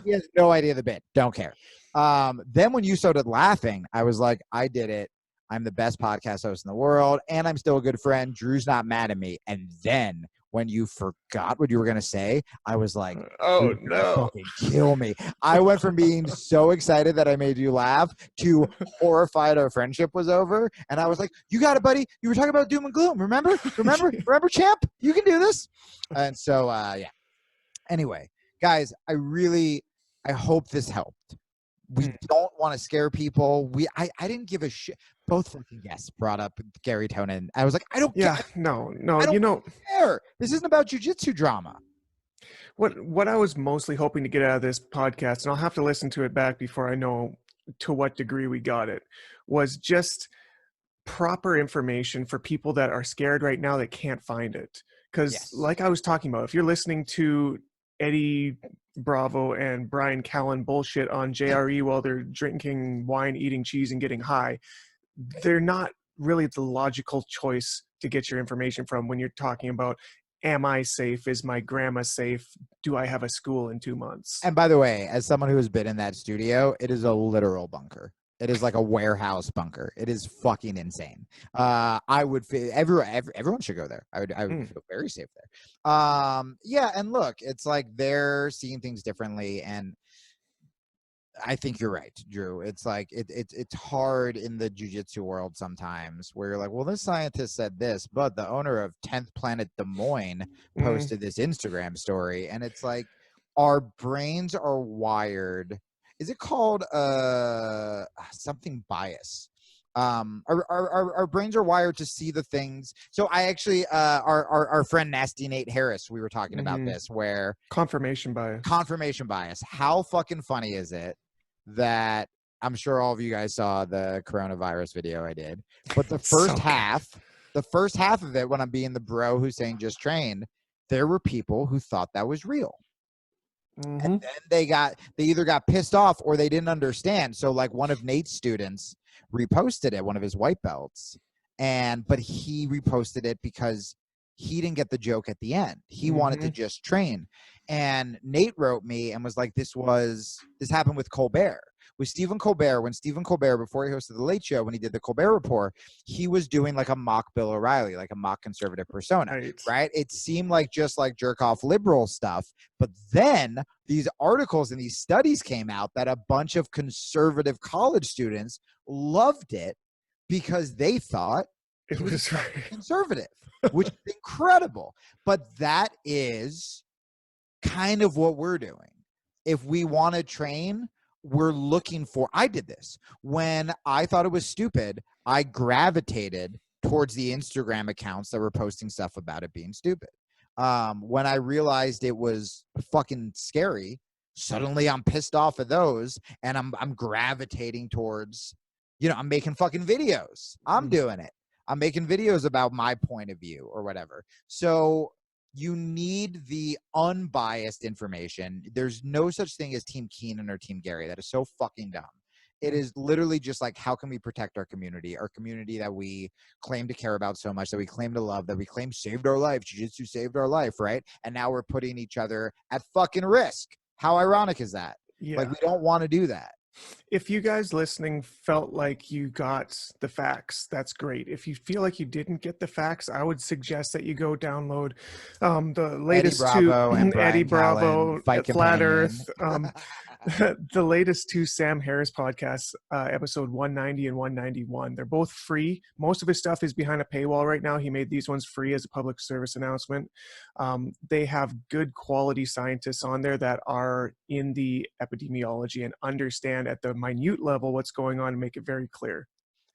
He has no idea the bit. Don't care. Then when you started laughing, I was like, I did it. I'm the best podcast host in the world, and I'm still a good friend. Drew's not mad at me. And then when you forgot what you were going to say, I was like, oh no, fucking kill me. I went from being so excited that I made you laugh to horrified our friendship was over. And I was like, you got it, buddy. You were talking about doom and gloom. Remember, champ? You can do this. And so, yeah. Anyway, guys, I hope this helped. We don't want to scare people. I didn't give a shit. Both fucking guests brought up Gary Tonin. I was like, I don't care. No, I don't care. This isn't about jiu-jitsu drama. What I was mostly hoping to get out of this podcast, and I'll have to listen to it back before I know to what degree we got it, was just proper information for people that are scared right now that can't find it. Because like I was talking about, if you're listening to Eddie Bravo and Brian Callen bullshit on JRE while they're drinking wine, eating cheese, and getting high, they're not really the logical choice to get your information from when you're talking about, am I safe? Is my grandma safe? Do I have a school in 2 months? And by the way, as someone who has been in that studio, it is a literal bunker. It is like a warehouse bunker. It is fucking insane. I would feel everyone should go there. I would feel very safe there. Yeah, and look, it's like they're seeing things differently, and I think you're right, Drew. It's like it's hard in the jiu-jitsu world sometimes where you're like, well, this scientist said this, but the owner of 10th Planet Des Moines posted this Instagram story, and it's like our brains are wired. Is it called something bias? Our brains are wired to see the things. So I actually our friend Nasty Nate Harris, we were talking about this, where confirmation bias. How fucking funny is it that I'm sure all of you guys saw the coronavirus video I did, but the first half of it, when I'm being the bro who's saying just train, there were people who thought that was real. And then they either got pissed off or they didn't understand. So like one of Nate's students reposted it, one of his white belts, but he reposted it because he didn't get the joke at the end. He wanted to just train. And Nate wrote me and was like, this happened with Colbert. With Stephen Colbert, before he hosted the Late Show, when he did the Colbert Report, he was doing like a mock Bill O'Reilly, like a mock conservative persona, right? It seemed like just like jerk off liberal stuff. But then these articles and these studies came out that a bunch of conservative college students loved it because they thought it was conservative, which is incredible. But that is kind of what we're doing. If we want to train, we're looking for, I did this when I thought it was stupid. I gravitated towards the Instagram accounts that were posting stuff about it being stupid. When I realized it was fucking scary, suddenly I'm pissed off at those, and I'm gravitating towards, I'm making fucking videos. I'm doing it. I'm making videos about my point of view or whatever. So you need the unbiased information. There's no such thing as Team Keenan or Team Gary. That is so fucking dumb. It is literally just like, how can we protect our community that we claim to care about so much, that we claim to love, that we claim saved our life. Jiu-jitsu saved our life, right? And now we're putting each other at fucking risk. How ironic is that? Yeah. Like, we don't want to do that. If you guys listening felt like you got the facts, that's great. If you feel like you didn't get the facts, I would suggest that you go download the latest Eddie Bravo, Flat Earth, the latest two Sam Harris podcasts, episode 190 and 191. They're both free. Most of his stuff is behind a paywall right now. He made these ones free as a public service announcement. They have good quality scientists on there that are in the epidemiology and understand at the minute level what's going on and make it very clear.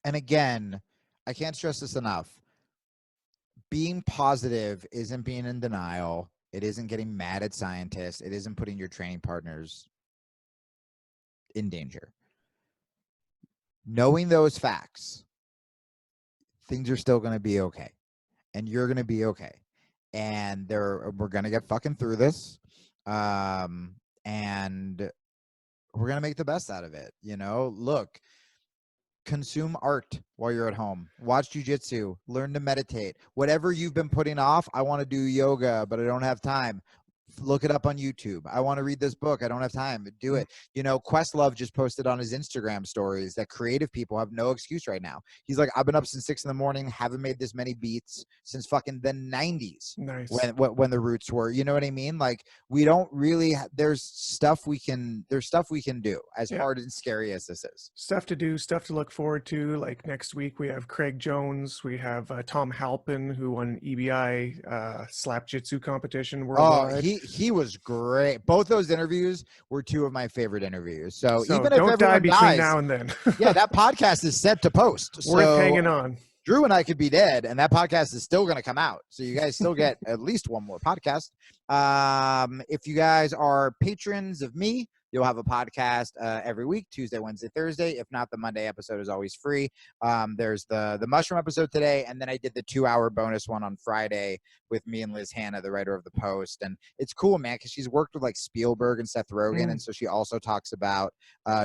And again, I can't stress this enough. Being positive isn't being in denial. It isn't getting mad at scientists. It isn't putting your training partners in danger. Knowing those facts, things are still going to be okay, and you're going to be okay, and we're going to get fucking through this, and we're going to make the best out of it. Look, consume art while you're at home, watch jiu-jitsu, learn to meditate, whatever you've been putting off. I want to do yoga, but I don't have time. Look it up on YouTube. I want to read this book. I don't have time. Do it. Questlove just posted on his Instagram stories that creative people have no excuse right now. He's like, I've been up since 6 a.m, haven't made this many beats since fucking the 90s. Nice. When the roots were, you know what I mean? Like, we don't really, there's stuff we can do, as hard and scary as this is. Stuff to do, stuff to look forward to. Like next week, we have Craig Jones. We have Tom Halpin, who won EBI slap jitsu competition worldwide. Oh, he was great. Both those interviews were two of my favorite interviews. So even if don't die between dies, now and then. yeah, that podcast is set to post. Worth hanging on. Drew and I could be dead, and that podcast is still going to come out. So you guys still get at least one more podcast. If you guys are patrons of me, you'll have a podcast every week, Tuesday, Wednesday, Thursday. If not, the Monday episode is always free. There's the mushroom episode today, and then I did the 2-hour bonus one on Friday with me and Liz Hanna, the writer of the Post. And it's cool, man, because she's worked with like Spielberg and Seth Rogen, and so she also talks about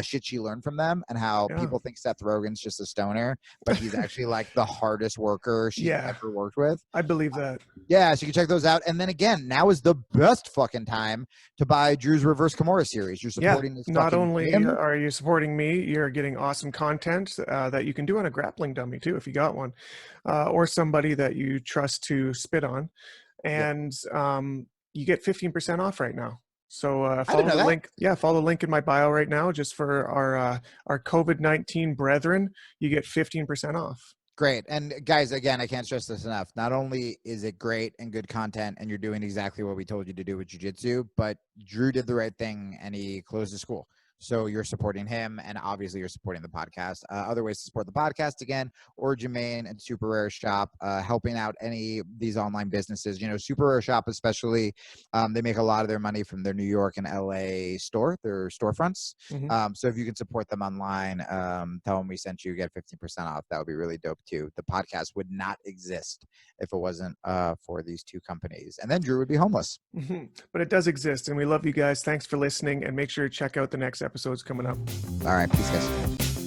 shit she learned from them and how people think Seth Rogen's just a stoner, but he's actually like the hardest worker she's ever worked with. I believe that. Yeah, so you can check those out. And then again, now is the best fucking time to buy Drew's Reverse Kimura series. You're supporting this not fucking only gym. are you supporting me, you're getting awesome content that you can do on a grappling dummy too, if you got one, or somebody that you trust to spit on. And you get 15% off right now. So I didn't follow know the that. link. Yeah, follow the link in my bio right now, just for our COVID-19 brethren. You get 15% off. Great. And guys, again, I can't stress this enough. Not only is it great and good content and you're doing exactly what we told you to do with jiu-jitsu, but Drew did the right thing and he closed the school. So you're supporting him, and obviously you're supporting the podcast. Other ways to support the podcast, again, Origin Main and Super Rare Shop, helping out any of these online businesses. You know, Super Rare Shop especially, they make a lot of their money from their New York and LA store, their storefronts. So if you can support them online, tell them we sent you, get 15% off. That would be really dope too. The podcast would not exist if it wasn't for these two companies. And then Drew would be homeless. But it does exist, and we love you guys. Thanks for listening, and make sure to check out the next episodes coming up. All right, peace, guys.